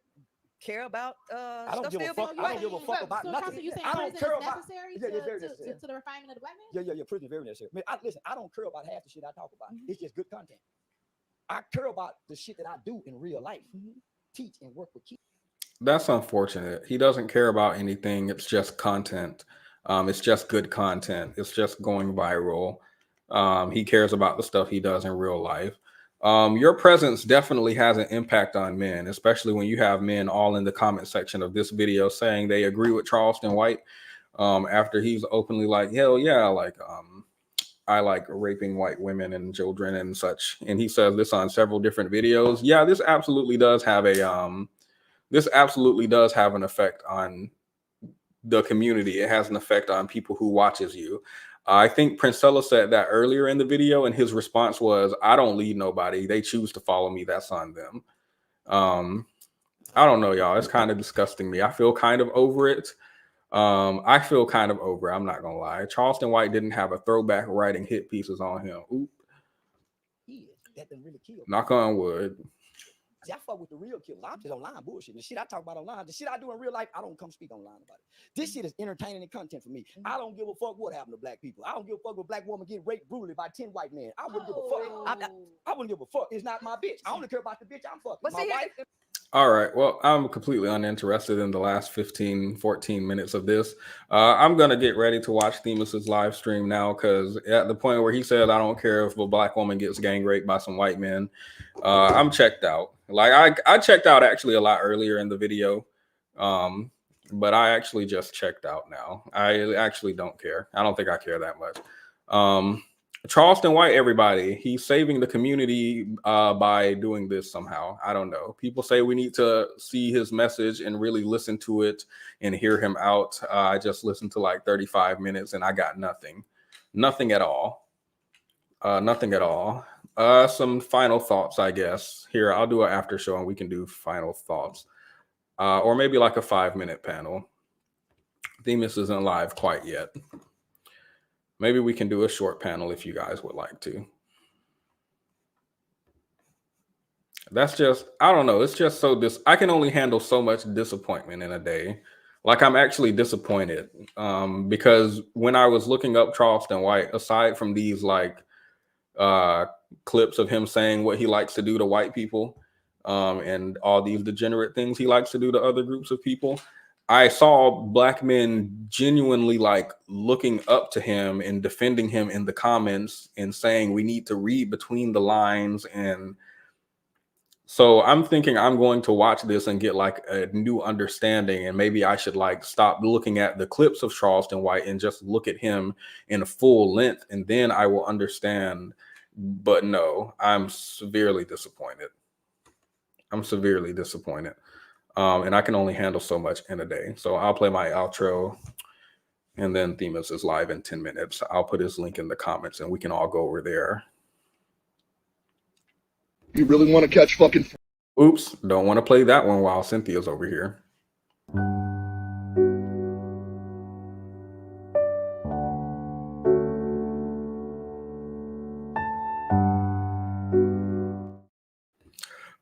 care about I don't give a fuck. I don't give a fuck about nothing. I don't care about necessary to the refinement of the black man. Yeah, prison is very necessary. Man, listen, I don't care about half the shit I talk about. It's just good content. I care about the shit that I do in real life. Teach and work with kids. That's unfortunate. He doesn't care about anything. It's just content. It's just good content. It's just going viral. He cares about the stuff he does in real life. Your presence definitely has an impact on men, especially when you have men all in the comment section of this video saying they agree with Charleston White after he's openly like, hell yeah, like I like raping white women and children and such. And he says this on several different videos. Yeah, this absolutely does have an effect on the community. It has an effect on people who watches you. I think Princella said that earlier in the video, and his response was, I don't lead nobody. They choose to follow me. That's on them. I don't know, y'all. It's kind of disgusting me. I feel kind of over it. I feel kind of over it. I'm not going to lie. Charleston White didn't have a throwback writing hit pieces on him. Oop. That didn't really kill. Knock on wood. See, I fuck with the real killers. I'm just online bullshit. The shit I talk about online, the shit I do in real life, I don't come speak online about it. This shit is entertaining and content for me. I don't give a fuck what happened to black people. I don't give a fuck if a black woman get raped brutally by 10 white men. I wouldn't give a fuck. I wouldn't give a fuck. It's not my bitch. I only care about the bitch I'm fucking. But my wife. All right. Well, I'm completely uninterested in the last 15, 14 minutes of this. I'm going to get ready to watch Themus's live stream now, because at the point where he said, I don't care if a black woman gets gang raped by some white men, I'm checked out. Like I checked out actually a lot earlier in the video, but I actually just checked out now. I actually don't care. I don't think I care that much. Charleston White, everybody, he's saving the community by doing this somehow. I don't know. People say we need to see his message and really listen to it and hear him out. I just listened to like 35 minutes and I got nothing. Nothing at all. Nothing at all. Some final thoughts, I guess. Here, I'll do an after show and we can do final thoughts. Or maybe like a 5-minute panel. Themus isn't live quite yet. Maybe we can do a short panel if you guys would like to. That's just, I don't know. It's just so I can only handle so much disappointment in a day. Like, I'm actually disappointed because when I was looking up Charleston White, aside from these like clips of him saying what he likes to do to white people and all these degenerate things he likes to do to other groups of people, I saw black men genuinely like looking up to him and defending him in the comments and saying we need to read between the lines. And so I'm thinking I'm going to watch this and get like a new understanding, and maybe I should like stop looking at the clips of Charleston White and just look at him in a full length, and then I will understand. But no, I'm severely disappointed. I'm severely disappointed. And I can only handle so much in a day. So I'll play my outro, and then Themus is live in 10 minutes. I'll put his link in the comments and we can all go over there. You really want to catch fucking... Oops, don't want to play that one while Cynthia's over here.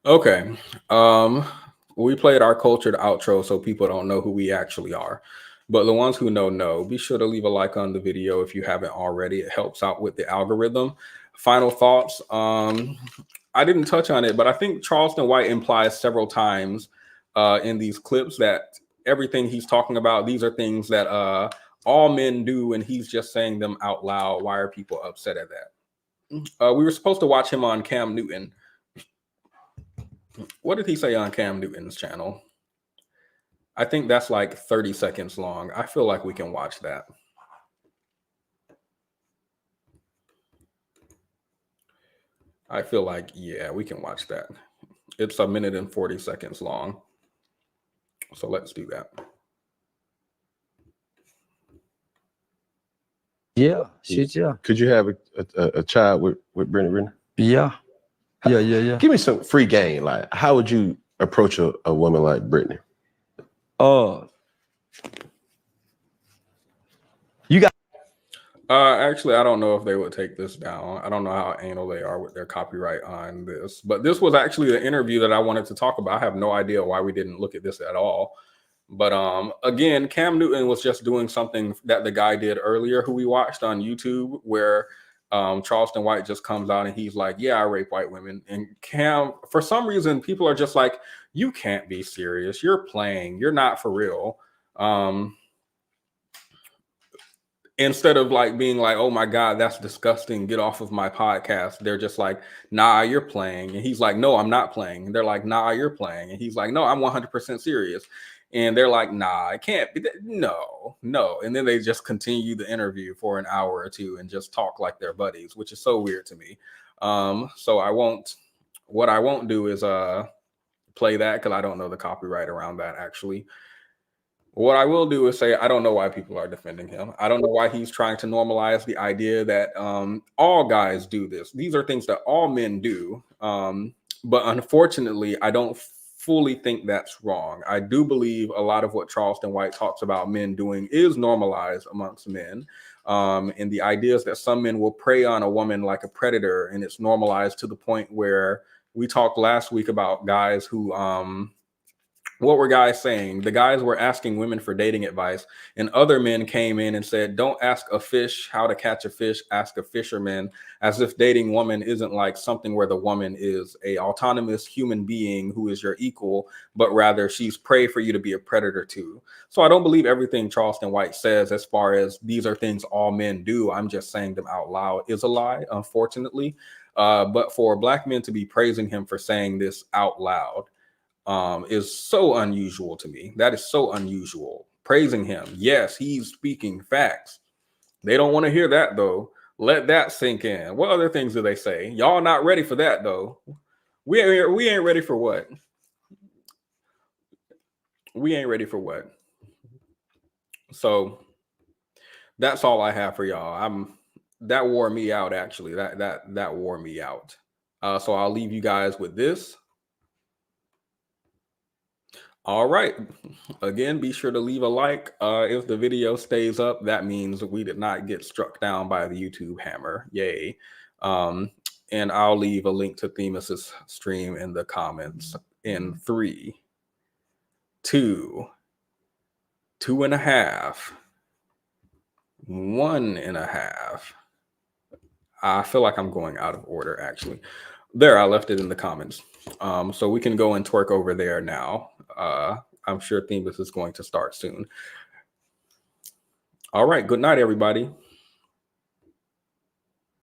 Okay. We played our cultured outro so people don't know who we actually are. But the ones who know, be sure to leave a like on the video if you haven't already. It helps out with the algorithm. Final thoughts. I didn't touch on it, but I think Charleston White implies several times in these clips that everything he's talking about, these are things that all men do, and he's just saying them out loud. Why are people upset at that? We were supposed to watch him on Cam Newton. What did he say on Cam Newton's channel? I think that's like 30 seconds long. I feel like we can watch that. I feel like, yeah, we can watch that. It's 1 minute and 40 seconds long. So let's do that. Yeah, shit, yeah. Could you have a child with Brittany Renner? Yeah. Yeah. Give me some free game. Like, how would you approach a woman like Brittany? You got. Actually, I don't know if they would take this down. I don't know how anal they are with their copyright on this, but this was actually the interview that I wanted to talk about. I have no idea why we didn't look at this at all. But again, Cam Newton was just doing something that the guy did earlier, who we watched on YouTube, where Charleston White just comes out and he's like, yeah, I rape white women. And Cam, for some reason, people are just like, you can't be serious. You're playing. You're not for real. Instead of like being like, oh my God, that's disgusting, get off of my podcast, they're just like, nah, you're playing. And he's like, no, I'm not playing. And they're like, nah, you're playing. And he's like, no, I'm 100% serious. And they're like, nah, it can't be. No. And then they just continue the interview for an hour or two and just talk like they're buddies, which is so weird to me. So what I won't do is play that, because I don't know the copyright around that actually. What I will do is say I don't know why people are defending him. I don't know why he's trying to normalize the idea that all guys do this. These are things that all men do. But unfortunately, I don't fully think that's wrong. I do believe a lot of what Charleston White talks about men doing is normalized amongst men. And the idea is that some men will prey on a woman like a predator, and it's normalized to the point where we talked last week about guys who what were guys saying? The guys were asking women for dating advice, and other men came in and said, don't ask a fish how to catch a fish, ask a fisherman, as if dating woman isn't like something where the woman is a autonomous human being who is your equal, but rather she's prey for you to be a predator to. So I don't believe everything Charleston White says as far as these are things all men do. I'm just saying them out loud is a lie, unfortunately. But for Black men to be praising him for saying this out loud is so unusual to me. That is so unusual. Praising him. Yes, he's speaking facts. They don't want to hear that, though. Let that sink in. What other things do they say? Y'all not ready for that, though. We ain't ready for what? We ain't ready for what? So that's all I have for y'all. That wore me out, actually. That wore me out. So I'll leave you guys with this. All right. Again, be sure to leave a like. If the video stays up, that means we did not get struck down by the YouTube hammer. Yay. And I'll leave a link to Themis's stream in the comments in 3, 2, 2.5, 1.5. I feel like I'm going out of order, actually. There, I left it in the comments. So we can go and twerk over there now. I'm sure Themis is going to start soon. All right. Good night, everybody.